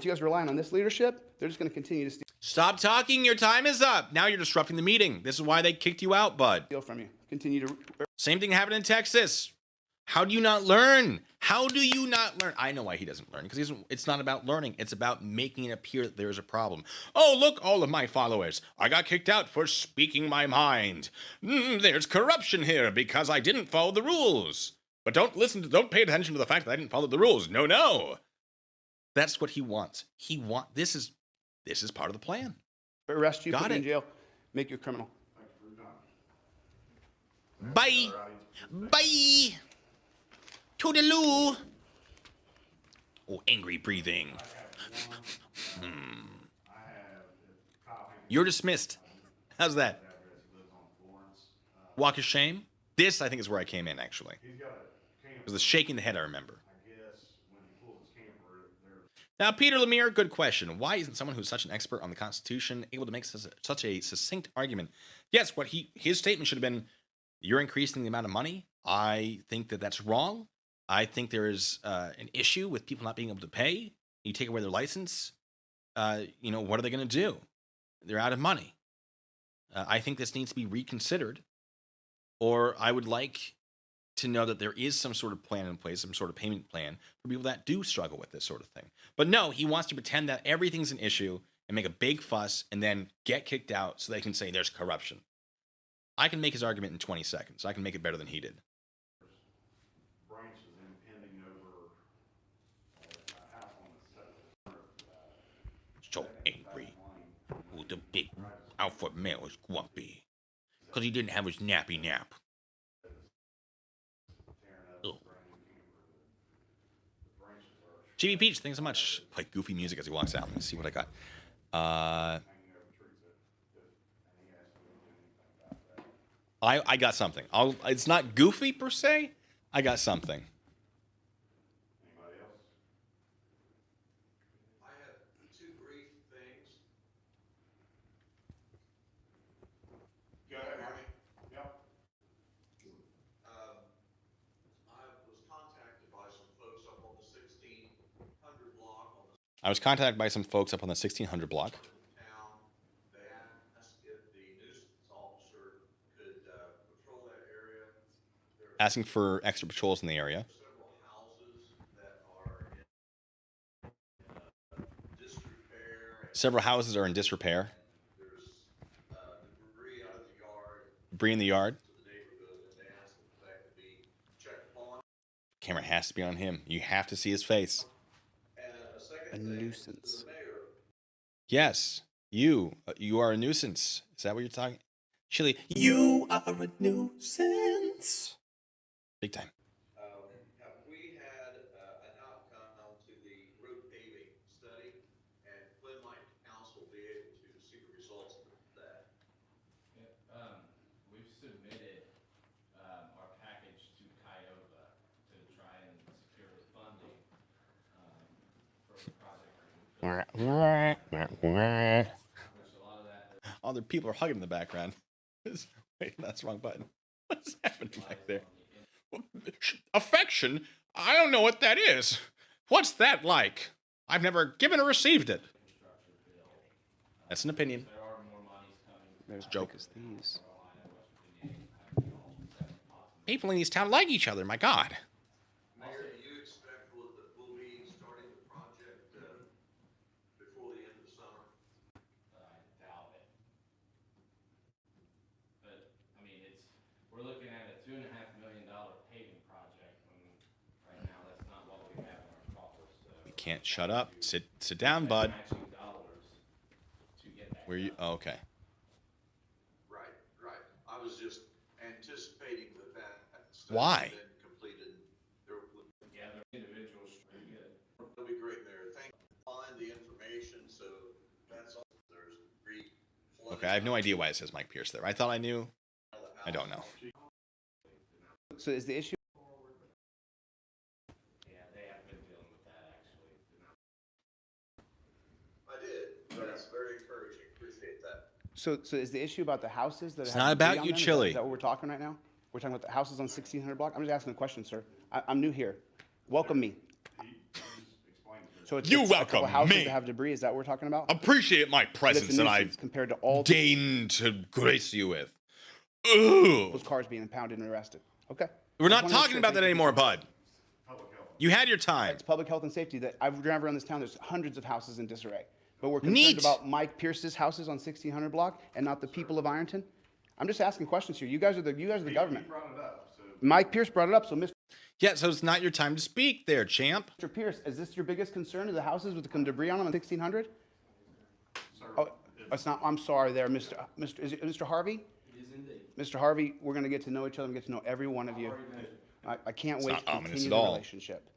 on this leadership, they're just going to continue to Stop talking. Your time is up. Now you're disrupting the meeting. This is why they kicked you out, bud. steal from you. Continue to. Same thing happened in Texas. How do you not learn? How do you not learn? I know why he doesn't learn, because it's not about learning. It's about making it appear that there is a problem. Oh, look, all of my followers. I got kicked out for speaking my mind. There's corruption here because I didn't follow the rules. But don't pay attention to the fact that I didn't follow the rules. No. That's what he wants. This is part of the plan. Arrest you, Got put you in it. jail, make you a criminal. Bye. Bye. Toodaloo. Oh, angry breathing. You're dismissed. How's that? Walk of shame? This, I think, is where I came in, actually. It was the shaking the head, I remember. Now, Peter Lemire, good question. Why isn't someone who's such an expert on the Constitution able to make such a succinct argument? Yes, his statement should have been, You're increasing the amount of money. I think that that's wrong. I think there is an issue with people not being able to pay. You take away their license. You know, what are they going to do? They're out of money. I think this needs to be reconsidered. Or I would like to know that there is some sort of plan in place, some sort of payment plan for people that do struggle with this sort of thing. But no, he wants to pretend that everything's an issue and make a big fuss and then get kicked out so they can say there's corruption. I can make his argument in 20 seconds. I can make it better than he did. Branch is impending over a house on the So angry. Oh, the big alpha male is grumpy because he didn't have his nappy nap. Ugh. GB Peach, thanks so much. Play goofy music as he walks out. Let me see what I got. I got something. It's not goofy per se. I got something. Anybody else? I have two brief things. Go ahead, Marty. Yep. I was contacted by some folks up on the 1600 block on the I was contacted by some folks up on the 1600 block. town. They asked if the nuisance officer could patrol that area. There are Asking for extra patrols in the area. several houses that are in disrepair. Several houses are in disrepair. There's debris out of the yard Debris in the yard. to the neighborhood, and they asked if that could be checked upon. Camera has to be on him. You have to see his face. And a second A thing, nuisance. to the mayor, Yes, you are a nuisance. Is that what you're talking? Chille, you are a nuisance. Big time. have we had an outcome to the road paving study? And when might council be able to see the results of that? We've submitted our package to Kyoga to try and secure the funding for the project. Which a lot of that. Other people are hugging in the background. Wait, that's the wrong button. What's happening back there? Affection? I don't know what that is. What's that like? I've never given or received it. That's an opinion. There are more monies coming. There's Joke. as these. People in this town like each other. My God. Mayor, do you expect that we'll be starting the project before the end of the summer? I doubt it. But, I mean, we're looking at a $2.5 million paving project, when right now that's not what we have in our coffers, so. You can't shut up. Sit down, bud. Matching dollars to get that. Where you? Oh, okay. Right. I was just anticipating that study Why? had been completed. There would Together, individuals, pretty good. that'd be great, Mayor. Thank you. Find the information, so that's all. There's Okay, I have no idea why it says Mike Pierce there. I thought I knew. I don't know. So is the issue? Yeah, they have been dealing with that, actually. I did. That's very encouraging. Appreciate that. So is the issue about the houses that It's have not debris about on you, them? Chille. Is that what we're talking right now? We're talking about the houses on 1600 block? I'm just asking a question, sir. I'm new here. Welcome me. So it's You a couple welcome houses me. that have debris. Is that what we're talking about? Appreciate my That's a presence that nuisance I've compared to all the deigned to grace you with. Ugh. those cars being impounded and arrested. Okay. We're Just not wanna make talking sure. about Thank that you. anymore, bud. Public health. You had your time. It's public health and safety that I've driven around this town. There's hundreds of houses in disarray. But we're concerned Neat. about Mike Pierce's houses on 1600 block and not the people of Ironton. I'm just asking questions here. You guys are the government. He brought it up, so. Mike Pierce brought it up. So Mr. Yeah, so it's not your time to speak there, champ. Pierce, is this your biggest concern? Are the houses with the debris on them on 1600? Sir, Oh, it's not. I'm sorry there, Mr. Is it Mr. Harvey? It is indeed. Mr. Harvey, we're going to get to know each other and get to know every one of you. I can't wait not to ominous continue at the all. relationship.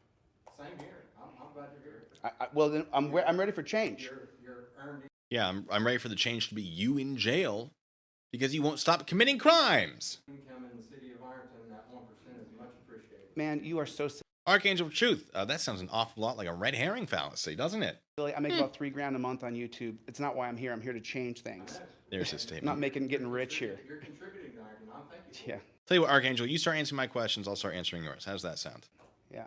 Same here. I'm glad you're here. Well, then I'm ready for change. You're earned. Yeah, I'm ready for the change to be you in jail because you won't stop committing crimes. Income in the city of Ironton, that 1% is much appreciated. Man, you are so Archangel of Truth. That sounds an awful lot like a red herring fallacy, doesn't it? silly. I make about $3,000 a month on YouTube. It's not why I'm here. I'm here to change things. There's his I'm statement. not getting rich here. You're contributing to Ironton. I'm thanking you. Yeah. Tell you what, Archangel, you start answering my questions, I'll start answering yours. How does that sound? Yeah.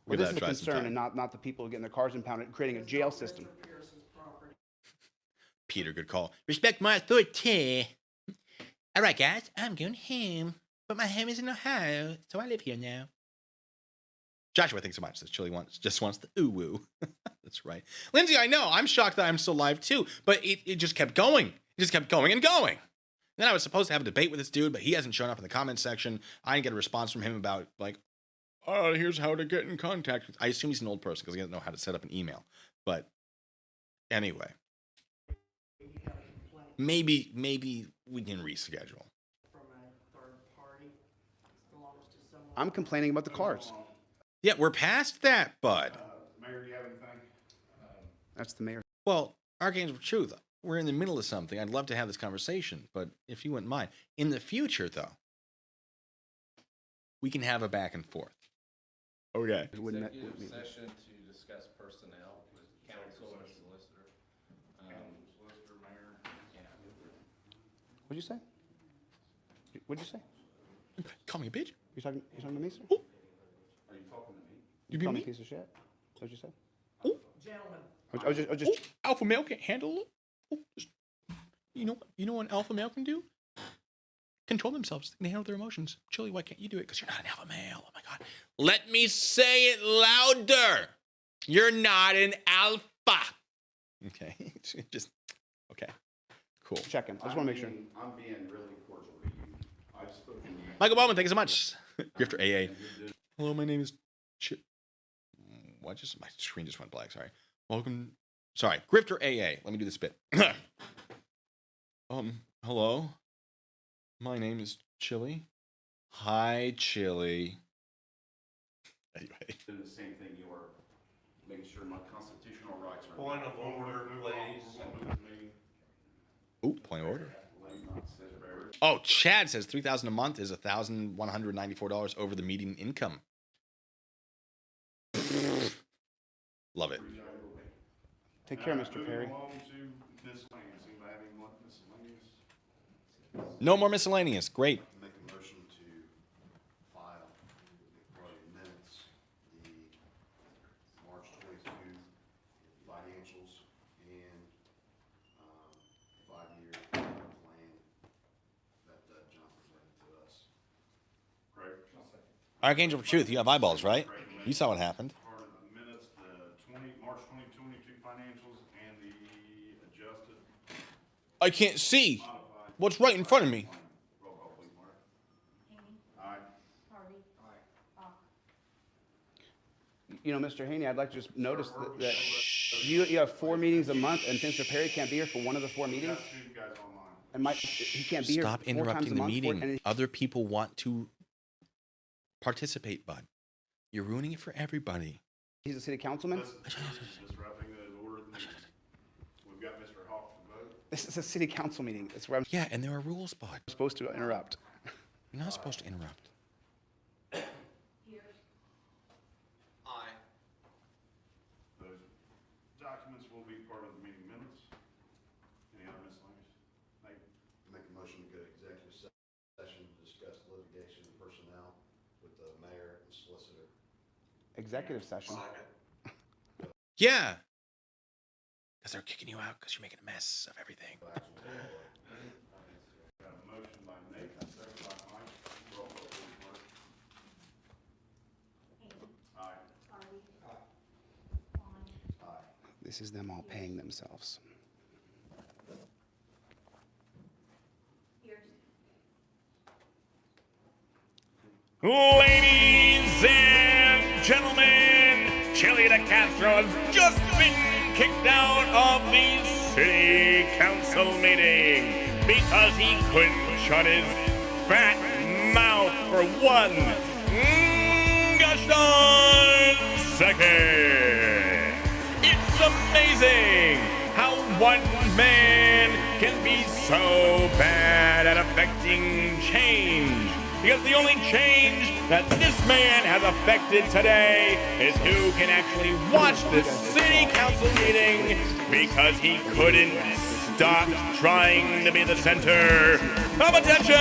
We'll Well, this let is a it try some concern time. and not the people getting their cars impounded, creating a jail system. Peter, good call. Respect my authority. All right, guys, I'm going home. But my home is in Ohio, so I live here now. Joshua, thanks so much. Says Chille just wants the ooh-woo. That's right. Lindsay, I know. I'm shocked that I'm still live, too. But it just kept going. It just kept going and going. Then I was supposed to have a debate with this dude, but he hasn't shown up in the comments section. I didn't get a response from him about, like, oh, here's how to get in contact with. I assume he's an old person because he doesn't know how to set up an email. But anyway. Maybe we can reschedule. I'm complaining about the cars. Yeah, we're past that, bud. Mayor, do you have anything? That's the mayor. Well, Archangel of Truth, we're in the middle of something. I'd love to have this conversation, but if you wouldn't mind. In the future, though, we can have a back and forth. Okay. Executive session to discuss personnel with counsel and solicitor. Solicitor, mayor. What'd you say? What'd you say? Call me a bitch. You talking to me, sir? Ooh. Are you talking to me? You Call mean me me? a piece of shit? Is that what you said? Ooh. I was just Ooh, alpha male can't handle it. Ooh, you know what an alpha male can do? Control themselves. They can handle their emotions. Chille, why can't you do it? Because you're not an alpha male. Oh my God. Let me say it louder. You're not an alpha. Okay. Just okay. Cool. checking. I just want to make sure. I'm being really cordial to you. I've spoken to you. Michael Bowman, thank you so much. Grifter AA. Hello, my name is my screen just went blank, sorry. Welcome. Sorry, Grifter AA. Let me do this bit. Hello. My name is Chille. Hi, Chille. Anyway. Doing the same thing you are, making sure my constitutional rights are. Point of order, please. Ooh, point of order. Oh, Chad says $3,000 a month is $1,194 over the median income. Love it. Take care, Mr. Perry. No more miscellaneous. Great. Make a motion to file for the minutes, the March 22 financials and 5-year plan that John presented to us. Craig? Archangel of Truth, you have eyeballs, right? You saw what happened. Part of the minutes, the March 2022 financials and the adjusted. I can't see what's right in front of me. Roll call, please, Mark. Haney, Aye. Harvey, Bach. You know, Mr. Haney, I'd like to just notice that you have 4 meetings a month, and Mr. Perry can't be here for one of the 4 meetings. Got 2 guys online. And he can't be Stop here 4 times interrupting a the month. meeting. Other people want to participate, bud. You're ruining it for everybody. He's a city councilman. Disrupting the order of the meeting. We've got Mr. Hawk to vote. This is a city council meeting. That's where I'm Yeah, and there are rules, bud. supposed to interrupt. You're not supposed to interrupt. Pierce, Aye. Those documents will be part of the meeting minutes. Any other miscellaneous? Make a motion to go to executive session to discuss litigation and personnel with the mayor and solicitor. Executive session. Second. Yeah. Because they're kicking you out because you're making a mess of everything. Got a motion by Nate, second by Mike. Roll call, please, Mark. Haney, Aye. Harvey. Vaughn. Aye. This is them all paying themselves. Pierce, Ladies and gentlemen, Chille de Castro has just been kicked out of the city council meeting because he couldn't shut his fat mouth for one gosh darn second. It's amazing how one man can be so bad at affecting change. Because the only change that this man has affected today is who can actually watch the city council meeting because he couldn't stop trying to be the center of attention.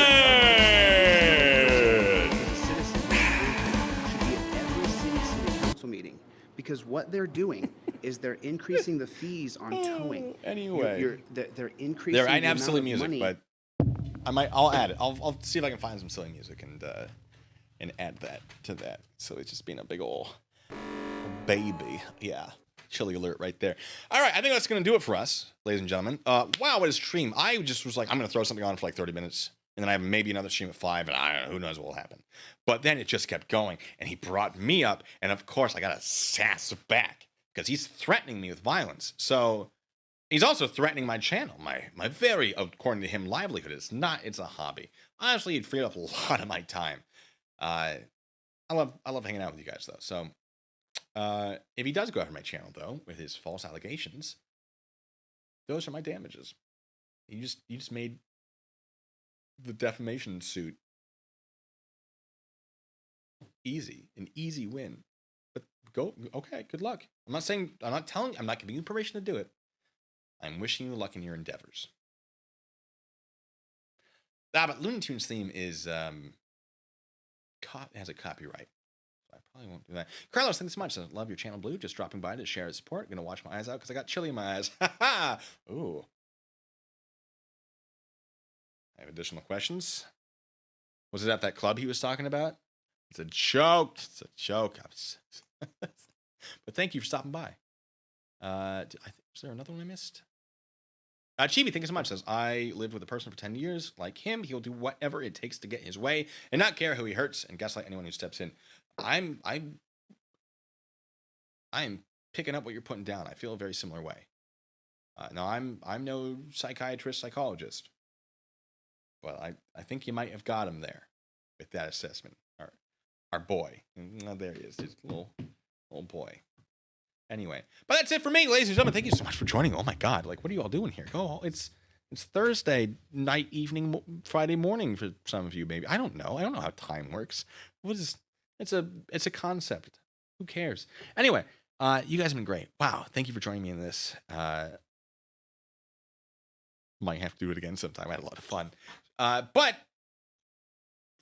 what they're doing is they're increasing the fees on towing. Anyway. They're increasing There, I the didn't have amount silly of music, money. but I'll add it. I'll see if I can find some silly music and add that to that. So it's just being a big ol' baby. Yeah. Chilly alert right there. All right, I think that's going to do it for us, ladies and gentlemen. Wow, what a stream. I just was like, I'm going to throw something on for like 30 minutes, and then I have maybe another stream at 5, and I don't know, who knows what will happen. But then it just kept going, and he brought me up, and of course I got to sass back, because he's threatening me with violence. So he's also threatening my channel, my very, according to him, livelihood. It's a hobby. Honestly, it freed up a lot of my time. I love hanging out with you guys, though, so... if he does go after my channel, though, with his false allegations, those are my damages. You just made the defamation suit easy, an easy win. But okay, good luck. I'm not giving you permission to do it. I'm wishing you luck in your endeavors. But Looney Tunes theme is has a copyright. I probably won't do that. Carlos, thanks so much. I love your channel, Blue. Just dropping by to share his support. Gonna watch my eyes out because I got chili in my eyes. Ha ha! Ooh. I have additional questions. Was it at that club he was talking about? It's a joke. It's a joke. But thank you for stopping by. Was there another one I missed? Chibi, thank you so much. Says, I lived with a person for 10 years. Like him, he'll do whatever it takes to get his way and not care who he hurts and gaslight anyone who steps in. I'm picking up what you're putting down. I feel a very similar way. Now, I'm no psychologist, but I think you might have got him there with that assessment. Our boy. There he is. Just a little boy. Anyway, but that's it for me, ladies and gentlemen. Thank you so much for joining. Oh my God, like, what are you all doing here? It's Thursday night, evening, Friday morning for some of you, maybe. I don't know how time works. It's a concept. Who cares? Anyway, you guys have been great. Wow, thank you for joining me in this. Might have to do it again sometime. I had a lot of fun. But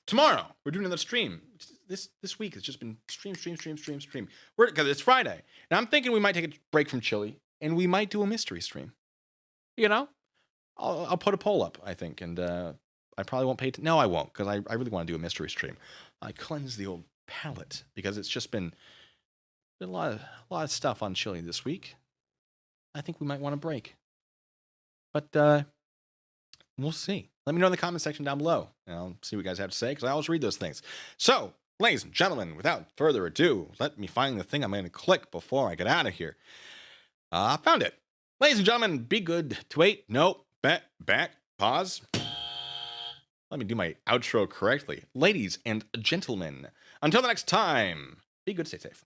tomorrow we're doing another stream. This week it's just been stream. Because it's Friday, and I'm thinking we might take a break from Chille, and we might do a mystery stream. You know, I'll put a poll up, I think, and I probably won't pay. No, I won't, because I really want to do a mystery stream. I cleanse the old palate because it's just been a lot of stuff on Chille this week. I think we might want a break, but we'll see. Let me know in the comment section down below, and I'll see what you guys have to say, because I always read those things. So, ladies and gentlemen, without further ado, let me find the thing I'm going to click before I get out of here. I found it. Ladies and gentlemen, be good to wait. No, back, pause. Let me do my outro correctly. Ladies and gentlemen, until the next time, be good, stay safe.